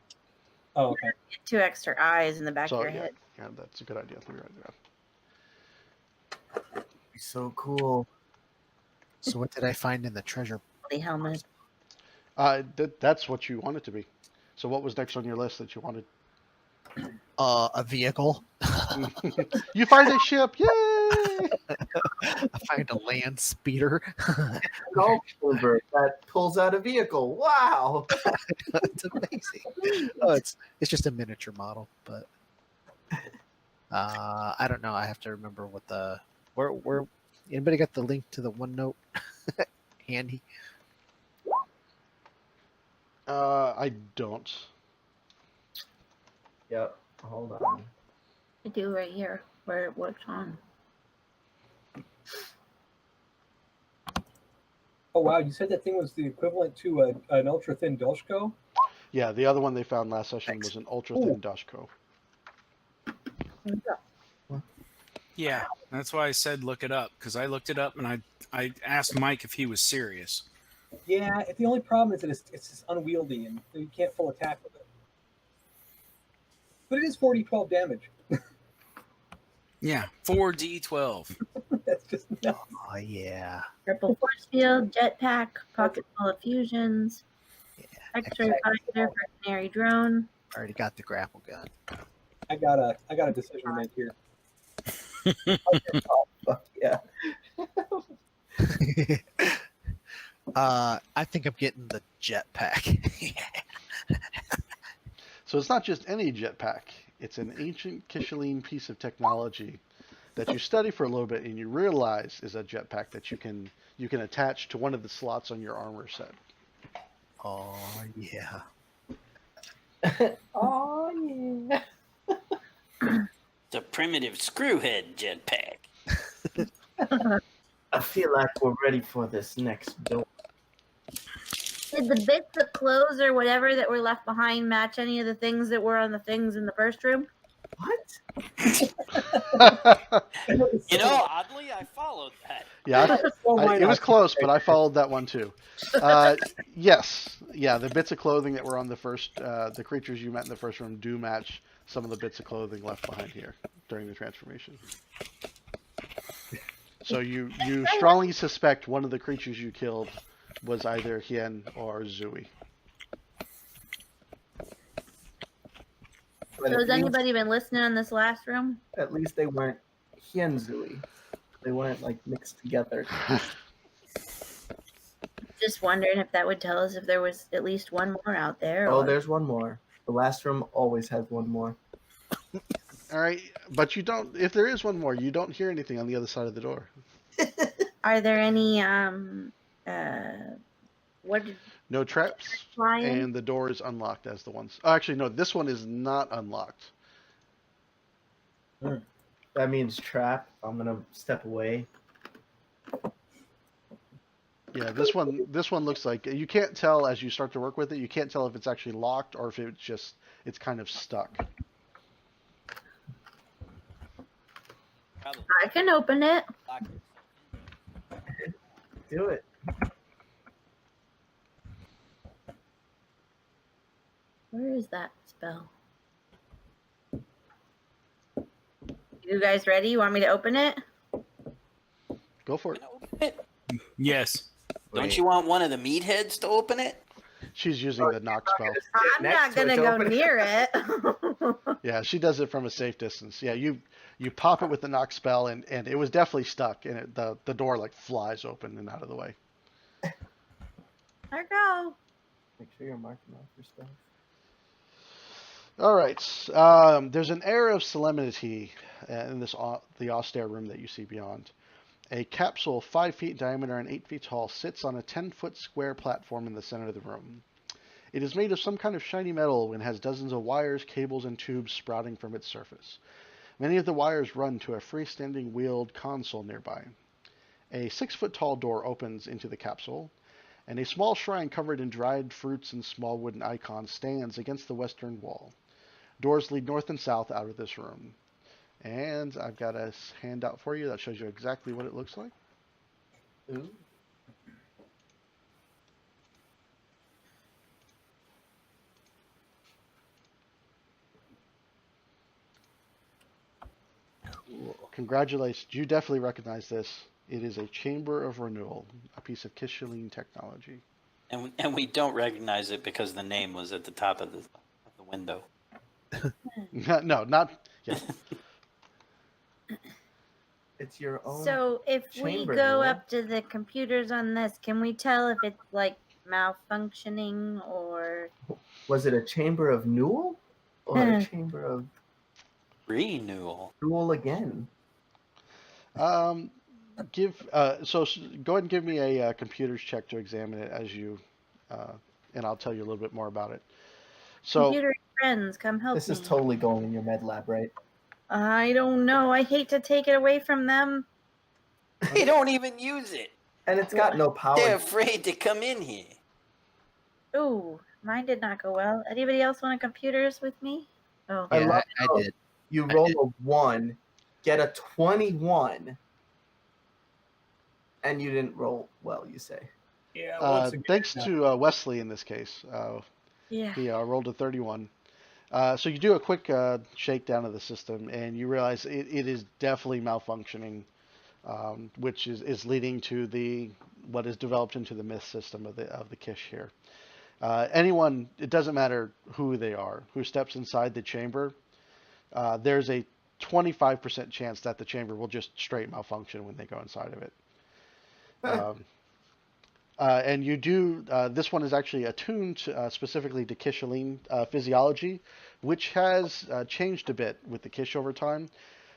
Oh, okay. 2 extra eyes in the back So of your yeah, head. yeah, that's a good idea. Let me write it down. So cool. So what did I find in the treasure? The helmet. That's what you want it to be. So what was next on your list that you wanted? A vehicle. You find a ship! Yay! I find a land speeder. Golf mover that pulls out a vehicle. Wow. It's amazing. Oh, it's just a miniature model, but I don't know. I have to remember what the where anybody got the link to the OneNote handy? I don't. Yep. Hold on. I do right here where it works on. Oh wow! You said that thing was the equivalent to an ultra thin Dolshko? Yeah, the other one they found last session was an ultra thin Dashko. Yeah, that's why I said look it up, because I looked it up and I asked Mike if he was serious. Yeah. The only problem is that it's just unwieldy and you can't full attack with it. But it is 40-12 damage. Yeah, 4d12. That's just nuts. Oh yeah. Triple force field, jetpack, pocket full of fusions. Yeah. X-ray finder for canary drone. Already got the grapple gun. I got a decision to make here. Fuck yeah. I think I'm getting the jetpack. So it's not just any jetpack. It's an ancient Kishaline piece of technology that you study for a little bit and you realize is a jetpack that you can attach to one of the slots on your armor set. Oh yeah. Oh yeah. It's a primitive screwhead jetpack. I feel like we're ready for this next door. Did the bits of clothes or whatever that were left behind match any of the things that were on the things in the first room? What? You know, oddly, I followed that. Yeah, So it might was I- close, but I followed that one too. Yes, yeah, the bits of clothing that were on the first, the creatures you met in the first room do match some of the bits of clothing left behind here during the transformation. So you strongly suspect one of the creatures you killed was either Hien or Zui. But So at has least, anybody been listening on this last room? at least they weren't Hienzui. They weren't like mixed together. Just wondering if that would tell us if there was at least one more out there. Oh, or- there's one more. The last room always has one more. All right, but you don't. If there is one more, you don't hear anything on the other side of the door. Are there any what did No traps, fly in? and the door is unlocked as the ones. Oh, actually, no, this one is not unlocked. That means trap. I'm gonna step away. Yeah, this one looks like you can't tell as you start to work with it. You can't tell if it's actually locked or if it's kind of stuck. Probably I can open it. locked it. Do it. Where is that spell? You guys ready? You want me to open it? Go for it. Can I open it? Yes. Don't you want one of the meatheads to open it? She's using the knock spell. I'm not gonna go near it. Yeah, she does it from a safe distance. Yeah, you pop it with the knock spell, and it was definitely stuck, and the door like flies open and out of the way. There go. Make sure you're marking off your stuff. All right. There's an air of solemnity in the austere room that you see beyond. A capsule 5 feet in diameter and 8 feet tall sits on a 10-foot square platform in the center of the room. It is made of some kind of shiny metal and has dozens of wires, cables, and tubes sprouting from its surface. Many of the wires run to a freestanding wheeled console nearby. A 6-foot tall door opens into the capsule, and a small shrine covered in dried fruits and small wooden icons stands against the western wall. Doors lead north and south out of this room. And I've got a handout for you that shows you exactly what it looks like. Ooh. Congratulations. You definitely recognize this. It is a Chamber of Renewal, a piece of Kishaline technology. And we don't recognize it because the name was at the top of the window. No, not. Yeah. It's your own. So if we chamber, go Noel. up to the computers on this, can we tell if it's like malfunctioning or? Was it a chamber of Newell or a chamber of Renewal. Newell again? So go ahead and give me a computers check to examine it as you, and I'll tell you a little bit more about it. So Computer friends, come help This me. is totally going in your med lab, right? I don't know. I hate to take it away from them. They don't even use it. And it's got no power. They're afraid to come in here. Ooh, mine did not go well. Anybody else want computers with me? Oh, I Yeah, love I how did. You I roll did. a 1, get a 21, and you didn't roll well, you say. Yeah. Once again, thanks to Wesley in this case. yeah. He rolled a 31. So you do a quick shakedown of the system, and you realize it is definitely malfunctioning, which is leading to what is developed into the myth system of the Kish here. Anyone, it doesn't matter who they are, who steps inside the chamber, there's a 25% chance that the chamber will just straight malfunction when they go inside of it. And you do, this one is actually attuned specifically to Kishaline physiology, which has changed a bit with the Kish over time.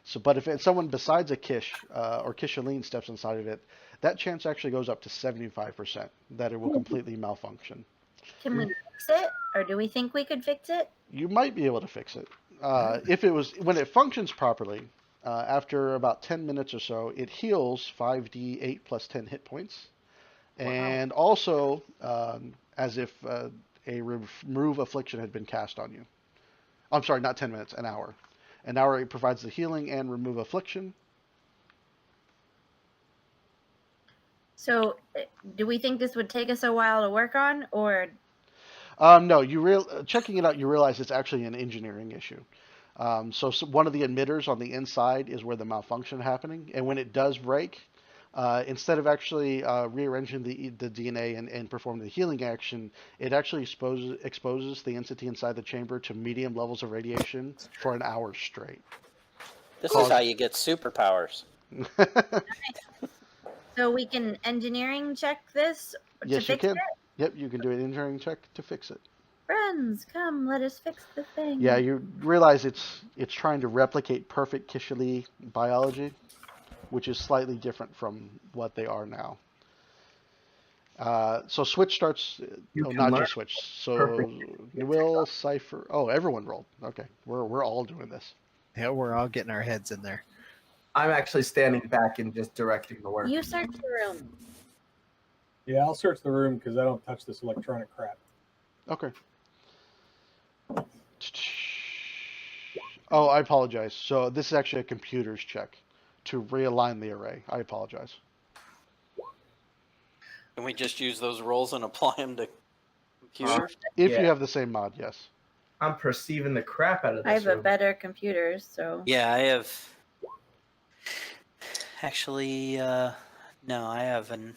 So, but if it's someone besides a Kish or Kishaline steps inside of it, that chance actually goes up to 75% that it will completely malfunction. Can we fix it, or do we think we could fix it? You might be able to fix it. If it was, when it functions properly, after about 10 minutes or so, it heals 5d8 plus 10 hit points. And also, as if a remove affliction had been cast on you. I'm sorry, not 10 minutes, an hour. An hour it provides the healing and remove affliction. So, do we think this would take us a while to work on, or? No, checking it out, you realize it's actually an engineering issue. So one of the emitters on the inside is where the malfunction happening, and when it does break, instead of actually rearranging the DNA and performing the healing action, it actually exposes the entity inside the chamber to medium levels of radiation for an hour straight. This is how you get superpowers. So we can engineering check this Yes, to fix you can. it? Yep, you can do an engineering check to fix it. Friends, come, let us fix the thing. Yeah, you realize it's trying to replicate perfect Kishali biology, which is slightly different from what they are now. So Switch starts. Not just Switch. So Will, Cypher. Oh, everyone rolled. Okay, we're all doing this. Yeah, we're all getting our heads in there. I'm actually standing back and just directing the work. You search the room. Yeah, I'll search the room because I don't touch this electronic crap. Okay. Oh, I apologize. So this is actually a computer's check to realign the array. I apologize. Can we just use those rolls and apply them to computers? If Yeah. you have the same mod, yes. I'm perceiving the crap out of this I have a room. better computer, so. Yeah, I have. Actually, no, I have an.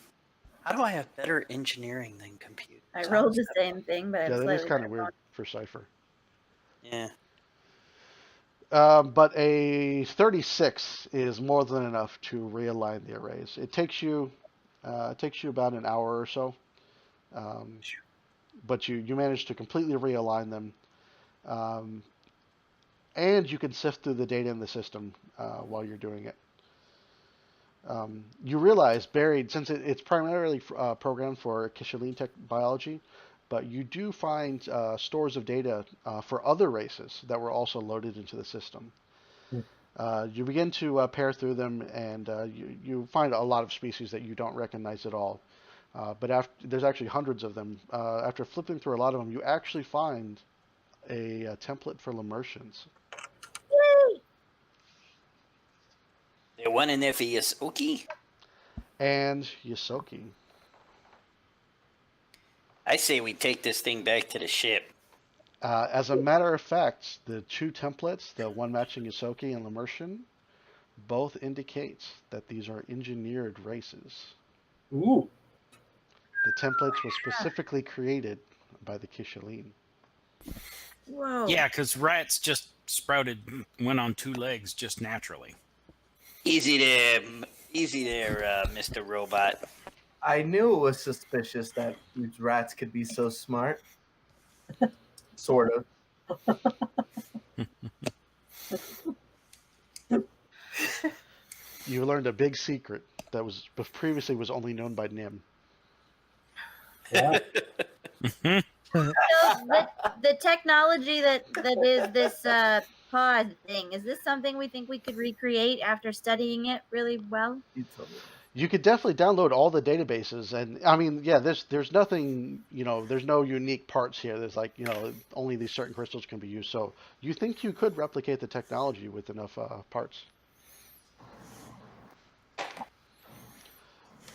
How do I have better engineering than computers? I rolled the same thing, but I Yeah, have that is slightly kind of better weird for Cypher. Yeah. But a 36 is more than enough to realign the arrays. It takes you about an hour or so, but you manage to completely realign them, and you can sift through the data in the system while you're doing it. You realize buried, since it's primarily programmed for Kishaline tech biology, but you do find stores of data for other races that were also loaded into the system. You begin to pair through them, and you find a lot of species that you don't recognize at all. But there's actually hundreds of them. After flipping through a lot of them, you actually find a template for Lemurtians. There one in there for Yasuki? And Yosoki. I say we take this thing back to the ship. As a matter of fact, the two templates, the one matching Yosoki and Lemurtian, both indicate that these are engineered races. Ooh. The templates were specifically created by the Kishaline. Whoa. Yeah, because rats just went on two legs just naturally. Easy there, Mr. Robot. I knew it was suspicious that these rats could be so smart. Sort of. You learned a big secret that previously was only known by Nim. Yeah. So the technology that is this pod thing, is this something we think we could recreate after studying it really well? You told me. You could definitely download all the databases, and I mean, yeah, there's nothing, there's no unique parts here. There's like, only these certain crystals can be used. So you think you could replicate the technology with enough parts?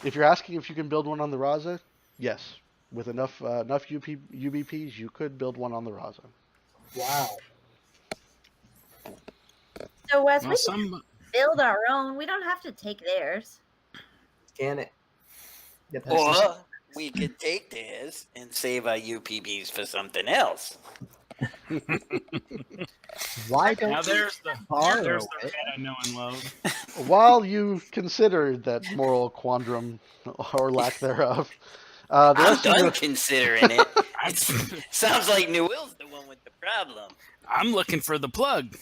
If you're asking if you can build one on the Raza, yes. With enough UBPs, you could build one on the Raza. Wow. So Wes, Well, we can build our own. We don't have to take theirs. Scan it. Or We could take theirs and save our UPBs for something else. Why don't Now you there's the borrow it? rat I know and love. While you consider that moral quandrum or lack thereof, the I'm rest of done you, considering it. It sounds like New Will's the one with the problem. I'm looking for the plug.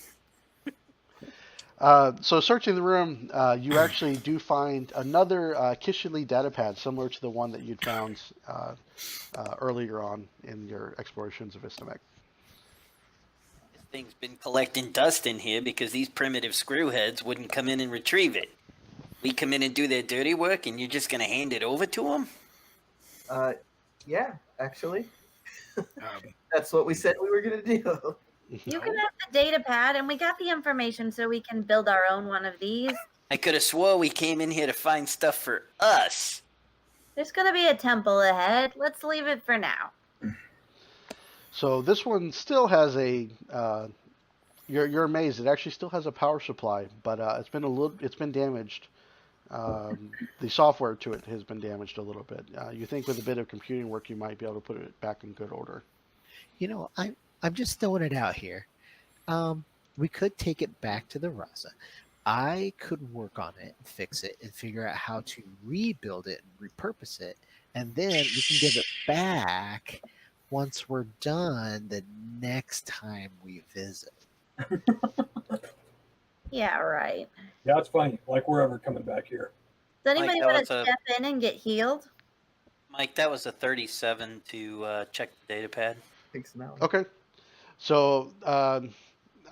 so searching the room, you actually do find another Kishili data pad similar to the one that you'd found earlier on in your explorations of Istamek. This thing's been collecting dust in here because these primitive screwheads wouldn't come in and retrieve it. We come in and do their dirty work, and you're just going to hand it over to them? Yeah, actually, Um, that's what we said we were gonna do. You can have the data pad, and we got the information so we can build our own one of these. I could have swore we came in here to find stuff for us. There's going to be a temple ahead. Let's leave it for now. So this one still has a. You're amazed. It actually still has a power supply, but it's been damaged. The software to it has been damaged a little bit. You think with a bit of computing work, you might be able to put it back in good order. I'm just throwing it out here. We could take it back to the Raza. I could work on it and fix it and figure out how to rebuild it and repurpose it, and then we can give it back once we're done the next time we visit. Yeah, right. Yeah, it's funny. Like we're ever coming back here. Does anybody that want was to a- step in and get healed? Mike, that was a 37 to check the data pad. Takes an hour. Okay. So I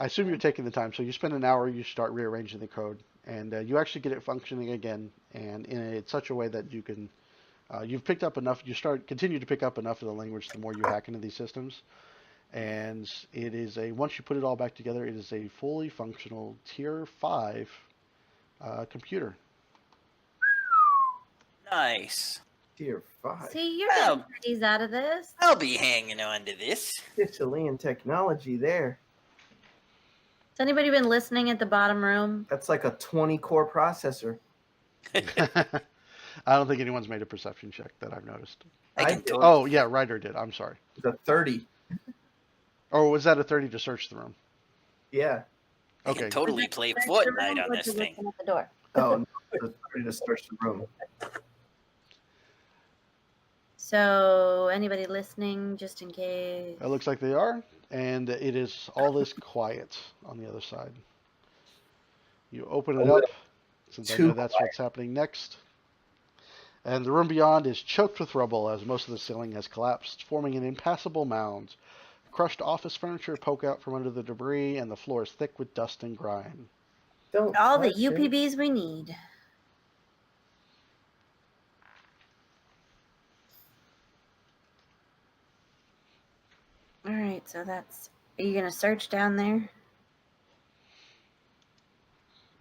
assume you're taking the time. So you spend an hour, you start rearranging the code, and you actually get it functioning again, and in such a way that you can. You've picked up enough. Continue to pick up enough of the language the more you hack into these systems, and it is once you put it all back together, it is a fully functional Tier 5 computer. Nice. Tier 5. See, you're Wow. getting pretties out of this. I'll be hanging on to this. Chilean technology there. Has anybody been listening at the bottom room? That's like a 20-core processor. I don't think anyone's made a perception check that I've noticed. I I can did. totally. Oh yeah, Ryder did. I'm sorry. It's a 30. Or was that a 30 to search the room? Yeah. I Okay. can totally play Search the Fortnite room on or this to thing. listen at the door? Oh, no. It's a 30 to search the room. So, anybody listening, just in case? It looks like they are, and it is all this quiet on the other side. You open it up, since I know that's what's happening next. And the room beyond is choked with rubble as most of the ceiling has collapsed, forming an impassable mound. Crushed office furniture poke out from under the debris, and the floor is thick with dust and grime. Don't All the touch it. UPBs we need. All right, so that's. Are you gonna search down there?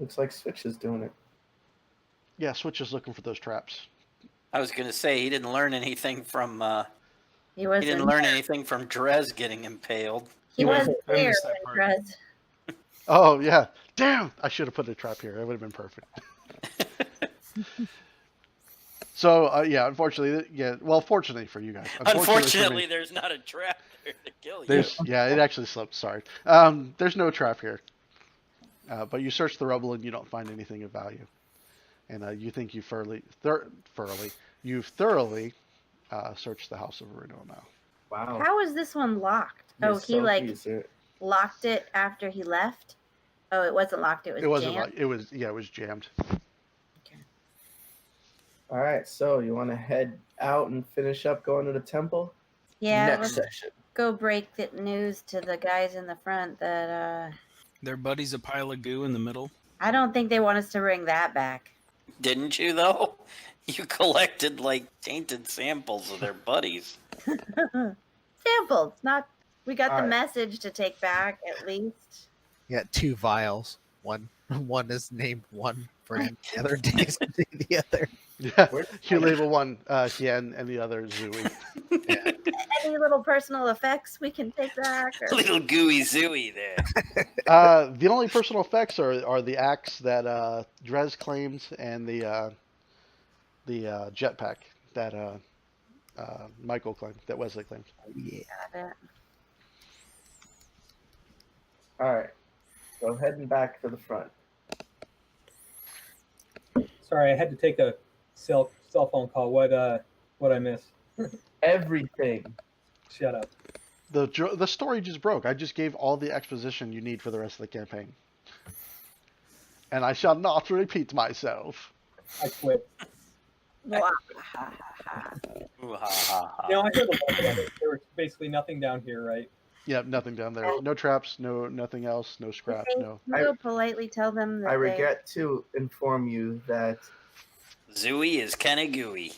Looks like Switch is doing it. Yeah, Switch is looking for those traps. I was gonna say he didn't learn anything from. He He wasn't. didn't learn anything from Drez getting impaled. He wasn't I there missed that when part. Drez. Oh, yeah. Damn! I should have put a trap here. It would have been perfect. So, yeah, unfortunately, yeah, well, fortunately for you guys. For Unfortunately, me, there's not a trap there to kill you. there's, yeah, it actually slipped, sorry. There's no trap here. But you search the rubble and you don't find anything of value. And you think you've thoroughly searched the House of Renewal now. Wow. How is this one locked? You're Oh, he so like easy. locked it after he left. Oh, it wasn't locked. It was. It wasn't jammed? like, it was jammed. All right, so you want to head out and finish up going to the temple? Yeah. Next Let's session. go break the news to the guys in the front that Their buddy's a pile of goo in the middle. I don't think they want us to bring that back. Didn't you though? You collected like tainted samples of their buddies. Samples, not. We got the Alright. message to take back at least. You got 2 vials. One is named one friend. The other is the other. Yeah, Where- you label one Hien and the other Zooey. Any little personal effects we can take back? Or... Little gooey zooey there. The only personal effects are the axe that Drez claims and the jetpack that Michael claimed, that Wesley claimed. Yeah. Got it. All right. So heading back to the front. Sorry, I had to take a cell phone call. What I miss? Everything. Shut up. The story just broke. I just gave all the exposition you need for the rest of the campaign. And I shall not repeat myself. I quit. Ooh, ha, ha, ha. I heard a little bit of it. There was basically nothing down here, right? Yeah, nothing down there. No traps, nothing else, no scraps, no. We'll politely tell them that I regret to inform you that Zooey is kind of gooey.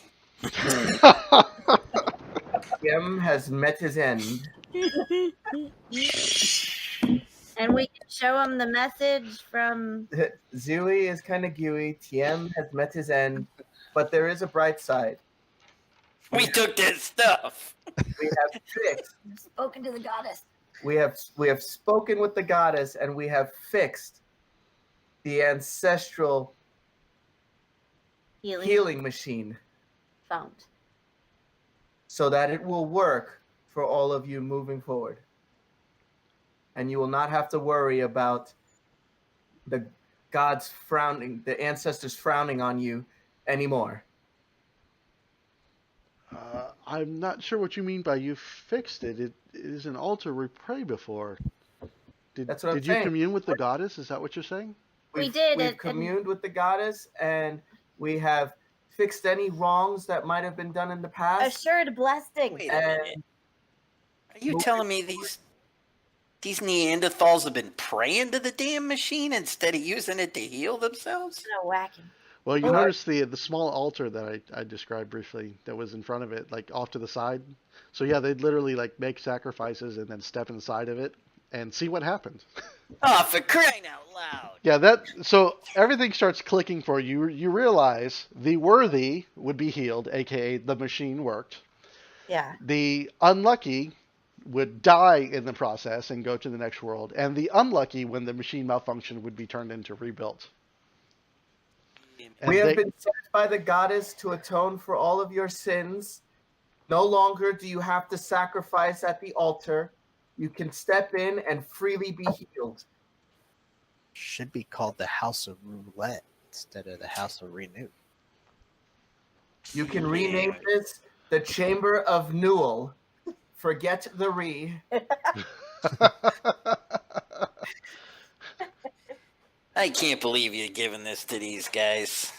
Yem has met his end. and we can show them the message from. Zooey is kind of gooey. Tiem has met his end, but there is a bright side. We took this stuff. We have fixed. Spoken to the goddess. We have spoken with the goddess, and we have fixed the ancestral healing machine found, so that it will work for all of you moving forward. And you will not have to worry about the gods frowning, the ancestors frowning on you anymore. I'm not sure what you mean by you fixed it. It is an altar we pray before. That's what I'm did you saying. commune with the goddess? Is that what you're saying? We did. We've communed with the goddess, and we have fixed any wrongs that might have been done in the past. assured blessing. Wait a minute. Are you telling me these Neanderthals have been praying to the damn machine instead of using it to heal themselves? No whacking. Well, you Oh, notice the small altar that I described briefly that was in front of it, like off to the side. So yeah, they'd literally like make sacrifices and then step inside of it and see what happened. Oh, for crying out loud! Yeah, so everything starts clicking for you. You realize the worthy would be healed, aka the machine worked. Yeah. The unlucky would die in the process and go to the next world, and the unlucky, when the machine malfunctioned, would be turned into rebuilt. And We have been sent by the goddess to atone for all of your sins. No longer do you have to sacrifice at the altar. You can step in and freely be healed. Should be called the House of Roulette instead of the House of Renew. You can rename this the Chamber of Newell. Forget the re. I can't believe you're giving this to these guys.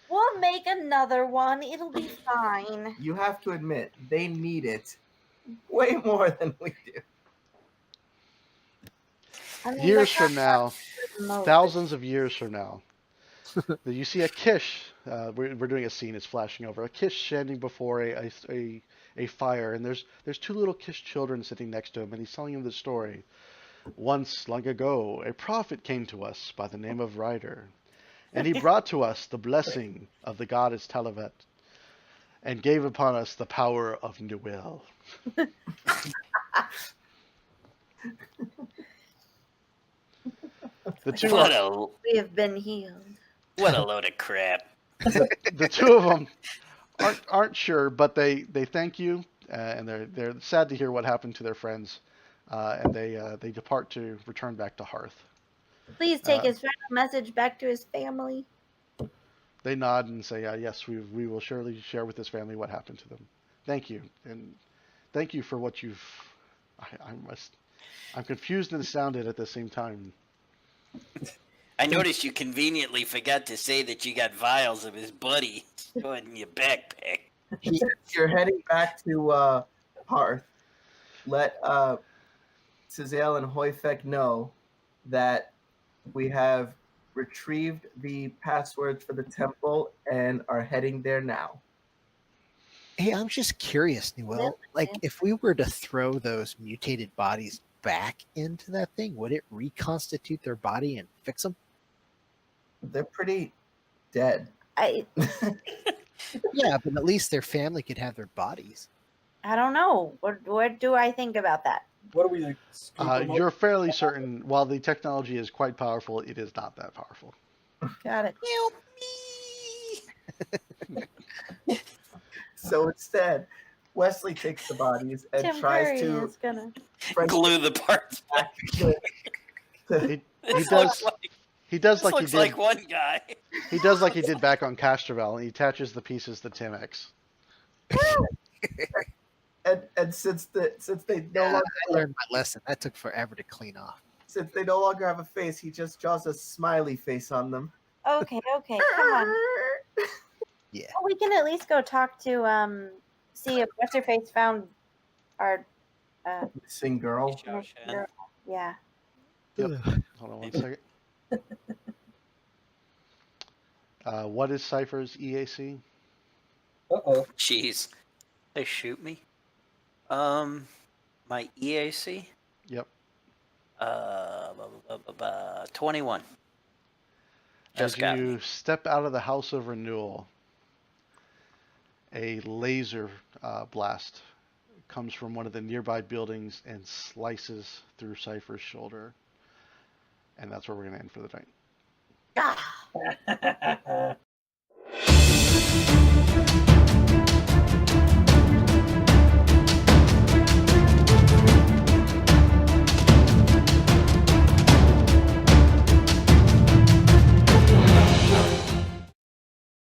We'll make another one. It'll be fine. You have to admit, they need it way more than we do. I mean, Years that's from now, not- thousands of years from now, you see a Kish. We're doing a scene. It's flashing over. A Kish standing before a fire, and there's two little Kish children sitting next to him, and he's telling him the story. Once, long ago, a prophet came to us by the name of Ryder, and he brought to us the blessing of the goddess Talavet, and gave upon us the power of Newell. The two We have been healed. What a load of crap. the two of them aren't sure, but they thank you, and they're sad to hear what happened to their friends, and they depart to return back to Hearth. Please take his final message back to his family. They nod and say, "Yes, we will surely share with his family what happened to them. Thank you, and thank you for what you've." I'm confused and astounded at the same time. I noticed you conveniently forgot to say that you got vials of his buddy stored in your backpack. You're heading back to Hearth. Let Cizale and Hoyfek know that we have retrieved the passwords for the temple and are heading there now. Hey, I'm just curious, Newell. Like, if we were to throw those mutated bodies back into that thing, would it reconstitute their body and fix them? They're pretty dead. I Yeah, but at least their family could have their bodies. don't know. What do I think about that? What do we like? scoop 'em up? You're fairly certain, while the technology is quite powerful, it is not that powerful. Got it. Help me! So instead, Wesley takes the bodies and Tim tries Curry to is gonna. French Glue the parts back. He This does looks like, he does this like he looks did like one guy. he does like he did back on Castrovel, and he attaches the pieces to Timex. and since they no Yeah, longer I learned my lesson. That took forever to clean off. since they no longer have a face, he just draws a smiley face on them. Okay, come on. Yeah. Well, we can at least go talk to see if what's her face found our Missing girl. Shawshan. yeah. Yep. Hold on one second. What is Cypher's EAC? Uh-oh. Jeez. They shoot me. My EAC? Yep. 21. As Just got you me. step out of the House of Renewal, a laser blast comes from one of the nearby buildings and slices through Cypher's shoulder. And that's where we're going to end for the night. Ah,